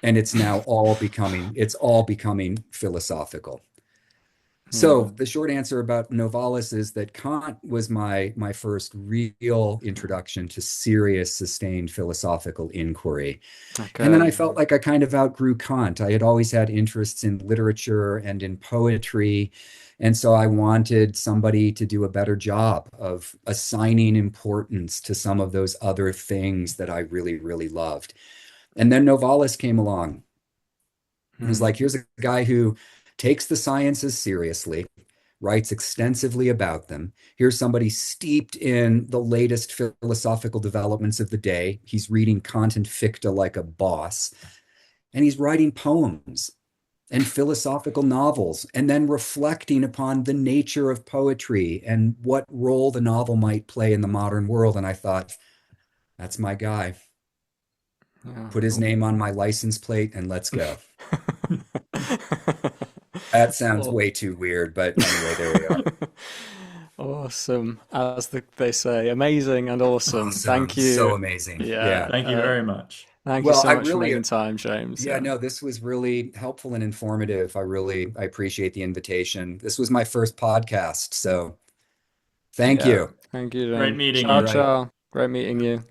And it's all becoming philosophical. Yeah. So the short answer about Novalis is that Kant was my first real introduction to serious, sustained philosophical inquiry. And then Okay. I felt like I kind of outgrew Kant. I had always had interests in literature and in poetry. And so I wanted somebody to do a better job of assigning importance to some of those other things that I really, really loved. And then Novalis came along. It was Hmm. like, here's a guy who takes the sciences seriously, writes extensively about them. Here's somebody steeped in the latest philosophical developments of the day. He's reading Kant and Fichte like a boss, and he's writing poems and philosophical novels, and then reflecting upon the nature of poetry and what role the novel might play in the modern world. And I thought, that's my guy. Yeah. Put his Oh. name on my license plate and let's go. That sounds Oh. way too weird, but anyway, there we are. Awesome, as they say, amazing and awesome. Thank Awesome. So you. amazing. Yeah. Yeah. Thank you very much. Thank you Well, so I much for really, making time, James. yeah, Yeah. no, this was really helpful and informative. I appreciate the invitation. This was my first podcast, so thank Yeah. you. Thank you, Great James. meeting All Ciao, you. right. ciao. Great meeting you.